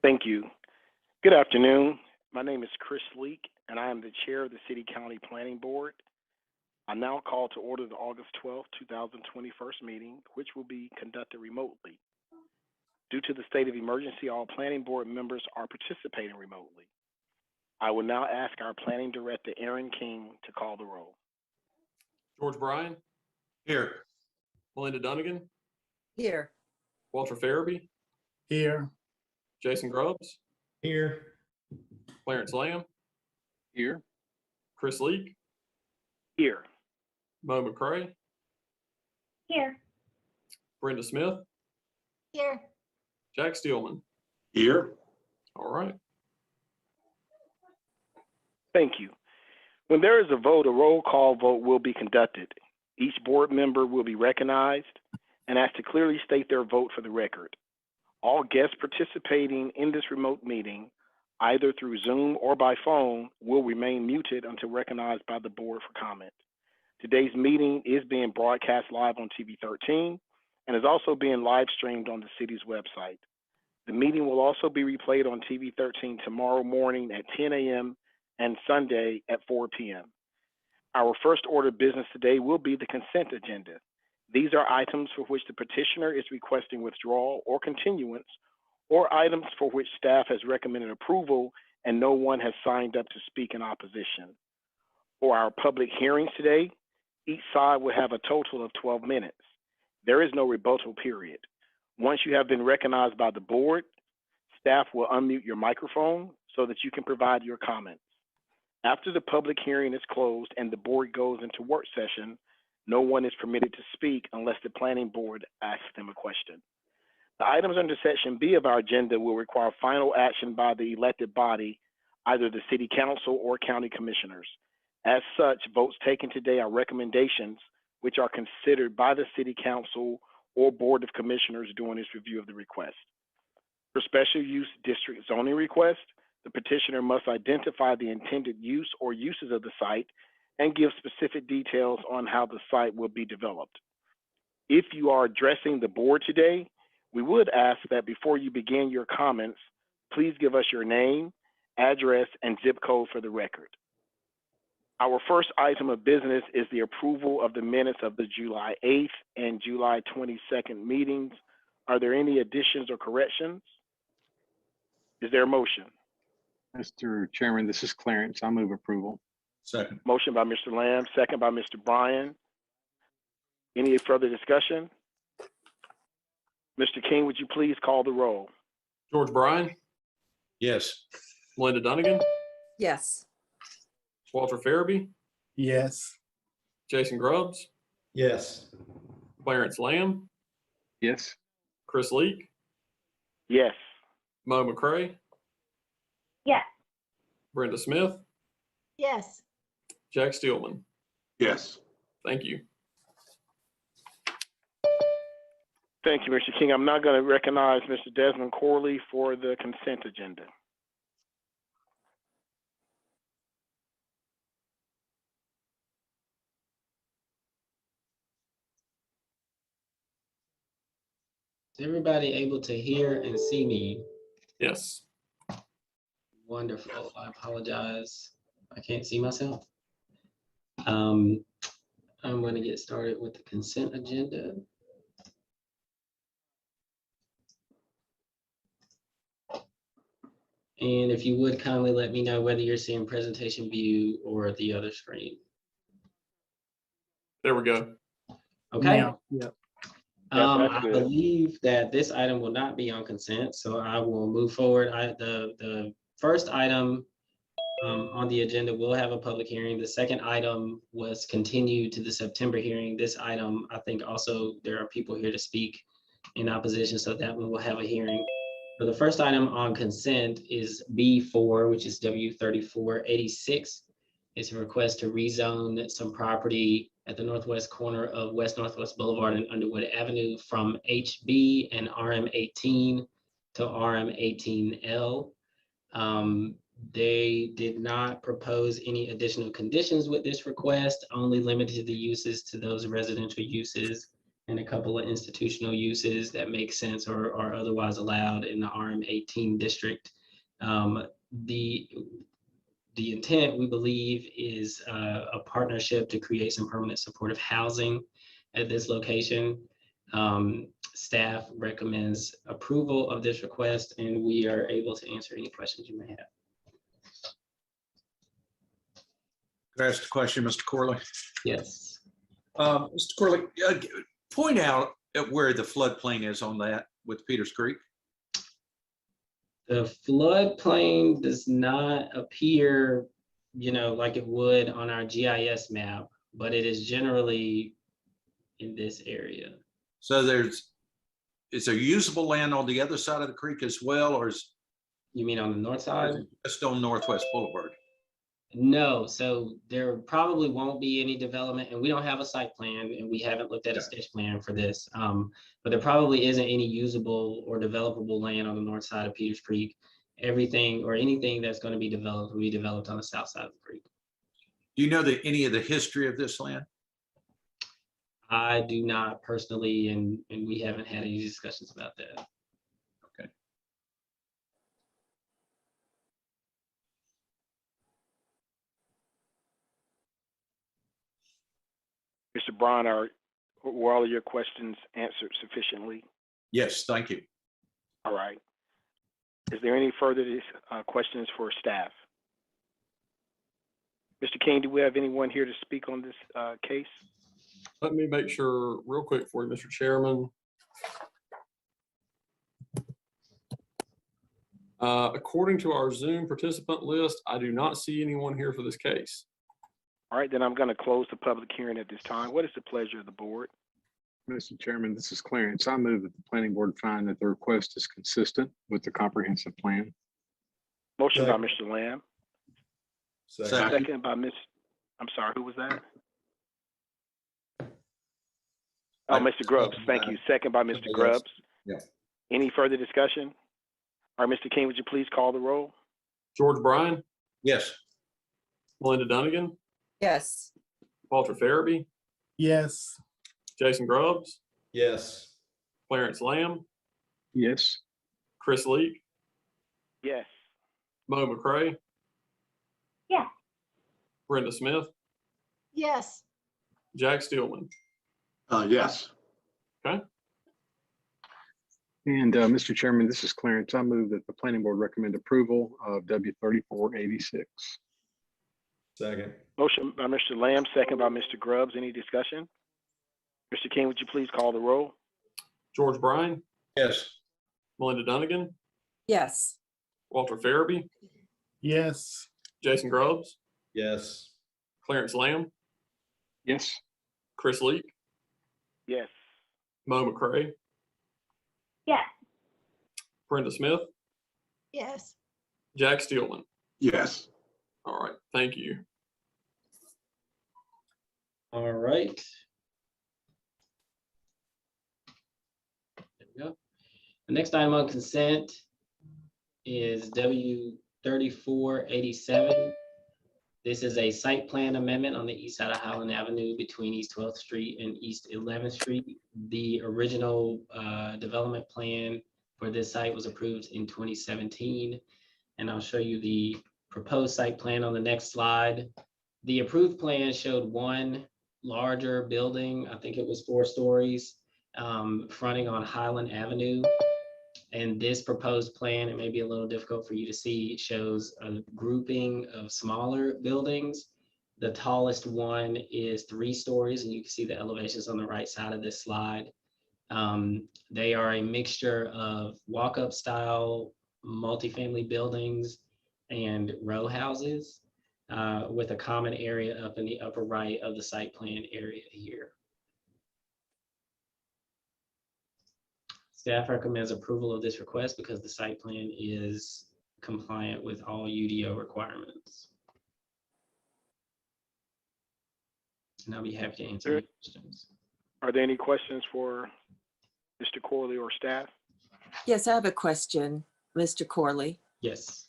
Thank you. Good afternoon. My name is Chris Leak, and I am the chair of the City County Planning Board. I now call to order the August 12, 2021 meeting, which will be conducted remotely. Due to the state of emergency, all planning board members are participating remotely. I will now ask our planning director, Aaron King, to call the roll. George Bryan. Here. Melinda Dunnigan. Here. Walter Farabee. Here. Jason Grubbs. Here. Clarence Lamb. Here. Chris Leak. Here. Mo McCray. Here. Brenda Smith. Here. Jack Steelman. Here. All right. Thank you. When there is a vote, a roll call vote will be conducted. Each board member will be recognized and asked to clearly state their vote for the record. All guests participating in this remote meeting, either through Zoom or by phone, will remain muted until recognized by the board for comment. Today's meeting is being broadcast live on TV 13 and is also being live streamed on the city's website. The meeting will also be replayed on TV 13 tomorrow morning at 10 a.m. and Sunday at 4 p.m. Our first order of business today will be the consent agenda. These are items for which the petitioner is requesting withdrawal or continuance, or items for which staff has recommended approval and no one has signed up to speak in opposition. For our public hearings today, each side will have a total of 12 minutes. There is no rebuttal period. Once you have been recognized by the board, staff will unmute your microphone so that you can provide your comments. After the public hearing is closed and the board goes into work session, no one is permitted to speak unless the planning board asks them a question. The items under section B of our agenda will require final action by the elected body, either the city council or county commissioners. As such, votes taken today are recommendations which are considered by the city council or board of commissioners during its review of the request. For special use district zoning request, the petitioner must identify the intended use or uses of the site and give specific details on how the site will be developed. If you are addressing the board today, we would ask that before you begin your comments, please give us your name, address, and zip code for the record. Our first item of business is the approval of the minutes of the July 8th and July 22nd meetings. Are there any additions or corrections? Is there a motion? Mr. Chairman, this is Clarence. I move approval. Second. Motion by Mr. Lamb, second by Mr. Bryan. Any further discussion? Mr. King, would you please call the roll? George Bryan. Yes. Melinda Dunnigan. Yes. Walter Farabee. Yes. Jason Grubbs. Yes. Clarence Lamb. Yes. Chris Leak. Yes. Mo McCray. Yes. Brenda Smith. Yes. Jack Steelman. Yes. Thank you. Thank you, Mr. King. I'm now going to recognize Mr. Desmond Corley for the consent agenda. Is everybody able to hear and see me? Yes. Wonderful. I apologize. I can't see myself. I'm going to get started with the consent agenda. And if you would kindly let me know whether you're seeing presentation view or the other screen. There we go. Okay. Yeah. That's I good. believe that this item will not be on consent, so I will move forward. The first item on the agenda will have a public hearing. The second item was continued to the September hearing. This item, I think also there are people here to speak in opposition, so that one will have a hearing. So the first item on consent is B4, which is W3486. It's a request to rezone some property at the northwest corner of West Northwest Boulevard and Underwood Avenue from HB and RM18 to RM18L. They did not propose any additional conditions with this request, only limited the uses to those residential uses and a couple of institutional uses that make sense or are otherwise allowed in the RM18 district. The intent, we believe, is a partnership to create some permanent supportive housing at this location. Staff recommends approval of this request, and we are able to answer any questions you may have. Can I ask a question, Mr. Corley? Yes. Mr. Corley, point out at where the floodplain is on that with Peters Creek. The floodplain does not appear, like it would on our GIS map, but it is generally in this area. So is there usable land on the other side of the creek as well, or is You mean on the north side? it just on Northwest Boulevard? No, so there probably won't be any development, and we don't have a site plan, and we haven't looked at a sketch plan for this. But there probably isn't any usable or developable land on the north side of Peters Creek. Everything or anything that's going to be developed will be developed on the south side of the creek. Do you know any of the history of this land? I do not personally, and we haven't had any discussions about that. Mr. Braun, were all of your questions answered sufficiently? Yes, thank you. All right. Is there any further questions for staff? Mr. King, do we have anyone here to speak on this case? Let me make sure real quick for you, Mr. Chairman. According to our Zoom participant list, I do not see anyone here for this case. All right, then I'm going to close the public hearing at this time. What is the pleasure of the board? Mr. Chairman, this is Clarence. I move that the planning board find that the request is consistent with the comprehensive plan. Motion by Mr. Lamb, Second. second by Ms. I'm sorry, who was that? Oh, Mr. Grubbs, thank you. Second by Mr. Grubbs. Yeah. Any further discussion? All right, Mr. King, would you please call the roll? George Bryan, Yes. Melinda Dunnigan, Yes. Walter Farabee, Yes. Jason Grubbs, Yes. Clarence Lamb, Yes. Chris Leak, Yes. Mo McCray, Yes. Brenda Smith, Yes. Jack Steelman. Yes. And Mr. Chairman, this is Clarence. I move that the planning board recommend approval of W3486. Second. Motion by Mr. Lamb, second by Mr. Grubbs. Any discussion? Mr. King, would you please call the roll? George Bryan, Yes. Melinda Dunnigan, Yes. Walter Farabee, Yes. Jason Grubbs, Yes. Clarence Lamb, Yes. Chris Leak, Yes. Mo McCray, Yes. Brenda Smith, Yes. Jack Steelman. Yes. All right, thank you. All right. There we go. The next item on consent is W3487. This is a site plan amendment on the east side of Highland Avenue between East 12th Street and East 11th Street. The original development plan for this site was approved in 2017, and I'll show you the proposed site plan on the next slide. The approved plan showed one larger building, I think it was 4 stories, fronting on Highland Avenue. And this proposed plan, it may be a little difficult for you to see, shows a grouping of smaller buildings. The tallest one is 3 stories, and you can see the elevations on the right side of this slide. They are a mixture of walk-up style multifamily buildings and row houses with a common area up in the upper right of the site plan area here. Staff recommends approval of this request because the site plan is compliant with all UDO requirements. And I'll be happy to answer any questions. Are there any questions for Mr. Corley or staff? Yes, I have a question, Mr. Corley. Yes.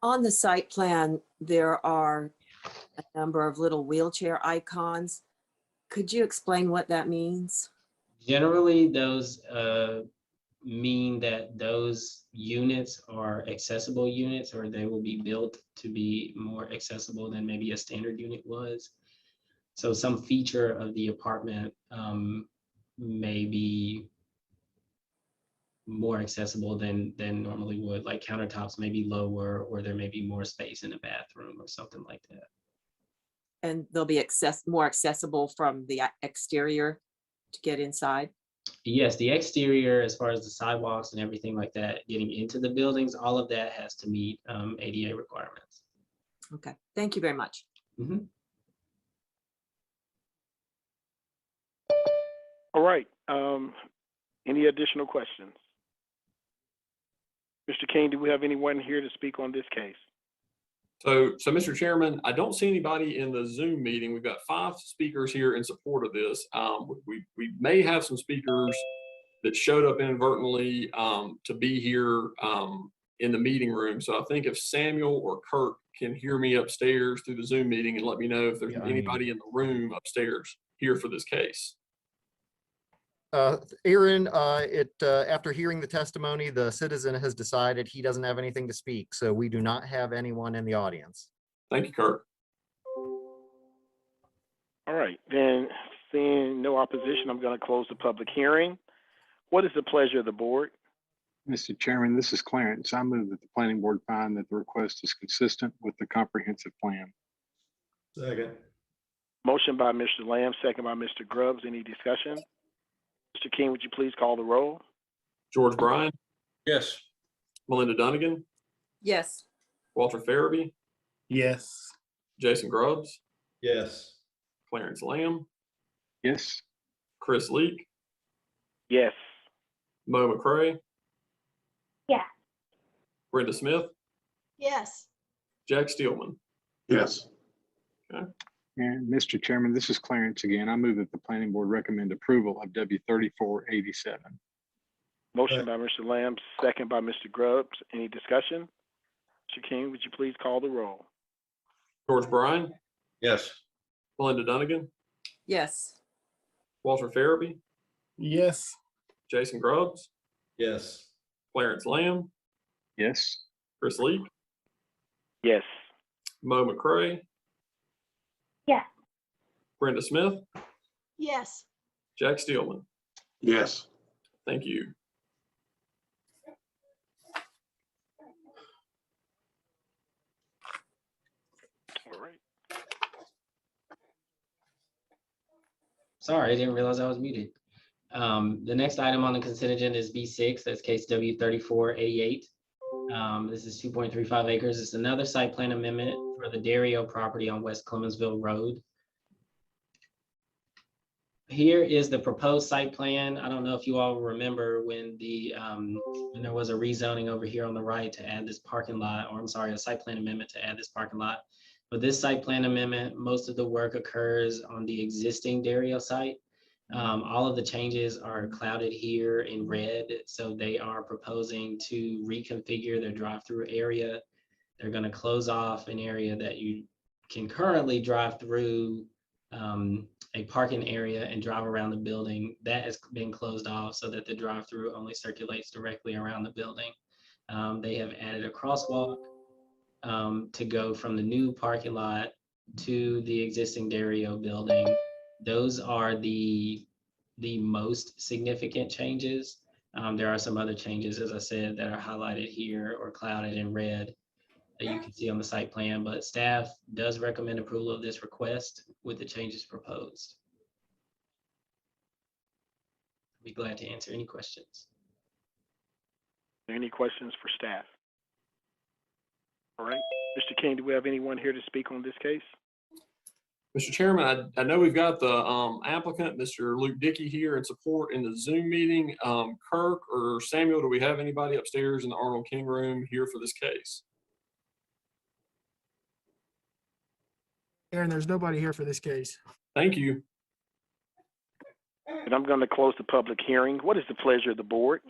On the site plan, there are a number of little wheelchair icons. Could you explain what that means? Generally, those mean that those units are accessible units, or they will be built to be more accessible than maybe a standard unit was. So some feature of the apartment may be more accessible than normally would, like countertops may be lower, or there may be more space in a bathroom or something like that. And they'll be more accessible from the exterior to get inside? Yes, the exterior, as far as the sidewalks and everything like that, getting into the buildings, all of that has to meet ADA requirements. Okay, thank you very much. Mhm. All right. Any additional questions? Mr. King, do we have anyone here to speak on this case? So Mr. Chairman, I don't see anybody in the Zoom meeting. We've got 5 speakers here in support of this. We may have some speakers that showed up inadvertently to be here in the meeting room. So I think if Samuel or Kirk can hear me upstairs through the Zoom meeting and let me know if there's anybody in the room upstairs here for this case. Aaron, after hearing the testimony, the citizen has decided he doesn't have anything to speak, so we do not have anyone in the audience. Thank you, Kirk. All right, then seeing no opposition, I'm going to close the public hearing. What is the pleasure of the board? Mr. Chairman, this is Clarence. I move that the planning board find that the request is consistent with the comprehensive plan. Second. Motion by Mr. Lamb, second by Mr. Grubbs. Any discussion? Mr. King, would you please call the roll? George Bryan, Yes. Melinda Dunnigan, Yes. Walter Farabee, Yes. Jason Grubbs, Yes. Clarence Lamb, Yes. Chris Leak, Yes. Mo McCray, Yeah. Brenda Smith, Yes. Jack Steelman. Yes. And Mr. Chairman, this is Clarence again. I move that the planning board recommend approval of W 3487. Motion by Mr. Lamb, second by Mr. Grubbs. Any discussion? Mr. King, would you please call the roll? George Bryan, Yes. Melinda Dunnigan, Yes. Walter Farabee, Yes. Jason Grubbs, Yes. Clarence Lamb, Yes. Chris Leak, Yes. Mo McCray. Yeah. Brenda Smith, Yes. Jack Steelman. Yes. Thank you. All right. Sorry, I didn't realize I was muted. The next item on the consent agenda is B6, that's case W 3488. This is 2.35 acres. It's another site plan amendment for the Dario property on West Clemensville Road. Here is the proposed site plan. I don't know if you all remember when when there was a rezoning over here on the right to add this parking lot, or I'm sorry, a site plan amendment to add this parking lot. But this site plan amendment, most of the work occurs on the existing Dario site. All of the changes are clouded here in red. So they are proposing to reconfigure their drive-through area. They're going to close off an area that you can currently drive through a parking area and drive around the building. That has been closed off so that the drive-through only circulates directly around the building. They have added a crosswalk to go from the new parking lot to the existing Dario building. Those are the most significant changes. There are some other changes, as I said, that are highlighted here or clouded in red that you can see on the site plan, but staff does recommend approval of this request with the changes proposed. I'd be glad to answer any questions. Any questions for staff? All right. Mr. King, do we have anyone here to speak on this case? Mr. Chairman, I know we've got the applicant, Mr. Luke Dickey, here in support in the Zoom meeting. Kirk or Samuel, do we have anybody upstairs in the Arnold King room here for this case? Aaron, there's nobody here for this case. Thank you. And I'm going to close the public hearing. What is the pleasure of the board?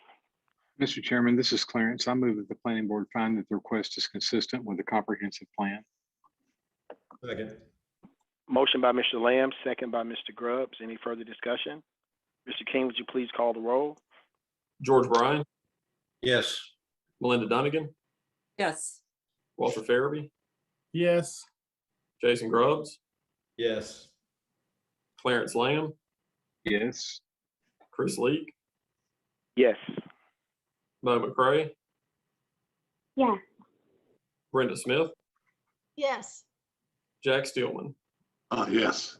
Mr. Chairman, this is Clarence. I move that the planning board find that the request is consistent with the comprehensive plan. Second. Motion by Mr. Lamb, second by Mr. Grubbs. Any further discussion? Mr. King, would you please call the roll? George Bryan, Yes. Melinda Dunnigan, Yes. Walter Farabee, Yes. Jason Grubbs, Yes. Clarence Lamb, Yes. Chris Leak, Yes. Mo McCray, Yes. Brenda Smith, Yes. Jack Steelman. Yes.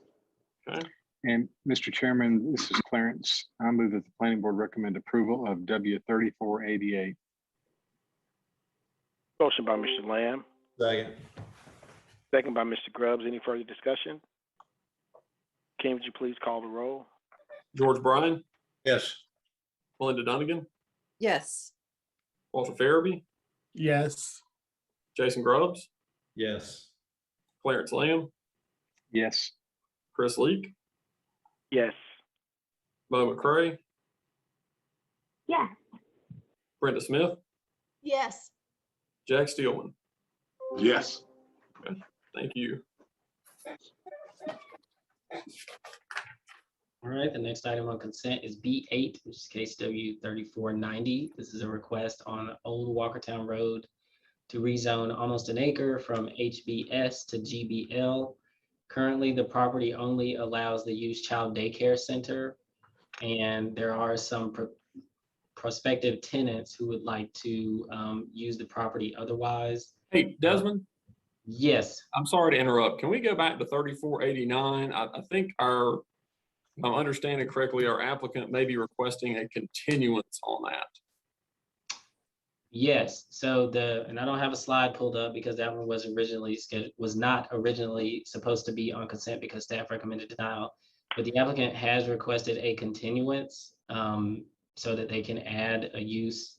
And Mr. Chairman, this is Clarence. I move that the planning board recommend approval of W 3488. Motion by Mr. Lamb, Second. second by Mr. Grubbs. Any further discussion? King, would you please call the roll? George Bryan, Yes. Melinda Dunnigan, Yes. Walter Farabee, Yes. Jason Grubbs, Yes. Clarence Lamb, Yes. Chris Leak, Yes. Mo McCray, Yes. Brenda Smith, Yes. Jack Steelman. Yes. Thank you. All right, the next item on consent is B8, which is case W 3490. This is a request on Old Walkertown Road to rezone almost an acre from HBS to GBL. Currently, the property only allows the use child daycare center, and there are some prospective tenants who would like to use the property otherwise. Hey, Desmond, Yes, I'm sorry to interrupt. Can we go back to 3489? I think if I'm understanding correctly, our applicant may be requesting a continuance on that. yes. So and I don't have a slide pulled up because that one was originally scheduled, was not originally supposed to be on consent because staff recommended denial. But the applicant has requested a continuance so that they can add a use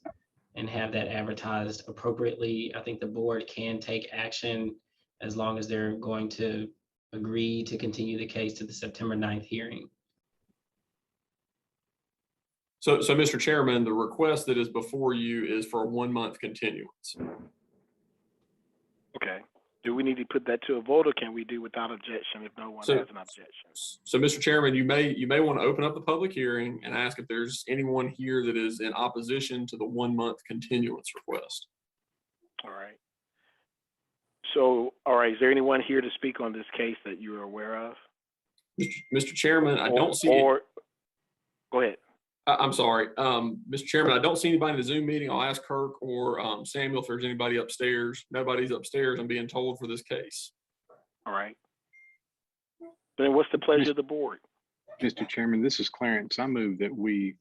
and have that advertised appropriately. I think the board can take action as long as they're going to agree to continue the case to the September 9th hearing. So Mr. Chairman, the request that is before you is for a 1-month continuance. Okay. Do we need to put that to a vote, or can we do without objection if no one So- has an objection? So, Mr. Chairman, you may want to open up the public hearing and ask if there's anyone here that is in opposition to the 1-month continuance request. All right. So, all right, is there anyone here to speak on this case that you are aware of? Mr. Chairman, I don't see. Go ahead. I'm sorry, Mr. Chairman, I don't see anybody in the Zoom meeting. I'll ask Kirk or Samuel if there's anybody upstairs. Nobody's upstairs, I'm being told, for this case. All right. Then what's the pleasure of the board? Mr. Chairman, this is Clarence. I move that we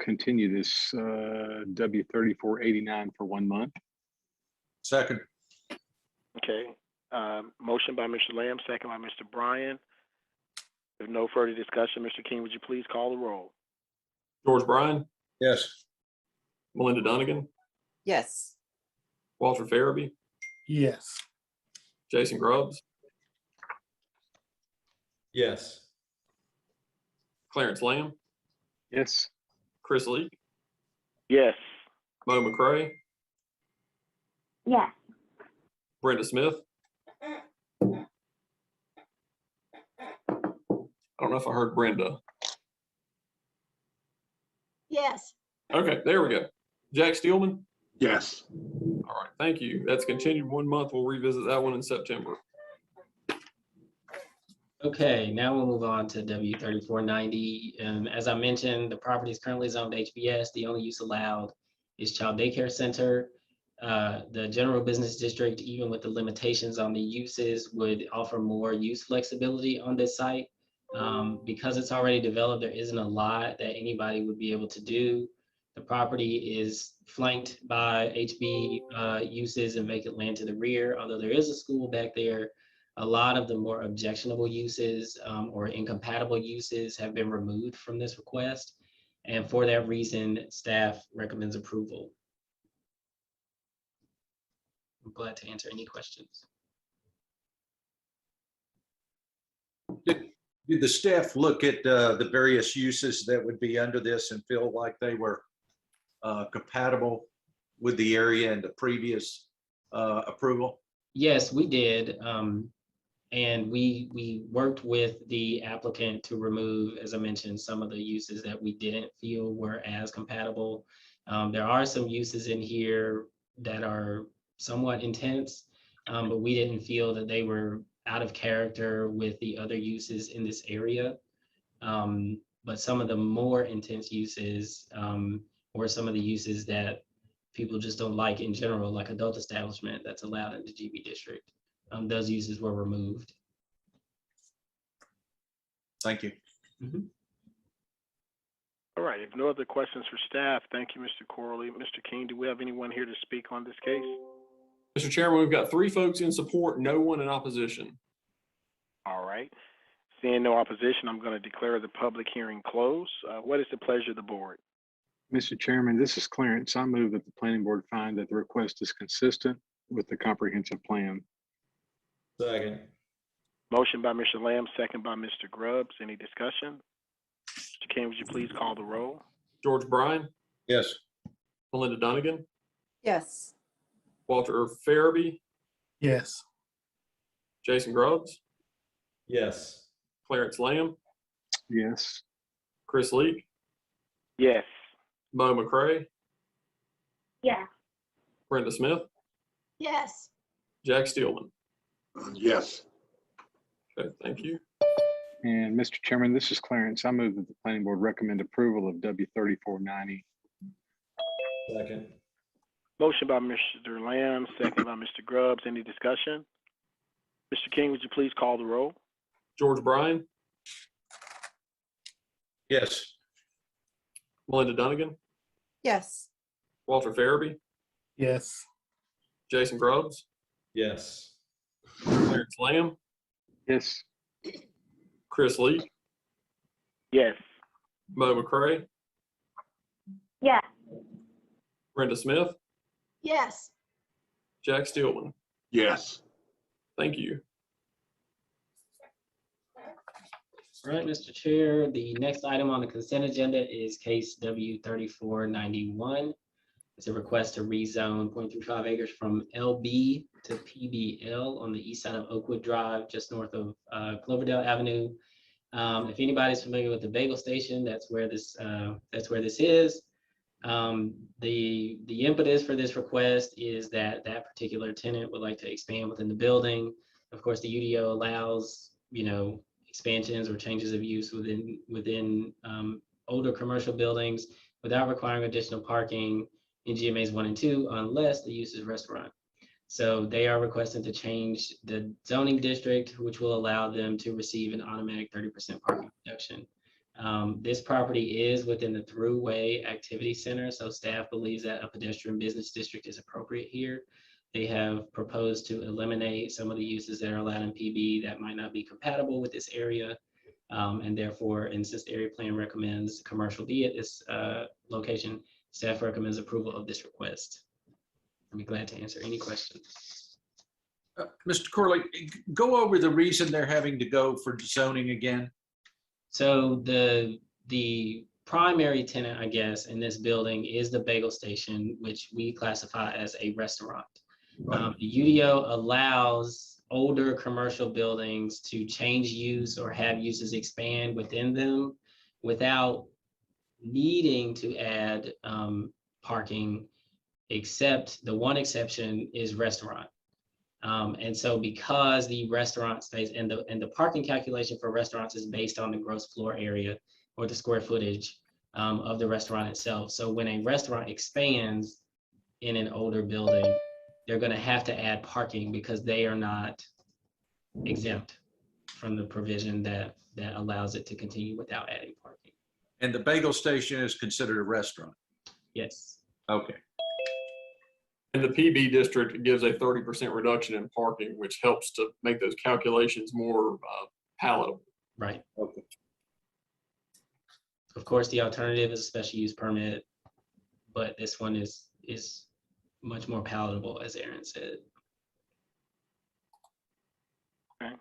continue this W 3489 for 1 month. Second. Okay. Motion by Mr. Lamb, second by Mr. Bryan. If no further discussion, Mr. King, would you please call the roll? George Bryan, Yes. Melinda Dunnigan, Yes. Walter Farabee, Yes. Jason Grubbs, Yes. Clarence Lamb, Yes. Chris Leak, Yes. Mo McCray, Yes. Brenda Smith. I don't know if I heard Brenda. Yes. Okay, there we go. Jack Steelman? Yes. All right, thank you. That's continued 1 month. We'll revisit that one in September. Okay, now we'll move on to W 3490. As I mentioned, the property is currently zoned HBS. The only use allowed is child daycare center. The general business district, even with the limitations on the uses, would offer more use flexibility on this site. Because it's already developed, there isn't a lot that anybody would be able to do. The property is flanked by HB uses and vacant land to the rear, although there is a school back there. A lot of the more objectionable uses or incompatible uses have been removed from this request. And for that reason, staff recommends approval. I'm glad to answer any questions. Did the staff look at the various uses that would be under this and feel like they were compatible with the area and the previous approval? Yes, we did. And we worked with the applicant to remove, as I mentioned, some of the uses that we didn't feel were as compatible. There are some uses in here that are somewhat intense, but we didn't feel that they were out of character with the other uses in this area. But some of the more intense uses or some of the uses that people just don't like in general, like adult establishment that's allowed in the GB district. Those uses were removed. Thank you. All right, if no other questions for staff, thank you, Mr. Corley. Mr. King, do we have anyone here to speak on this case? Mr. Chairman, we've got 3 folks in support, no one in opposition. All right. Seeing no opposition, I'm going to declare the public hearing closed. What is the pleasure of the board? Mr. Chairman, this is Clarence. I move that the planning board find that the request is consistent with the comprehensive plan. Second. Motion by Mr. Lamb, second by Mr. Grubbs. Any discussion? Mr. King, would you please call the roll? George Bryan, Yes. Melinda Dunnigan, Yes. Walter Farabee, Yes. Jason Grubbs, Yes. Clarence Lamb, Yes. Chris Leak, Yes. Mo McCray, Yes. Brenda Smith, Yes. Jack Steelman. Yes. Okay, thank you. And Mr. Chairman, this is Clarence. I move that the planning board recommend approval of W 3490. Second. Motion by Mr. Lamb, second by Mr. Grubbs. Any discussion? Mr. King, would you please call the roll? George Bryan, Yes. Melinda Dunnigan, Yes. Walter Farabee, Yes. Jason Grubbs, Yes. Clarence Lamb, Yes. Chris Leak, Yes. Mo McCray, Yes. Brenda Smith, Yes. Jack Steelman. Yes. Thank you. All right, Mr. Chair, the next item on the consent agenda is case W 3491. It's a request to rezone 0.35 acres from LB to PBL on the east side of Oakwood Drive, just north of Cloverdale Avenue. If anybody's familiar with the Bagel Station, that's where this is. The impetus for this request is that that particular tenant would like to expand within the building. Of course, the UDO allows, expansions or changes of use within older commercial buildings without requiring additional parking in GMAs 1 and 2 unless the use is restaurant. So they are requesting to change the zoning district, which will allow them to receive an automatic 30% parking reduction. This property is within the Thruway Activity Center, so staff believes that a pedestrian business district is appropriate here. They have proposed to eliminate some of the uses that are allowed in PB that might not be compatible with this area. And therefore, and since the area plan recommends commercial be at this location, staff recommends approval of this request. I'll be glad to answer any questions. Mr. Corley, go over the reason they're having to go for zoning again. So the primary tenant, I guess, in this building is the Bagel Station, which we classify as a restaurant. The UDO allows older commercial buildings to change use or have uses expand within them without needing to add parking, except the one exception is restaurant. And so because the restaurant space and the parking calculation for restaurants is based on the gross floor area or the square footage of the restaurant itself. So when a restaurant expands in an older building, they're going to have to add parking because they are not exempt from the provision that allows it to continue without adding parking. And the Bagel Station is considered a restaurant. Yes. Okay. And the PB district gives a 30% reduction in parking, which helps to make those calculations more palatable. Right. Okay. Of course, the alternative is a special use permit, but this one is much more palatable, as Aaron said. Okay.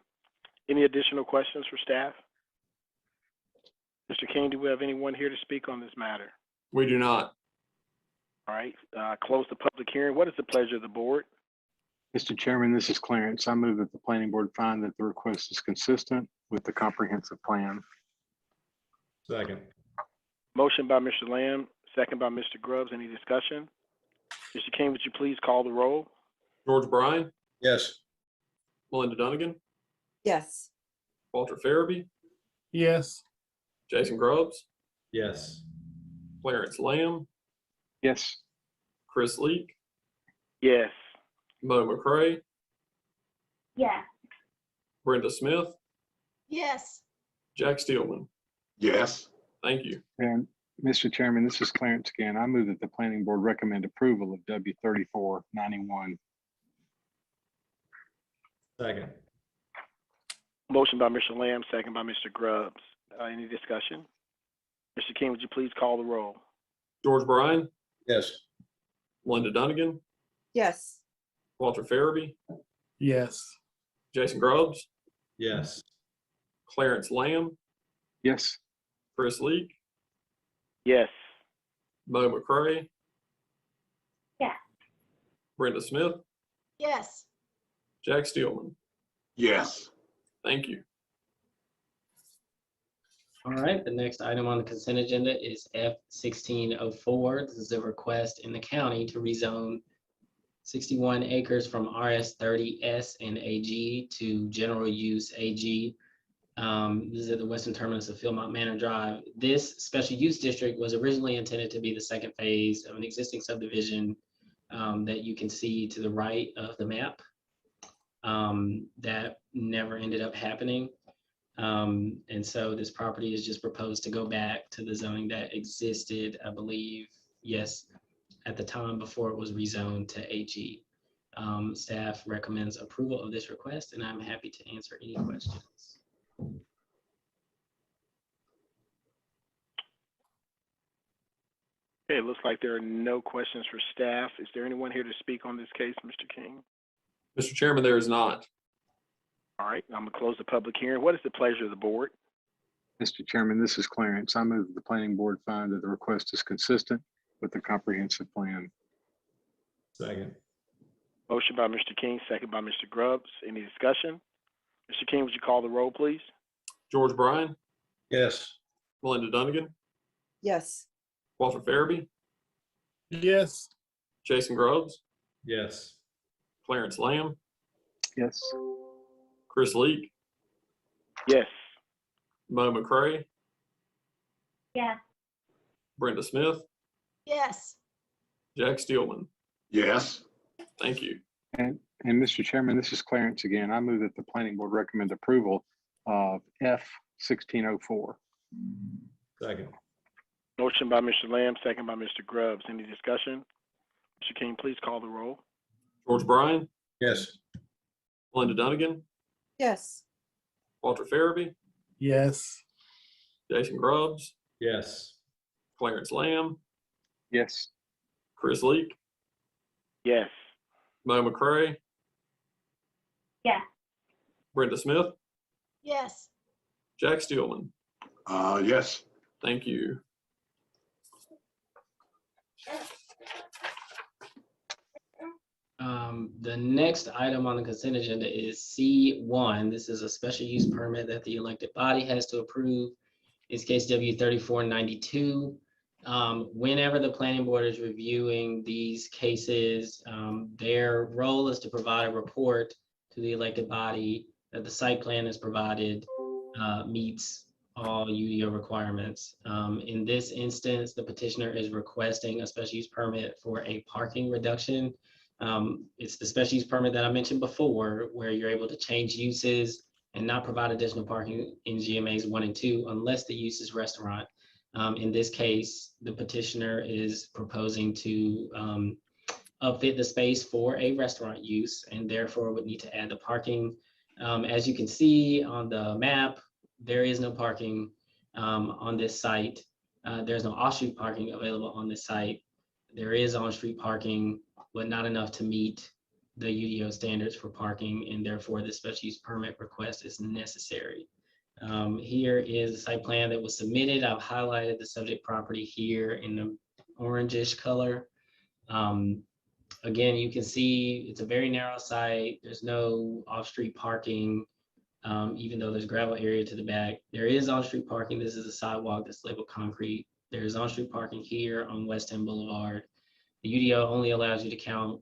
Any additional questions for staff? Mr. King, do we have anyone here to speak on this matter? We do not. All right, close the public hearing. What is the pleasure of the board? Mr. Chairman, this is Clarence. I move that the planning board find that the request is consistent with the comprehensive plan. Second. Motion by Mr. Lamb, second by Mr. Grubbs. Any discussion? Mr. King, would you please call the roll? George Bryan, Yes. Melinda Dunnigan, Yes. Walter Farabee, Yes. Jason Grubbs, Yes. Clarence Lamb, Yes. Chris Leak, Yes. Mo McCray, Yes. Brenda Smith, Yes. Jack Steelman. Yes. Thank you. And Mr. Chairman, this is Clarence again. I move that the planning board recommend approval of W 3491. Second. Motion by Mr. Lamb, second by Mr. Grubbs. Any discussion? Mr. King, would you please call the roll? George Bryan, Yes. Melinda Dunnigan, Yes. Walter Farabee, Yes. Jason Grubbs, Yes. Clarence Lamb, Yes. Chris Leak, Yes. Mo McCray, Yeah. Brenda Smith, Yes. Jack Steelman. Yes. Thank you. All right, the next item on the consent agenda is F-1604. This is a request in the county to rezone 61 acres from RS-30S and AG to general use AG. This is at the western terminus of Philmont Manor Drive. This special use district was originally intended to be the second phase of an existing subdivision that you can see to the right of the map. That never ended up happening. And so this property is just proposed to go back to the zoning that existed, I believe, yes, at the time before it was rezoned to AG. Staff recommends approval of this request, and I'm happy to answer any questions. Okay, it looks like there are no questions for staff. Is there anyone here to speak on this case, Mr. King? Mr. Chairman, there is not. All right, I'm gonna close the public hearing. What is the pleasure of the board? Mr. Chairman, this is Clarence. I move that the planning board find that the request is consistent with the comprehensive plan. Second. Motion by Mr. King, second by Mr. Grubbs. Any discussion? Mr. King, would you call the roll, please? George Bryan, Yes. Melinda Dunnigan, Yes. Walter Farabee, Yes. Jason Grubbs, Yes. Clarence Lamb, Yes. Chris Leak, Yes. Mo McCray, Yeah. Brenda Smith, Yes. Jack Steelman. Yes. Thank you. And Mr. Chairman, this is Clarence again. I move that the planning board recommend approval of F-1604. Second. Motion by Mr. Lamb, second by Mr. Grubbs. Any discussion? Mr. King, please call the roll. George Bryan, Yes. Melinda Dunnigan, Yes. Walter Farabee, Yes. Jason Grubbs, Yes. Clarence Lamb, Yes. Chris Leak, Yes. Mo McCray, Yeah. Brenda Smith, Yes. Jack Steelman. Yes. Thank you. The next item on the consent agenda is C1. This is a special use permit that the elected body has to approve. It's case W 3492. Whenever the planning board is reviewing these cases, their role is to provide a report to the elected body that the site plan is provided meets all UDO requirements. In this instance, the petitioner is requesting a special use permit for a parking reduction. It's the special use permit that I mentioned before, where you're able to change uses and not provide additional parking in GMAs 1 and 2 unless the use is restaurant. In this case, the petitioner is proposing to upfit the space for a restaurant use and therefore would need to add the parking. As you can see on the map, there is no parking on this site. There's no off-street parking available on this site. There is on-street parking, but not enough to meet the UDO standards for parking, and therefore the special use permit request is necessary. Here is the site plan that was submitted. I've highlighted the subject property here in the orangish color. Again, you can see it's a very narrow site. There's no off-street parking, even though there's gravel area to the back. There is on-street parking. This is a sidewalk that's labeled concrete. There is on-street parking here on West End Boulevard. The UDO only allows you to count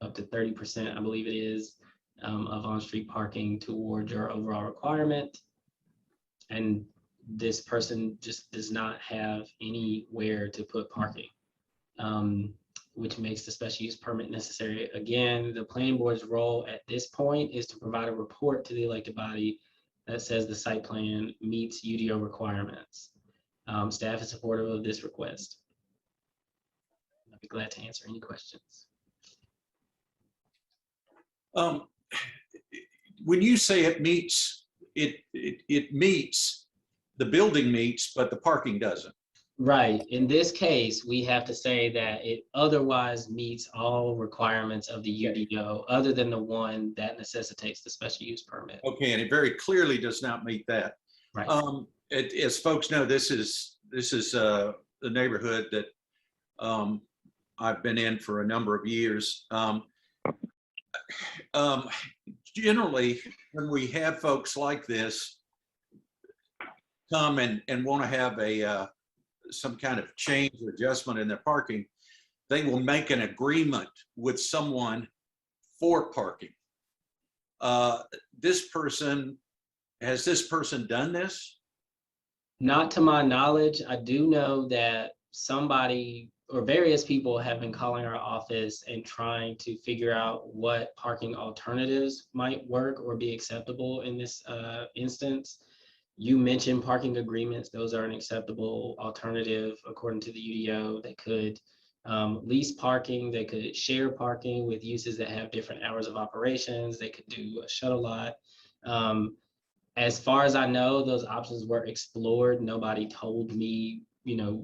up to 30%, I believe it is, of on-street parking toward your overall requirement. And this person just does not have anywhere to put parking, which makes the special use permit necessary. Again, the planning board's role at this point is to provide a report to the elected body that says the site plan meets UDO requirements. Staff is supportive of this request. I'd be glad to answer any questions. When you say it meets, it meets, the building meets, but the parking doesn't. Right. In this case, we have to say that it otherwise meets all requirements of the UDO, other than the one that necessitates the special use permit. Okay, and it very clearly does not meet that. Right. As folks know, this is the neighborhood that I've been in for a number of years. Generally, when we have folks like this come and want to have some kind of change or adjustment in their parking, they will make an agreement with someone for parking. Has this person done this? Not to my knowledge. I do know that somebody or various people have been calling our office and trying to figure out what parking alternatives might work or be acceptable in this instance. You mentioned parking agreements. Those are an acceptable alternative according to the UDO. They could lease parking. They could share parking with uses that have different hours of operations. They could do a shuttle lot. As far as I know, those options were explored. Nobody told me,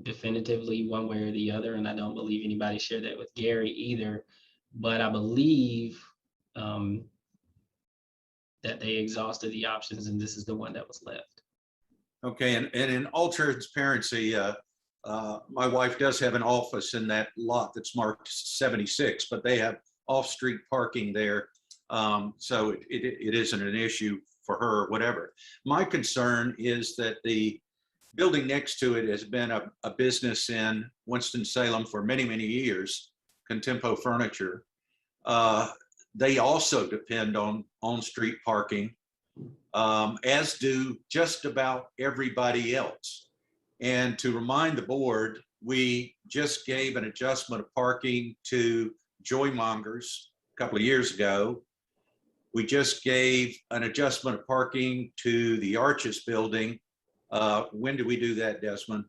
definitively one way or the other, and I don't believe anybody shared that with Gary either. But I believe that they exhausted the options, and this is the one that was left. Okay, and in all transparency, my wife does have an office in that lot that's marked 76, but they have off-street parking there. So it isn't an issue for her or whatever. My concern is that the building next to it has been a business in Winston-Salem for many, many years, Contempo Furniture. They also depend on on-street parking, as do just about everybody else. And to remind the board, we just gave an adjustment of parking to Joymongers a couple of years ago. We just gave an adjustment of parking to the Arches building. When did we do that, Desmond?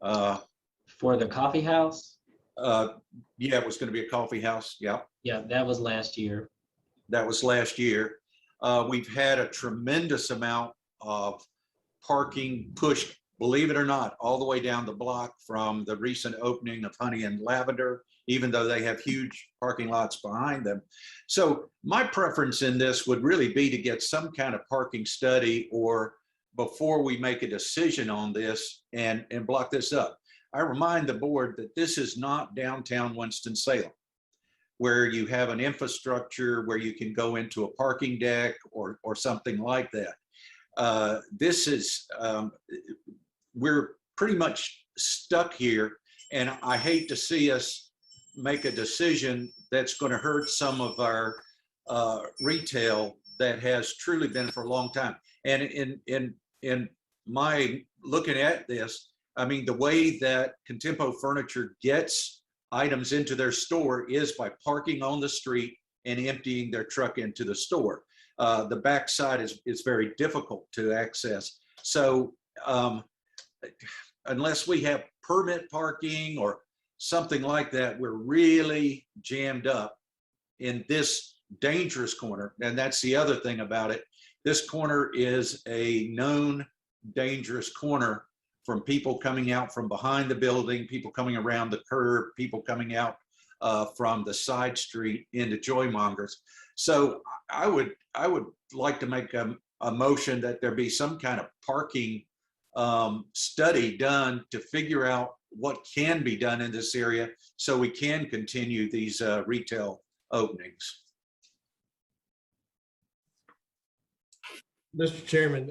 For the coffee house? Yeah, it was going to be a coffee house. Yeah. Yeah, that was last year. That was last year. We've had a tremendous amount of parking pushed, believe it or not, all the way down the block from the recent opening of Honey and Lavender, even though they have huge parking lots behind them. So my preference in this would really be to get some kind of parking study or before we make a decision on this and block this up. I remind the board that this is not downtown Winston-Salem, where you have an infrastructure where you can go into a parking deck or something like that. This is, we're pretty much stuck here, and I hate to see us make a decision that's going to hurt some of our retail that has truly been for a long time. And in my looking at this, I mean, the way that Contempo Furniture gets items into their store is by parking on the street and emptying their truck into the store. The backside is very difficult to access. So unless we have permit parking or something like that, we're really jammed up in this dangerous corner. And that's the other thing about it. This corner is a known dangerous corner from people coming out from behind the building, people coming around the curb, people coming out from the side street into Joymongers. So I would like to make a motion that there be some kind of parking study done to figure out what can be done in this area so we can continue these retail openings. Mr. Chairman,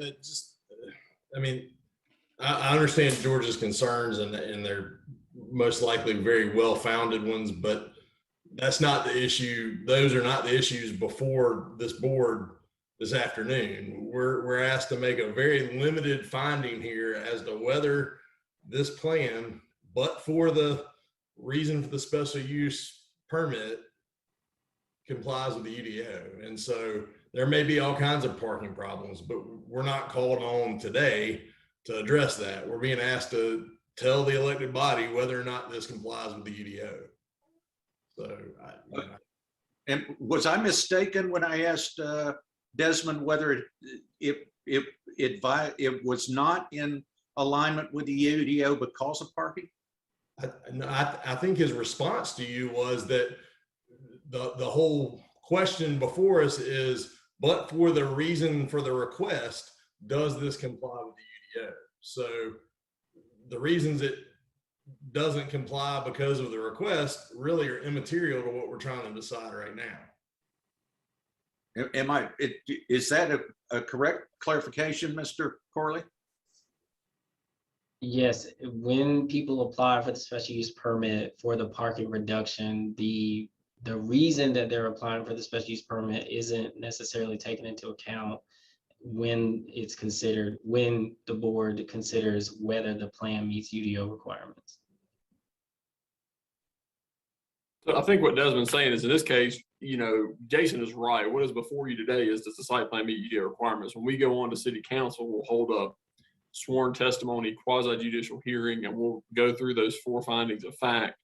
I mean, I understand George's concerns and they're most likely very well-founded ones, but that's not the issue. Those are not the issues before this board this afternoon. We're asked to make a very limited finding here as to whether this plan, but for the reason for the special use permit, complies with the UDO. And so there may be all kinds of parking problems, but we're not called on today to address that. We're being asked to tell the elected body whether or not this complies with the UDO. So, And was I mistaken when I asked Desmond whether it was not in alignment with the UDO because of parking? I think his response to you was that the whole question before us is, but for the reason for the request, does this comply with the UDO? So the reasons it doesn't comply because of the request really are immaterial to what we're trying to decide right now. Is that a correct clarification, Mr. Corley? Yes, when people apply for the special use permit for the parking reduction, the reason that they're applying for the special use permit isn't necessarily taken into account when it's considered, when the board considers whether the plan meets UDO requirements. So I think what Desmond's saying is, in this case, you know, Jason is right. What is before you today is, does the site plan meet UDO requirements? When we go on to city council, we'll hold a sworn testimony, quasi-judicial hearing, and we'll go through those 4 findings of fact.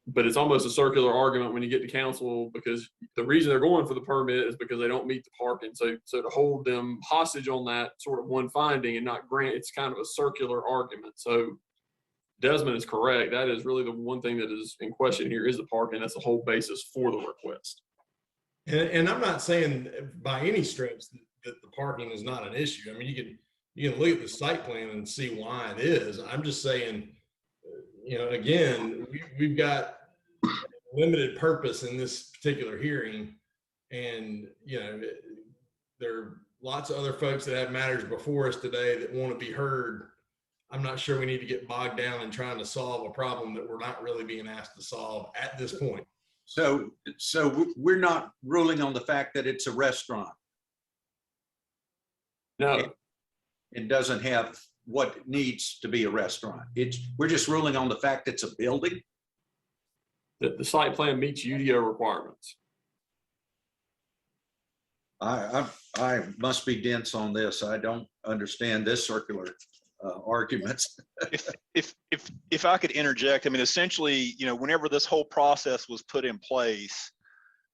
But it's almost a circular argument when you get to council, because the reason they're going for the permit is because they don't meet the parking. So to hold them hostage on that sort of one finding and not grant, it's kind of a circular argument. So Desmond is correct. That is really the one thing that is in question here, is the parking. That's the whole basis for the request. And I'm not saying by any stretch that the parking is not an issue. I mean, you can look at the site plan and see why it is. I'm just saying, you know, again, we've got limited purpose in this particular hearing, and you know, there are lots of other folks that have matters before us today that want to be heard. I'm not sure we need to get bogged down in trying to solve a problem that we're not really being asked to solve at this point. So we're not ruling on the fact that it's a restaurant. No. It doesn't have what needs to be a restaurant. We're just ruling on the fact it's a building. That the site plan meets UDO requirements. I must be dense on this. I don't understand this circular arguments. If I could interject, I mean, essentially, you know, whenever this whole process was put in place,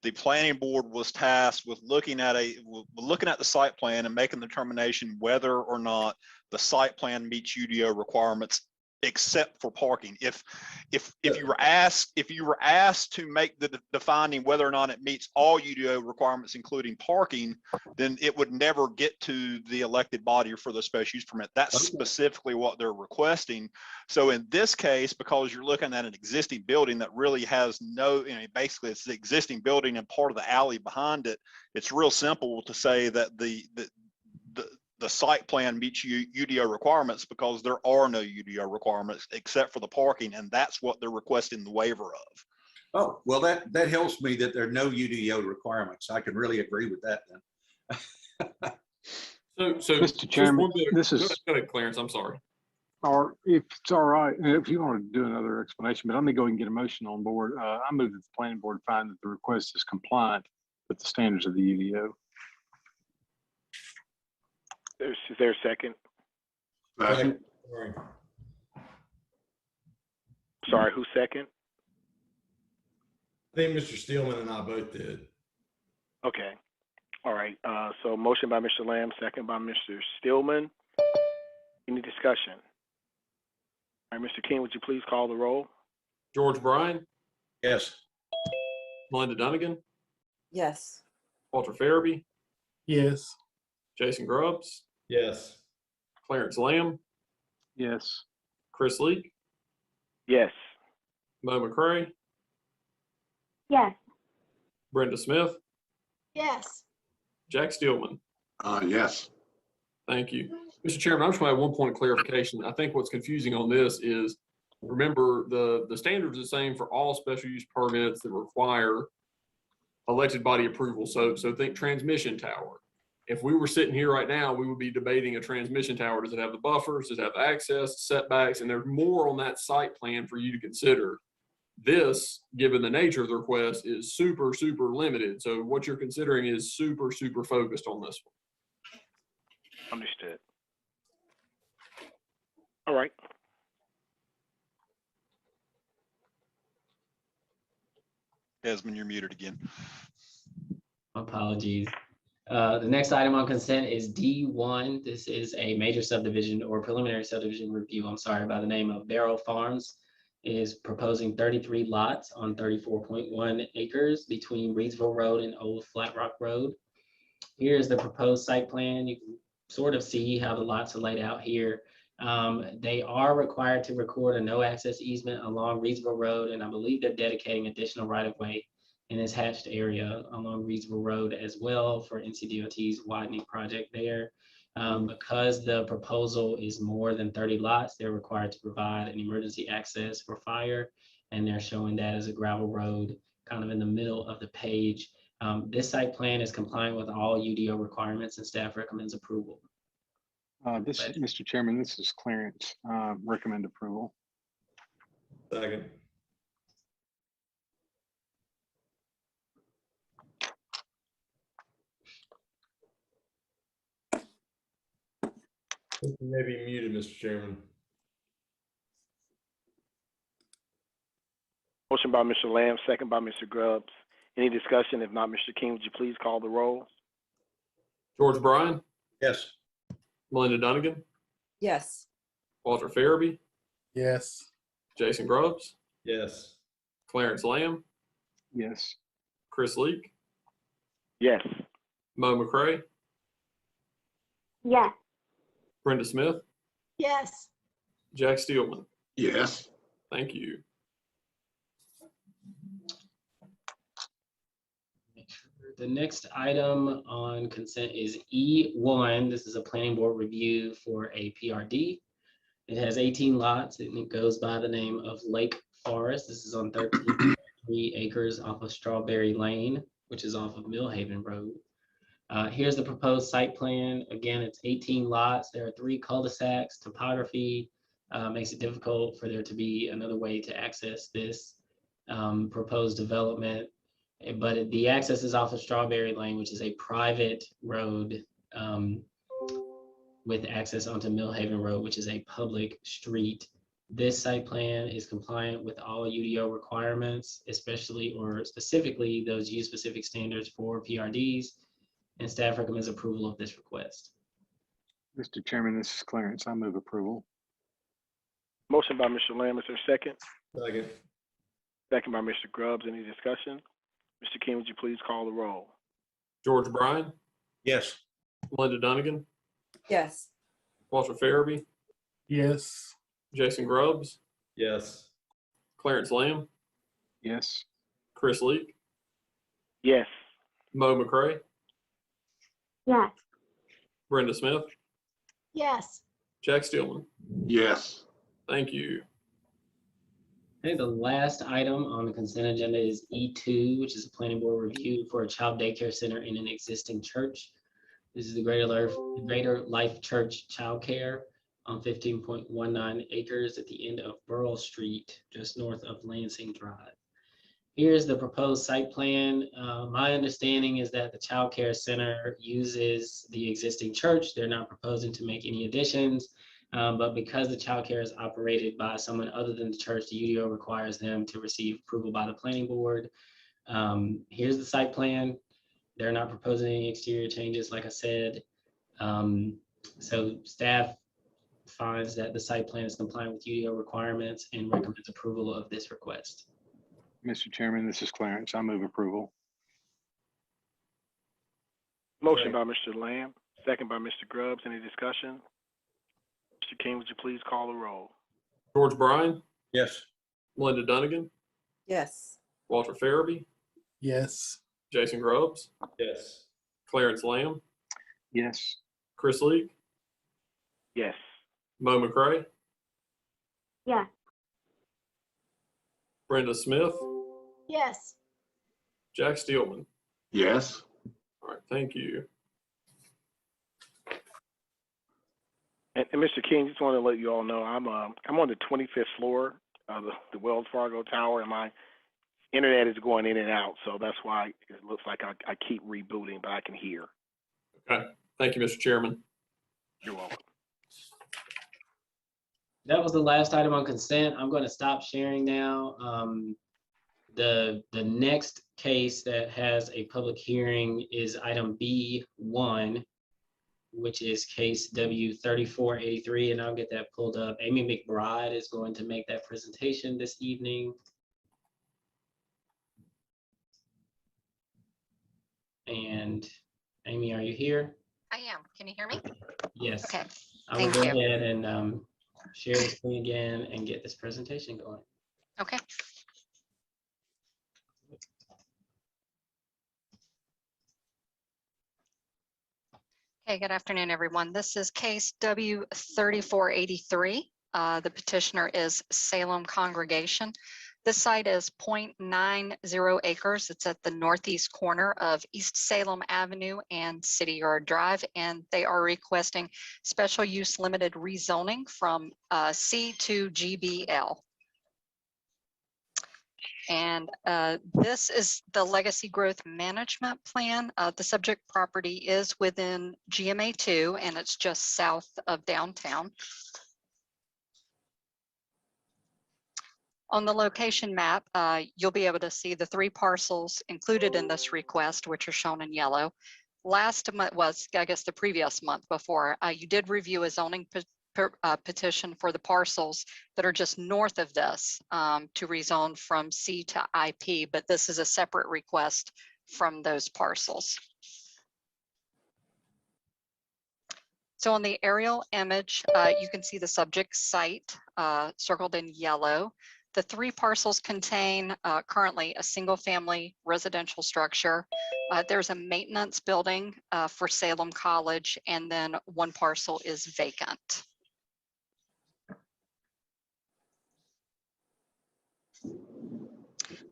the planning board was tasked with looking at the site plan and making the determination whether or not the site plan meets UDO requirements, except for parking. If you were asked to make the finding whether or not it meets all UDO requirements, including parking, then it would never get to the elected body for the special use permit. That's specifically what they're requesting. So in this case, because you're looking at an existing building that really has no, you know, basically it's the existing building and part of the alley behind it, it's real simple to say that the site plan meets UDO requirements, because there are no UDO requirements except for the parking, and that's what they're requesting the waiver of. Oh, well, that helps me that there are no UDO requirements. I can really agree with that then. So Mr. Chairman, this is, go ahead, Clarence, I'm sorry. or if it's all right, if you want to do another explanation, but let me go and get a motion on board. I move that the planning board find that the request is compliant with the standards of the UDO. Is there a second? Sorry, who's second? I think Mr. Steelman and I both did. Okay. All right. So motion by Mr. Lamb, second by Mr. Stillman. Any discussion? All right, Mr. King, would you please call the roll? George Bryan, Yes. Melinda Dunnigan, Yes. Walter Farabee, Yes. Jason Grubbs, Yes. Clarence Lamb, Yes. Chris Leak, Yes. Mo McCray, Yes. Brenda Smith, Yes. Jack Steelman. Yes. Thank you. Mr. Chairman, I just want to have one point of clarification. I think what's confusing on this is, remember, the standard's the same for all special use permits that require elected body approval. So think transmission tower. If we were sitting here right now, we would be debating a transmission tower. Does it have the buffers? Does it have access, setbacks? And there's more on that site plan for you to consider. This, given the nature of the request, is super, super limited. So what you're considering is super, super focused on this one. Understood. All right. Desmond, you're muted again. Apologies. The next item on consent is D1. This is a major subdivision or preliminary subdivision review, I'm sorry, by the name of Barrow Farms. It is proposing 33 lots on 34.1 acres between Reedsville Road and Old Flat Rock Road. Here's the proposed site plan. You can sort of see how the lots are laid out here. They are required to record a no access easement along Reedsville Road, and I believe they're dedicating additional right of way in this hatched area along Reedsville Road as well for NCDOT's widening project there. Because the proposal is more than 30 lots, they're required to provide an emergency access for fire, and they're showing that as a gravel road kind of in the middle of the page. This site plan is compliant with all UDO requirements, and staff recommends approval. Mr. Chairman, this is Clarence. Recommend approval. Second. You may be muted, Mr. Chairman. Motion by Mr. Lamb, second by Mr. Grubbs. Any discussion? If not, Mr. King, would you please call the roll? George Bryan, Yes. Melinda Dunnigan, Yes. Walter Farabee, Yes. Jason Grubbs, Yes. Clarence Lamb, Yes. Chris Leak, Yes. Mo McCray, Yes. Brenda Smith, Yes. Jack Steelman. Yes. Thank you. The next item on consent is E1. This is a planning board review for a PRD. It has 18 lots and it goes by the name of Lake Forest. This is on 13.3 acres off of Strawberry Lane, which is off of Millhaven Road. Here's the proposed site plan. Again, it's 18 lots. There are 3 cul-de-sacs. Topography makes it difficult for there to be another way to access this proposed development. But the access is off of Strawberry Lane, which is a private road with access onto Millhaven Road, which is a public street. This site plan is compliant with all UDO requirements, especially or specifically those use-specific standards for PRDs, and staff recommends approval of this request. Mr. Chairman, this is Clarence. I move approval. Motion by Mr. Lamb. Is there a second? Second. Second by Mr. Grubbs. Any discussion? Mr. King, would you please call the roll? George Bryan, Yes. Melinda Dunnigan, Yes. Walter Farabee, Yes. Jason Grubbs, Yes. Clarence Lamb, Yes. Chris Leak, Yes. Mo McCray, Yes. Brenda Smith, Yes. Jack Steelman. Yes. Thank you. Okay, the last item on the consent agenda is E2, which is a planning board review for a child daycare center in an existing church. This is the Greater Life Church Child Care on 15.19 acres at the end of Burrell Street, just north of Lansing Drive. Here's the proposed site plan. My understanding is that the child care center uses the existing church. They're not proposing to make any additions. But because the child care is operated by someone other than the church, the UDO requires them to receive approval by the planning board. Here's the site plan. They're not proposing any exterior changes, like I said. So staff finds that the site plan is compliant with UDO requirements and recommends approval of this request. Mr. Chairman, this is Clarence. I move approval. Motion by Mr. Lamb, second by Mr. Grubbs. Any discussion? Mr. King, would you please call the roll? George Bryan, Yes. Melinda Dunnigan, Yes. Walter Farabee, Yes. Jason Grubbs, Yes. Clarence Lamb, Yes. Chris Leak, Yes. Mo McCray, Yes. Brenda Smith, Yes. Jack Steelman. Yes. All right, thank you. And Mr. King, just want to let you all know I'm on the 25th floor of the Wells Fargo Tower, and my internet is going in and out, so that's why it looks like I keep rebooting, but I can hear. Okay, thank you, Mr. Chairman. You're welcome. That was the last item on consent. I'm going to stop sharing now. The next case that has a public hearing is item B1, which is case W3483, and I'll get that pulled up. Amy McBride is going to make that presentation this evening. And Amy, are you here? I am. Can you hear me? Yes. Okay. I will Thank go you. ahead and share the screen again and get this presentation going. Okay. Okay, good afternoon, everyone. This is case W3483. The petitioner is Salem Congregation. This site is 0.90 acres. It's at the northeast corner of East Salem Avenue and City Yard Drive, and they are requesting special use limited rezoning from C to GBL. And this is the Legacy Growth Management Plan. The subject property is within GMA2, and it's just south of downtown. On the location map, you'll be able to see the 3 parcels included in this request, which are shown in yellow. Last month was, I guess, the previous month before, you did review a zoning petition for the parcels that are just north of this to rezone from C to IP, but this is a separate request from those parcels. So on the aerial image, you can see the subject site circled in yellow. The 3 parcels contain currently a single family residential structure. There's a maintenance building for Salem College, and then 1 parcel is vacant.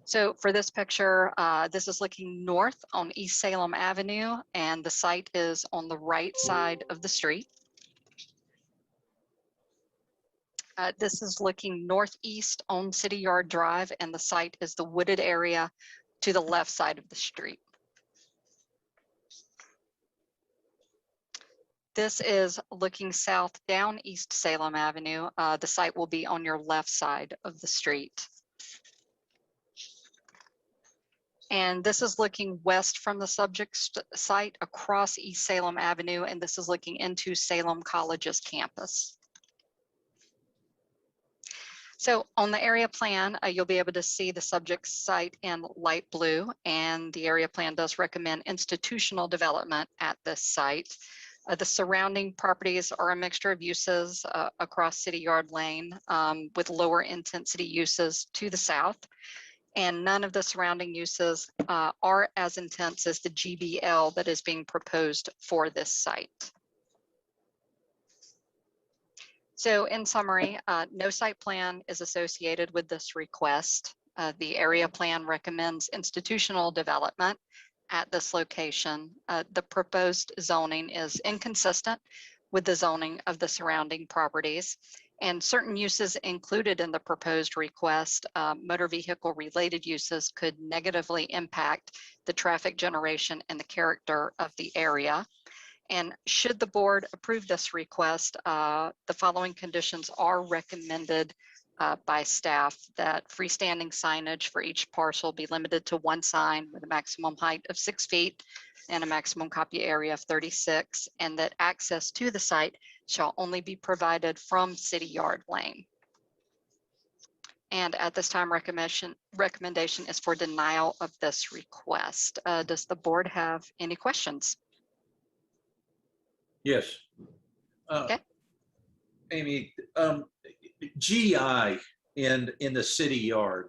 So for this picture, this is looking north on East Salem Avenue, and the site is on the right side of the street. This is looking northeast on City Yard Drive, and the site is the wooded area to the left side of the street. This is looking south down East Salem Avenue. The site will be on your left side of the street. And this is looking west from the subject site across East Salem Avenue, and this is looking into Salem College's campus. So on the area plan, you'll be able to see the subject site in light blue, and the area plan does recommend institutional development at this site. The surrounding properties are a mixture of uses across City Yard Lane with lower intensity uses to the south. And none of the surrounding uses are as intense as the GBL that is being proposed for this site. So in summary, no site plan is associated with this request. The area plan recommends institutional development at this location. The proposed zoning is inconsistent with the zoning of the surrounding properties, and certain uses included in the proposed request, motor vehicle related uses, could negatively impact the traffic generation and the character of the area. And should the board approve this request, the following conditions are recommended by staff: that freestanding signage for each parcel be limited to 1 sign with a maximum height of 6 feet and a maximum copy area of 36, and that access to the site shall only be provided from City Yard Lane. And at this time, recommendation is for denial of this request. Does the board have any questions? Yes. Okay. Amy, GI, in the city yard,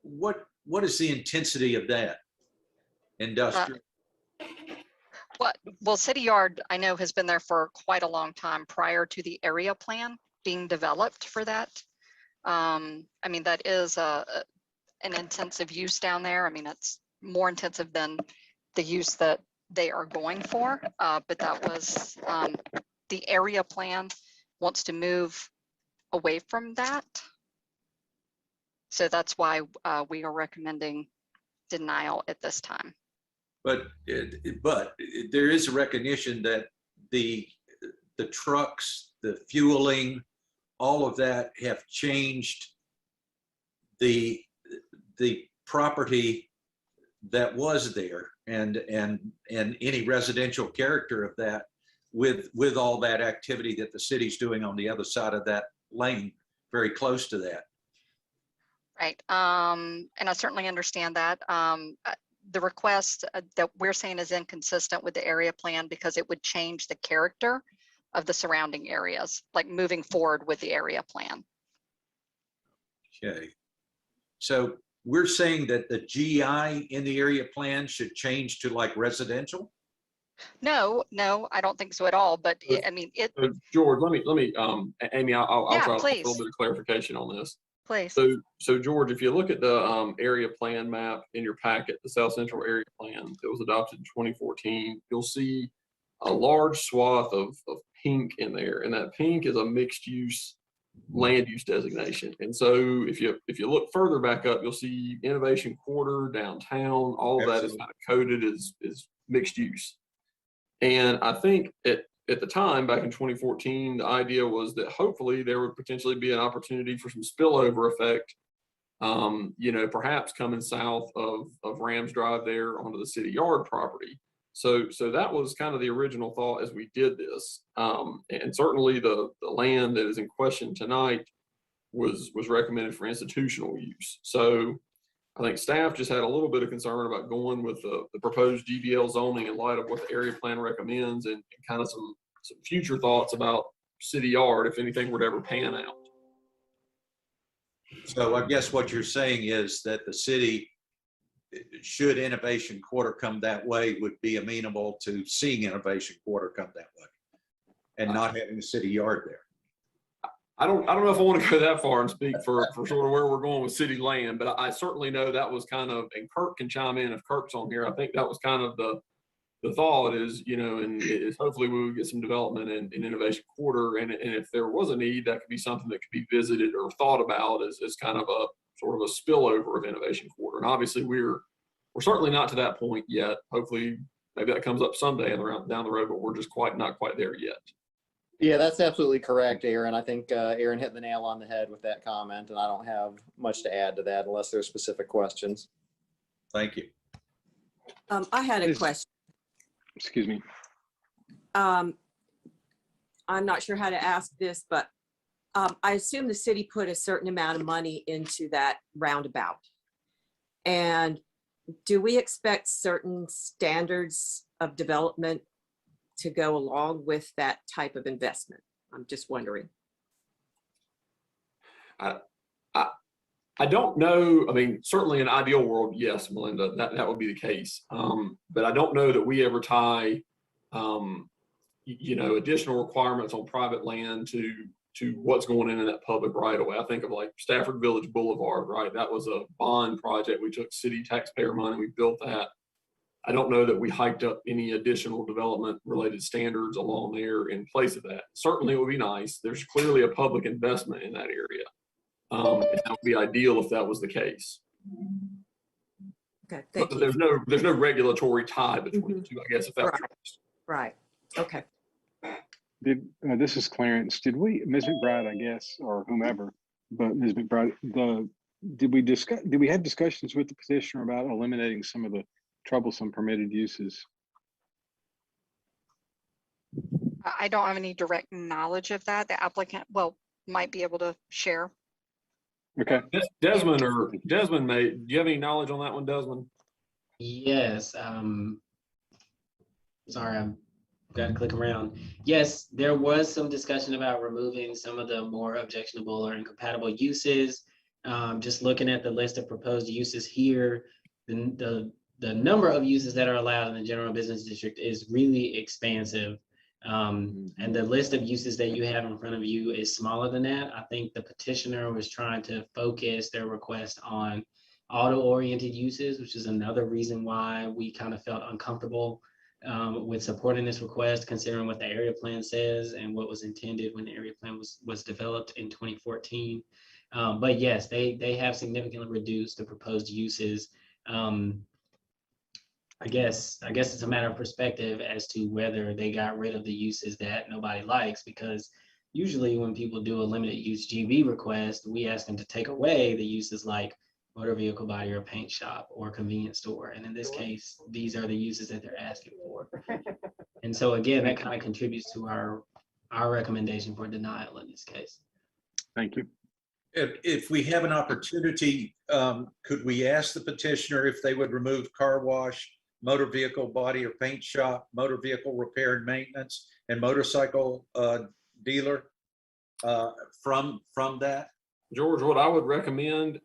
what is the intensity of that? Industrial? Well, City Yard, I know, has been there for quite a long time prior to the area plan being developed for that. I mean, that is an intensive use down there. I mean, it's more intensive than the use that they are going for, but that was the area plan wants to move away from that. So that's why we are recommending denial at this time. But there is a recognition that the trucks, the fueling, all of that have changed the property that was there and any residential character of that with all that activity that the city's doing on the other side of that lane, very close to that. Right. And I certainly understand that. The request that we're saying is inconsistent with the area plan because it would change the character of the surrounding areas, like moving forward with the area plan. Okay. So we're saying that the GI in the area plan should change to like residential? No, I don't think so at all. But I mean, George, let me, Amy, I'll Yeah, try a please. little bit of clarification on this. Please. So George, if you look at the area plan map in your packet, the South Central Area Plan that was adopted in 2014, you'll see a large swath of pink in there, and that pink is a mixed use land use designation. And so if you look further back up, you'll see Innovation Quarter, downtown, all of that is kind of coded as mixed use. And I think at the time, back in 2014, the idea was that hopefully there would potentially be an opportunity for some spillover effect, perhaps coming south of Rams Drive there onto the city yard property. So that was kind of the original thought as we did this. And certainly the land that is in question tonight was recommended for institutional use. So I think staff just had a little bit of concern about going with the proposed GBL zoning in light of what the area plan recommends and kind of some future thoughts about city yard if anything were to ever pan out. So I guess what you're saying is that the city, should Innovation Quarter come that way, would be amenable to seeing Innovation Quarter come that way and not having a city yard there. I don't know if I want to go that far and speak for sort of where we're going with city land, but I certainly know that was kind of, and Kirk can chime in if Kirk's on here. I think that was kind of the thought is, and is hopefully we would get some development in Innovation Quarter. And if there was a need, that could be something that could be visited or thought about as kind of a sort of a spillover of Innovation Quarter. And obviously we're certainly not to that point yet. Hopefully maybe that comes up someday down the road, but we're just not quite there yet. Yeah, that's absolutely correct, Aaron. I think Aaron hit the nail on the head with that comment, and I don't have much to add to that unless there's specific questions. Thank you. I had a question. Excuse me. I'm not sure how to ask this, but I assume the city put a certain amount of money into that roundabout. And do we expect certain standards of development to go along with that type of investment? I'm just wondering. I don't know. I mean, certainly in an ideal world, yes, Melinda, that would be the case. But I don't know that we ever tie, additional requirements on private land to what's going in that public right of way. I think of like Stafford Village Boulevard, right? That was a bond project. We took city taxpayer money, we built that. I don't know that we hiked up any additional development related standards along there in place of that. Certainly it would be nice. There's clearly a public investment in that area. And that would be ideal if that was the case. Okay, thank but you. There's no regulatory tie between the two, I guess, if that was Right. Okay. This is Clarence. Did Ms. McBride, I guess, or whomever, but Ms. McBride, did we have discussions with the petitioner about eliminating some of the troublesome permitted uses? I don't have any direct knowledge of that. The applicant, might be able to share. Okay. Desmond, do you have any knowledge on that one, Desmond? Yes. Sorry, I'm got to click around. Yes, there was some discussion about removing some of the more objectionable or incompatible uses. Just looking at the list of proposed uses here, the number of uses that are allowed in the general business district is really expansive. And the list of uses that you have in front of you is smaller than that. I think the petitioner was trying to focus their request on auto-oriented uses, which is another reason why we kind of felt uncomfortable with supporting this request, considering what the area plan says and what was intended when the area plan was developed in 2014. But yes, they have significantly reduced the proposed uses. I guess it's a matter of perspective as to whether they got rid of the uses that nobody likes, because usually when people do a limited use GB request, we ask them to take away the uses like motor vehicle body or paint shop or convenience store. And in this case, these are the uses that they're asking for. And so again, that kind of contributes to our recommendation for denial in this case. Thank you. If we have an opportunity, could we ask the petitioner if they would remove car wash, motor vehicle body or paint shop, motor vehicle repair and maintenance, and motorcycle dealer from that? George, what I would recommend,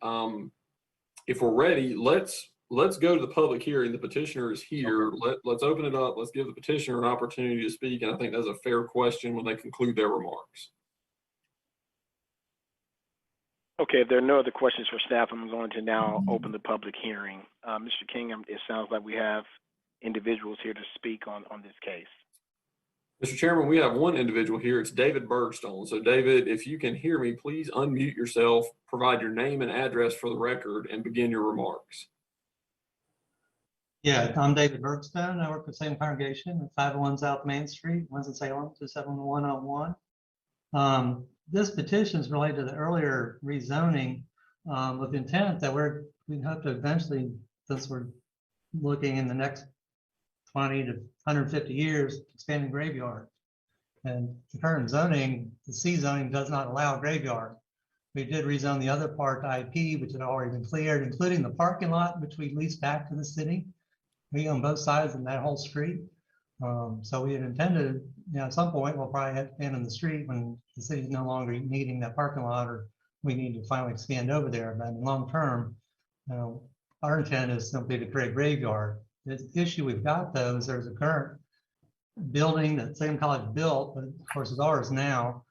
if we're ready, let's go to the public hearing. The petitioner is here. Okay. Let's open it up. Let's give the petitioner an opportunity to speak. And I think that's a fair question when they conclude their remarks. Okay, if there are no other questions for staff, I'm going to now open the public hearing. Mr. King, it sounds like we have individuals here to speak on this case. Mr. Chairman, we have one individual here. It's David Bergstone. So David, if you can hear me, please unmute yourself, provide your name and address for the record, and begin your remarks. Yeah, I'm David Bergstone. I work for the same congregation at 501 South Main Street, Winston-Salem, 27101. This petition is related to the earlier rezoning with the intent that we hope to eventually, since we're looking in the next 20 to 150 years, expanding graveyard. And the current zoning, the C zoning, does not allow graveyard. We did rezone the other part to IP, which had already been cleared, including the parking lot, which we leased back to the city. We own both sides of that whole street. So we had intended, at some point, we'll probably have to abandon the street when the city's no longer needing that parking lot, or we need to finally expand over there. But in long term, our intent is simply to create graveyard. The issue we've got, though, is there's a current building that Salem College built, but of course is ours now.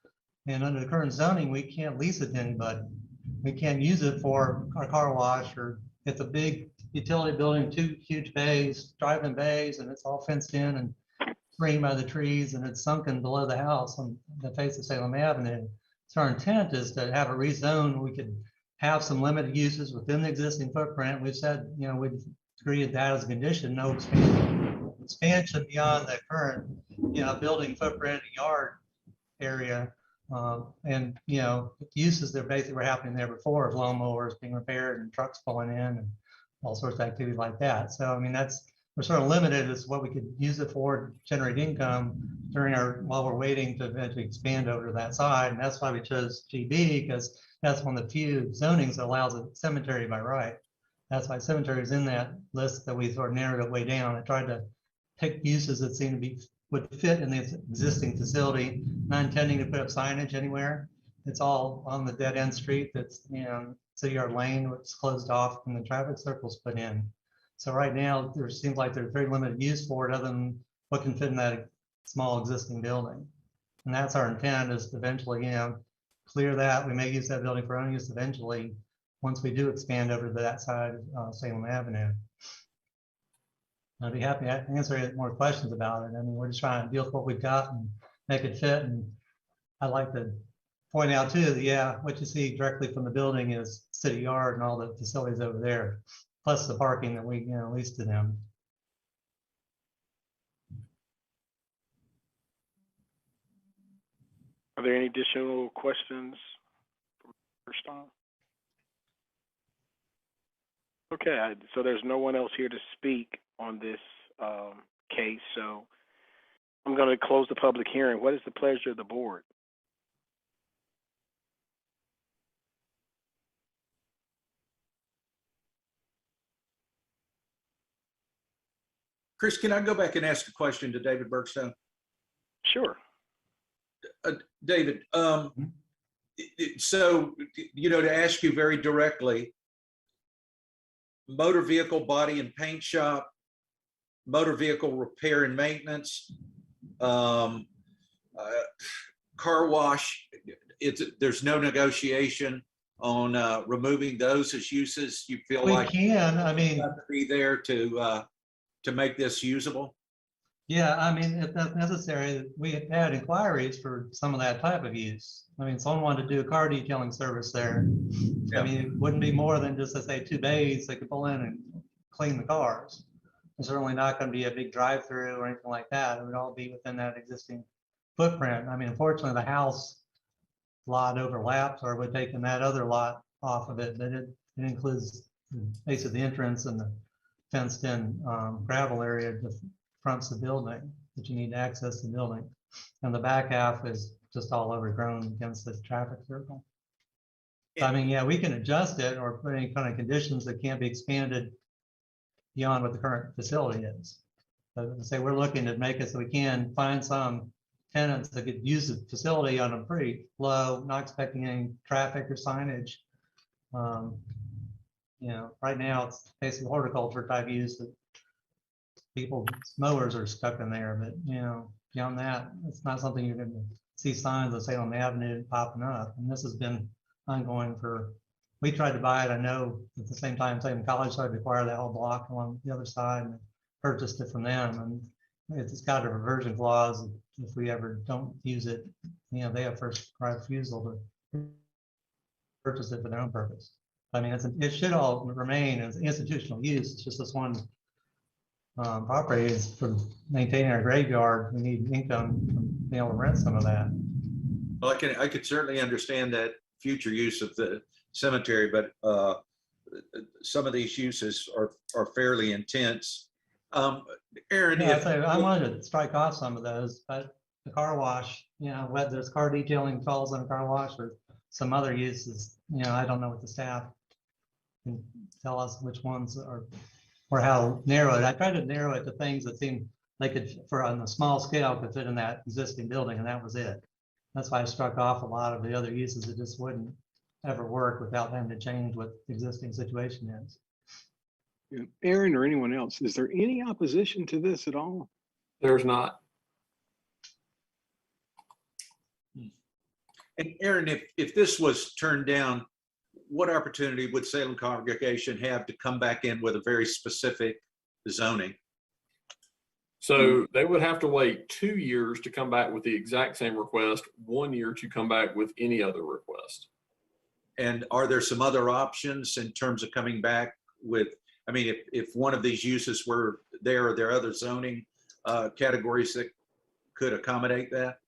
And under the current zoning, we can't lease it to anybody. We can't use it for our car wash, or it's a big utility building, 2 huge bays, drive-in bays, and it's all fenced in and screened by the trees, and it's sunken below the house on the face of Salem Avenue. So our intent is to have a rezone. We could have some limited uses within the existing footprint. We've said, we've agreed that as a condition, no expansion beyond the current, building footprint and yard area. And uses that basically were happening there before, of lawnmowers being repaired and trucks pulling in and all sorts of activities like that. So I mean, we're sort of limited as what we could use it for to generate income while we're waiting to eventually expand over to that side. And that's why we chose GB, because that's one of the few zonings that allows a cemetery by right. That's why cemetery is in that list that we sort of narrowed it way down. I tried to pick uses that seem to would fit in the existing facility, not intending to put up signage anywhere. It's all on the dead end street that's, City Yard Lane, which is closed off and the traffic circle's put in. So right now, there seems like there's very limited use for it other than what can fit in that small existing building. And that's our intent, is to eventually, clear that. We may use that building for own use eventually, once we do expand over to that side of Salem Avenue. I'd be happy to answer any more questions about it. I mean, we're just trying to deal with what we've got and make it fit. And I'd like to point out too that, what you see directly from the building is city yard and all the facilities over there, plus the parking that we lease to them. Are there any additional questions? Okay, so there's no one else here to speak on this case, so I'm going to close the public hearing. What is the pleasure of the board? Chris, can I go back and ask a question to David Bergstone? Sure. David, so, to ask you very directly, motor vehicle body and paint shop, motor vehicle repair and maintenance, car wash, there's no negotiation on removing those as uses. You feel We like can, I mean, you have to be there to make this usable? yeah, I mean, if that's necessary, we have had inquiries for some of that type of use. I mean, someone wanted to do a car detailing service there. Yeah. I mean, it wouldn't be more than just, let's say, 2 bays, they could pull in and clean the cars. It's certainly not gonna be a big drive-through or anything like that. It would all be within that existing footprint. I mean, unfortunately, the house lot overlaps, or we're taking that other lot off of it, but it includes basically the entrance and the fenced-in gravel area that fronts the building that you need to access the building. And the back half is just all overgrown against the traffic circle. So, I mean, yeah, we can adjust it or put any kind of conditions that can't be expanded beyond what the current facility is. So to say we're looking to make it so we can find some tenants that could use the facility on a pretty low, not expecting any traffic or signage. Right now it's basically horticulture type use that people, mowers are stuck in there, but beyond that, it's not something you're going to see signs of, say, on the avenue popping up. And this has been ongoing we tried to buy it, I know, at the same time, Salem College started to acquire that whole block along the other side and purchased it from them. And it's got a reversion clause. If we ever don't use it, they have first right refusal to purchase it for their own purpose. I mean, it should all remain as institutional use. It's just this one property is for maintaining our graveyard. We need income from being able to rent some of that. Well, I could certainly understand that future use of the cemetery, but some of these uses are fairly intense. Aaron, yeah, I wanted to strike off some of those, but the car wash, whether there's car detailing falls on a car wash or some other uses, I don't know what the staff can tell us which ones are, or how narrow it. I tried to narrow it to things that seemed they could, for on a small scale, could fit in that existing building, and that was it. That's why I struck off a lot of the other uses that just wouldn't ever work without having to change what the existing situation is. Yeah. Aaron or anyone else, is there any opposition to this at all? There's not. And Aaron, if this was turned down, what opportunity would Salem congregation have to come back in with a very specific zoning? So they would have to wait 2 years to come back with the exact same request, 1 year to come back with any other request. And are there some other options in terms of coming back with, I mean, if one of these uses were there, are there other zoning categories that could accommodate that?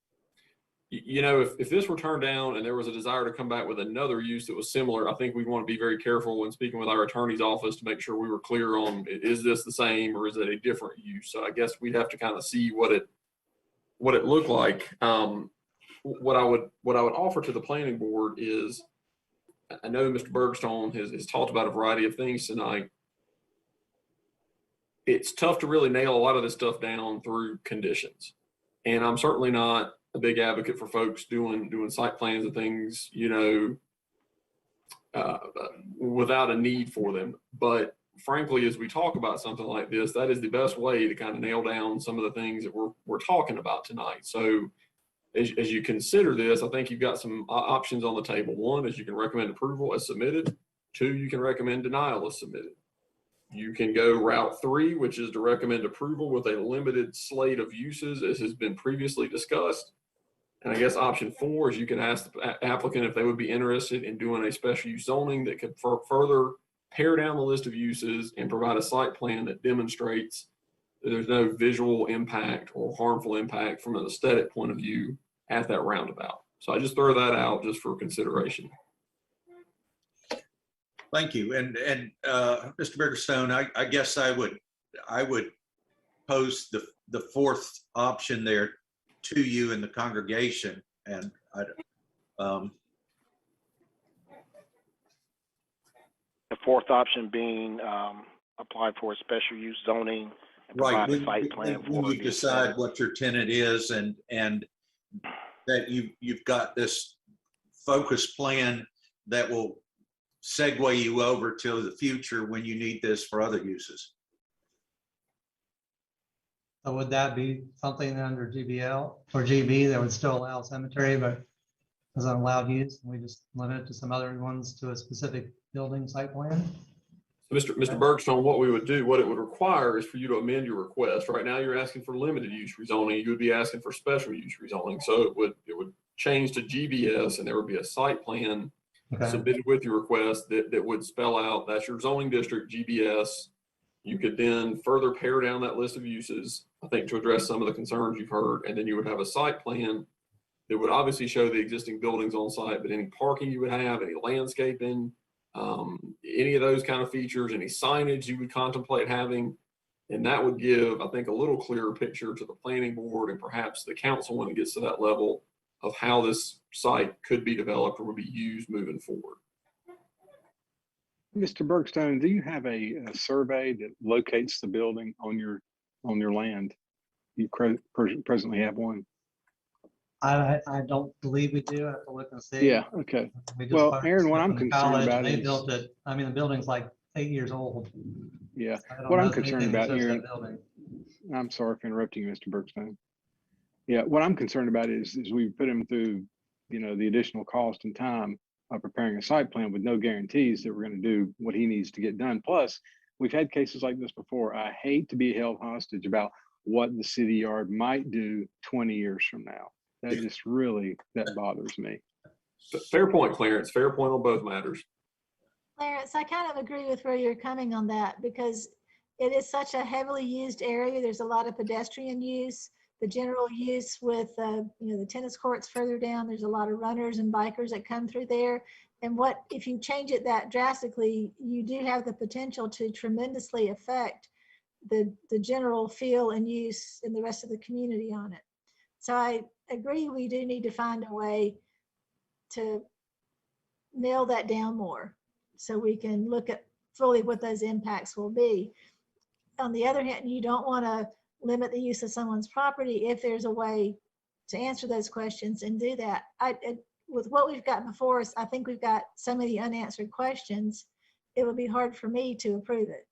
If this were turned down and there was a desire to come back with another use that was similar, I think we'd want to be very careful when speaking with our attorney's office to make sure we were clear on, is this the same or is it a different use? So I guess we'd have to kind of see what it looked like. What I would offer to the planning board is, I know Mr. Bergstone has talked about a variety of things tonight. It's tough to really nail a lot of this stuff down through conditions. And I'm certainly not a big advocate for folks doing site plans and things, without a need for them. But frankly, as we talk about something like this, that is the best way to kind of nail down some of the things that we're talking about tonight. So as you consider this, I think you've got some options on the table. One is you can recommend approval as submitted. 2, you can recommend denial as submitted. You can go route 3, which is to recommend approval with a limited slate of uses as has been previously discussed. And I guess option 4 is you can ask the applicant if they would be interested in doing a special use zoning that could further pare down the list of uses and provide a site plan that demonstrates that there's no visual impact or harmful impact from an aesthetic point of view at that roundabout. So I just throw that out just for consideration. Thank you. And Mr. Bergstone, I guess I would pose the 4th option there to you in the congregation, and the 4th option being apply for a special use zoning Right, provide a site plan when for you the decide aesthetic. what your tenant is and that you've got this focus plan that will segue you over to the future when you need this for other uses. So would that be something under GBL or GB that would still allow cemetery, but as an allowed use? And we just limit it to some other ones to a specific building site plan? So Mr. Bergstone, what we would do, what it would require is for you to amend your request. Right now, you're asking for limited use rezoning. You would be asking for special use rezoning. So it would change to GBS, and there would be a site plan submitted with your request that would spell out that's your zoning district, GBS. You could then further pare down that list of uses, I think, to address some of the concerns you've heard. And then you would have a site plan that would obviously show the existing buildings on site, but any parking you would have, any landscaping, any of those kind of features, any signage you would contemplate having. And that would give, I think, a little clearer picture to the planning board and perhaps the council when it gets to that level of how this site could be developed or would be used moving forward. Mr. Bergstone, do you have a survey that locates the building on your land? You presently have one? I don't believe we do. I have to look and see. Yeah, okay. We just Well, bought Aaron, what stuff I'm from concerned college, about and they is, built it. I mean, the building's like 8 years old. yeah, I don't what know I'm if concerned anything about, shows that Aaron, building. I'm sorry for interrupting you, Mr. Bergstone. Yeah, what I'm concerned about is we put him through, the additional cost and time of preparing a site plan with no guarantees that we're going to do what he needs to get done. Plus, we've had cases like this before. I hate to be held hostage about what the city yard might do 20 years from now. That just really, that bothers me. Fair point, Clarence. Fair point on both matters. Clarence, I kind of agree with where you're coming on that because it is such a heavily used area. There's a lot of pedestrian use, the general use with, the tennis courts further down. There's a lot of runners and bikers that come through there. And if you change it that drastically, you do have the potential to tremendously affect the general feel and use in the rest of the community on it. So I agree, we do need to find a way to nail that down more so we can look at fully what those impacts will be. On the other hand, you don't want to limit the use of someone's property if there's a way to answer those questions and do that. With what we've got before us, I think we've got so many unanswered questions, it would be hard for me to approve it.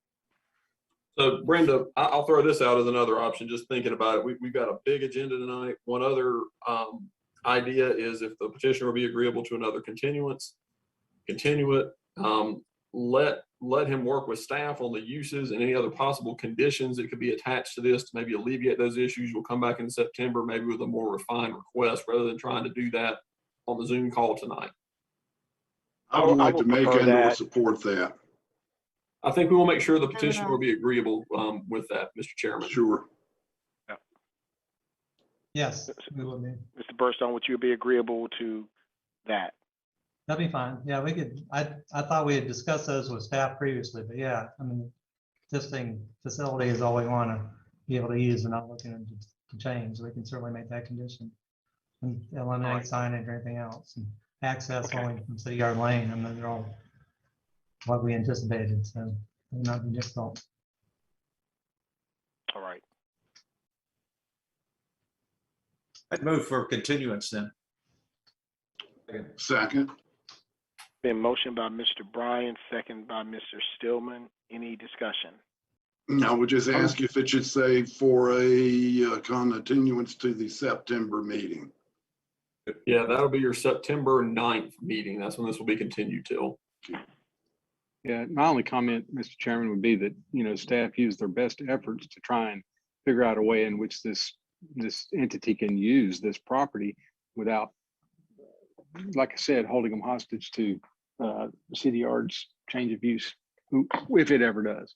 So Brenda, I'll throw this out as another option, just thinking about it. We've got a big agenda tonight. One other idea is if the petitioner will be agreeable to another continuance, continue it. Let him work with staff on the uses and any other possible conditions that could be attached to this to maybe alleviate those issues. We'll come back in September, maybe with a more refined request rather than trying to do that on the Zoom call tonight. I would like to make and/or support that. I think we will make sure the petitioner will be agreeable with that, Mr. Chairman. Sure. Yes, we will be. Mr. Bergstone, would you be agreeable to that? That'd be fine. Yeah, we could. I thought we had discussed those with staff previously, but yeah, I mean, existing facility is all we want to be able to use and not looking to change. We can certainly make that condition and eliminate signage or anything else and access only from City Yard Lane. I mean, they're all what we anticipated, so it would not be difficult. All right. I'd move for continuance then. Second. Been motion by Mr. Bryan, second by Mr. Stillman. Any discussion? I would just ask if it should say for a continuance to the September meeting. Yeah, that'll be your September 9th meeting. That's when this will be continued till. Yeah, my only comment, Mr. Chairman, would be that, staff use their best efforts to try and figure out a way in which this entity can use this property without, like I said, holding them hostage to city yard's change of use, if it ever does.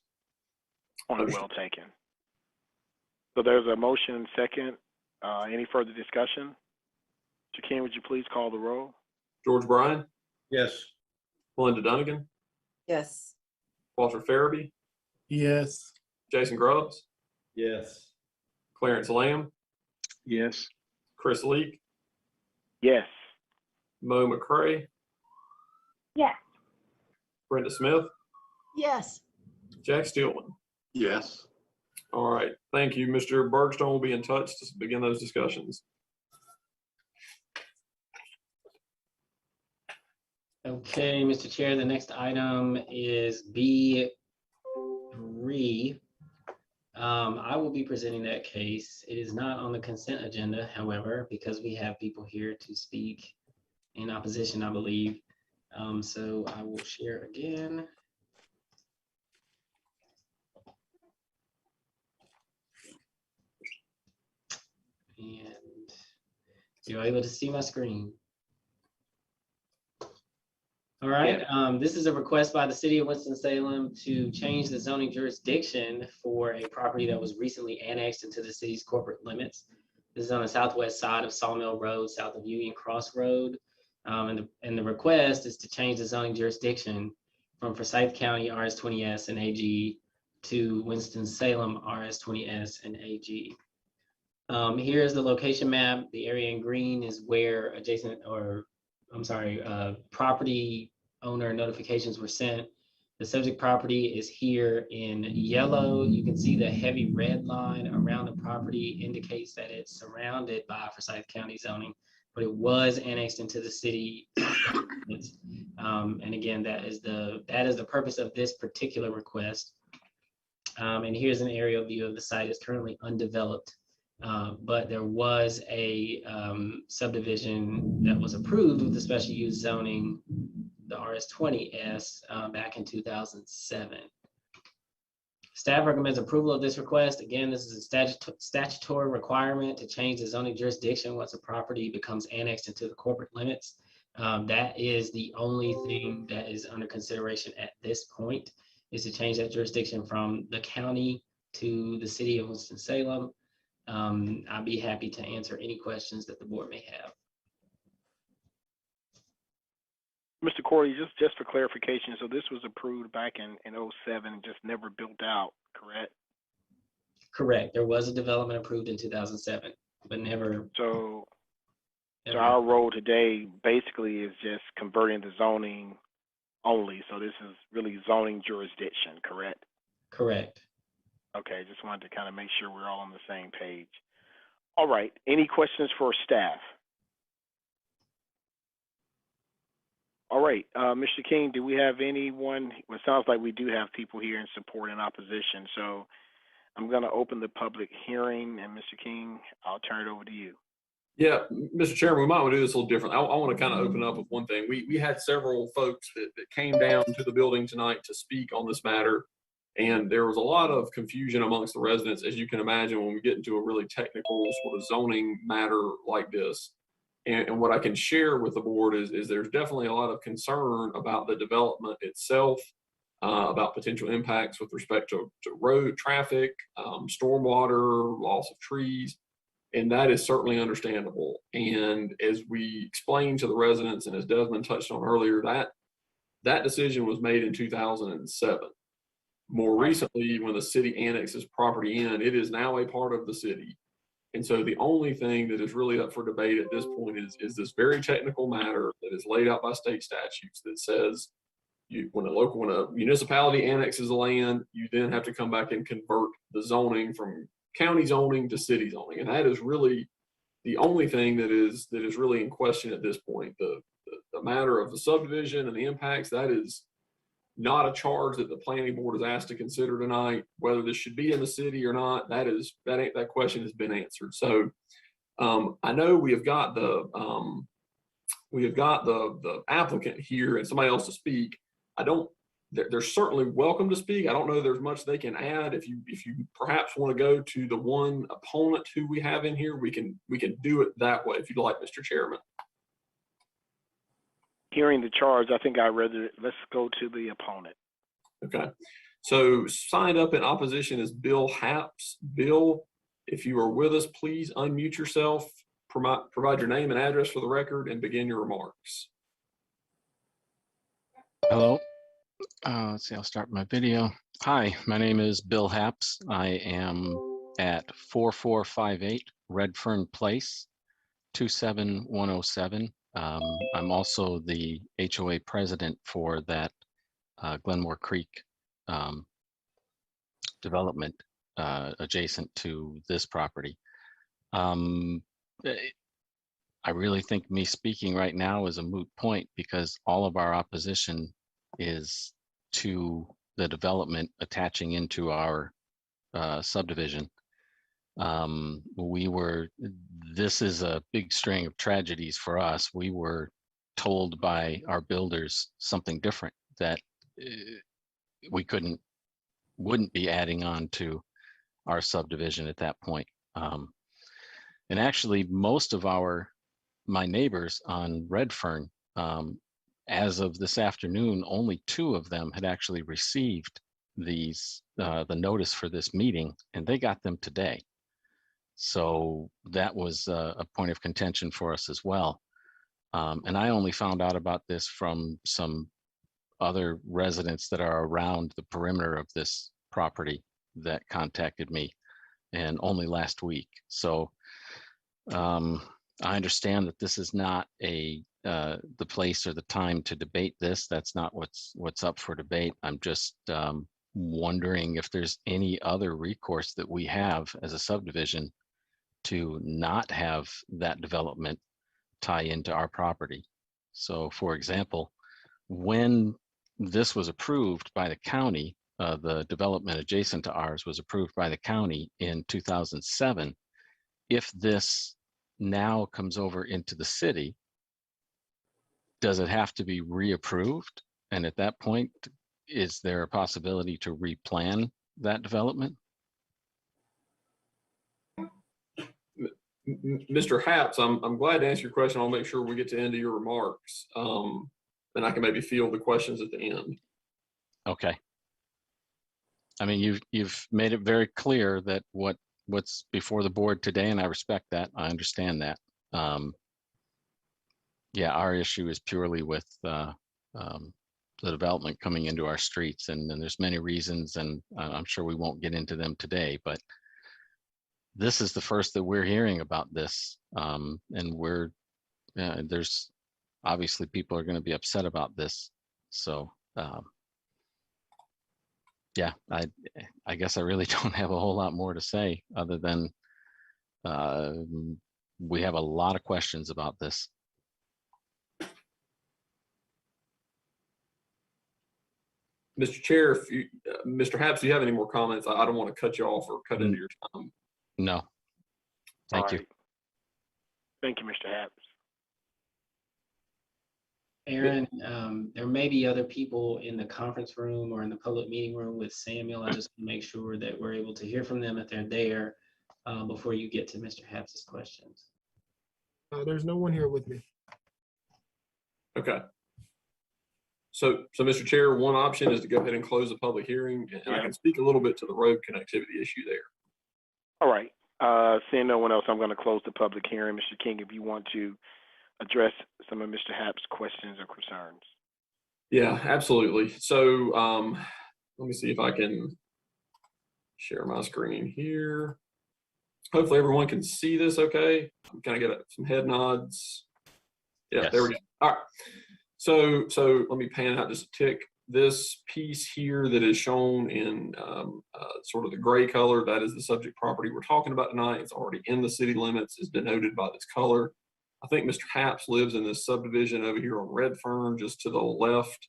Point well taken. So there's a motion second. Any further discussion? Mr. King, would you please call the roll? George Bryan, Yes. Melinda Dunnigan, Yes. Walter Farabee, Yes. Jason Grubbs, Yes. Clarence Lamb, Yes. Chris Leak, Yes. Mo McCray, Yes. Brenda Smith, Yes. Jack Steelman. Yes. All right, thank you. Mr. Bergstone will be in touch to begin those discussions. Okay, Mr. Chair, the next item is B3. I will be presenting that case. It is not on the consent agenda, however, because we have people here to speak in opposition, I believe. So I will share again. And you're able to see my screen. All right, this is a request by the city of Winston-Salem to change the zoning jurisdiction for a property that was recently annexed into the city's corporate limits. This is on the southwest side of Sawmill Road, south of Union Cross Road. And the request is to change the zoning jurisdiction from Forsyth County RS20S and AG to Winston-Salem RS20S and AG. Here's the location map. The area in green is where property owner notifications were sent. The subject property is here in yellow. You can see the heavy red line around the property indicates that it's surrounded by Forsyth County zoning, but it was annexed into the city. And again, that is the purpose of this particular request. And here's an aerial view of the site. It's currently undeveloped. But there was a subdivision that was approved with the special use zoning, the RS20S, back in 2007. Staff recommends approval of this request. Again, this is a statutory requirement to change the zoning jurisdiction once a property becomes annexed into the corporate limits. That is the only thing that is under consideration at this point, is to change that jurisdiction from the county to the city of Winston-Salem. I'd be happy to answer any questions that the board may have. Mr. Corley, just for clarification, so this was approved back in 07, just never built out, correct? Correct. There was a development approved in 2007, but never. So our role today basically is just converting the zoning only. So this is really zoning jurisdiction, correct? Correct. Okay, just wanted to kind of make sure we're all on the same page. All right, any questions for staff? All right, Mr. King, do we have anyone? Well, it sounds like we do have people here in support and opposition. So I'm going to open the public hearing, and Mr. King, I'll turn it over to you. Yeah, Mr. Chairman, we might want to do this a little different. I want to kind of open up with one thing. We had several folks that came down to the building tonight to speak on this matter. And there was a lot of confusion amongst the residents, as you can imagine, when we get into a really technical sort of zoning matter like this. And what I can share with the board is there's definitely a lot of concern about the development itself, about potential impacts with respect to road traffic, stormwater, loss of trees, and that is certainly understandable. And as we explained to the residents, and as Desmond touched on earlier, that decision was made in 2007. More recently, when the city annexes property in, it is now a part of the city. And so the only thing that is really up for debate at this point is this very technical matter that is laid out by state statutes that says when a municipality annexes a land, you then have to come back and convert the zoning from county zoning to city zoning. And that is really the only thing that is really in question at this point. The matter of the subdivision and the impacts, that is not a charge that the planning board is asked to consider tonight. Whether this should be in the city or not, that question has been answered. So I know we have got the applicant here and somebody else to speak. They're certainly welcome to speak. I don't know there's much they can add. If you perhaps want to go to the one opponent who we have in here, we can do it that way if you'd like, Mr. Chairman. Hearing the charge, I think let's go to the opponent. Okay. So signed up in opposition is Bill Haps. Bill, if you are with us, please unmute yourself, provide your name and address for the record, and begin your remarks. Hello. Let's see, I'll start my video. Hi, my name is Bill Haps. I am at 4458 Redfern Place, 27107. I'm also the HOA president for that Glenmore Creek development. adjacent to this property. I really think me speaking right now is a moot point because all of our opposition is to the development attaching into our subdivision. This is a big string of tragedies for us. We were told by our builders something different, that we wouldn't be adding on to our subdivision at that point. And actually most of my neighbors on Redfern, as of this afternoon, only 2 of them had actually received the notice for this meeting, and they got them today. So that was a point of contention for us as well. And I only found out about this from some other residents that are around the perimeter of this property that contacted me, and only last week. So I understand that this is not the place or the time to debate this. That's not what's up for debate. I'm just wondering if there's any other recourse that we have as a subdivision to not have that development tie into our property. So for example, when this was approved by the county, the development adjacent to ours was approved by the county in 2007. If this now comes over into the city, does it have to be reapproved? And at that point, is there a possibility to replan that development? Mr. Haps, I'm glad to answer your question. I'll make sure we get to the end of your remarks. And I can maybe field the questions at the end. Okay. I mean, you've made it very clear that what's before the board today, and I respect that. I understand that. Yeah, our issue is purely with the development coming into our streets, and there's many reasons, and I'm sure we won't get into them today, but this is the first that we're hearing about this. And there's obviously people are going to be upset about this. So yeah, I guess I really don't have a whole lot more to say other than we have a lot of questions about this. Mr. Chair, if you, Mr. Haps, do you have any more comments? I don't want to cut you off or cut into your time. No. Thank you. Thank you, Mr. Haps. Aaron, there may be other people in the conference room or in the public meeting room with Samuel. I just want to make sure that we're able to hear from them if they're there before you get to Mr. Haps's questions. There's no one here with me. Okay. So Mr. Chair, one option is to go ahead and close the public hearing, and I can speak a little bit to the road connectivity issue there. All right. Seeing no one else, I'm going to close the public hearing. Mr. King, if you want to address some of Mr. Haps' questions or concerns. Yeah, absolutely. So let me see if I can share my screen here. Hopefully everyone can see this okay. I'm kind of get some head nods. Yeah, yes. There we go. All right. So let me pan out just a tick. This piece here that is shown in sort of the gray color, that is the subject property we're talking about tonight. It's already in the city limits, is denoted by this color. I think Mr. Haps lives in this subdivision over here on Redfern, just to the left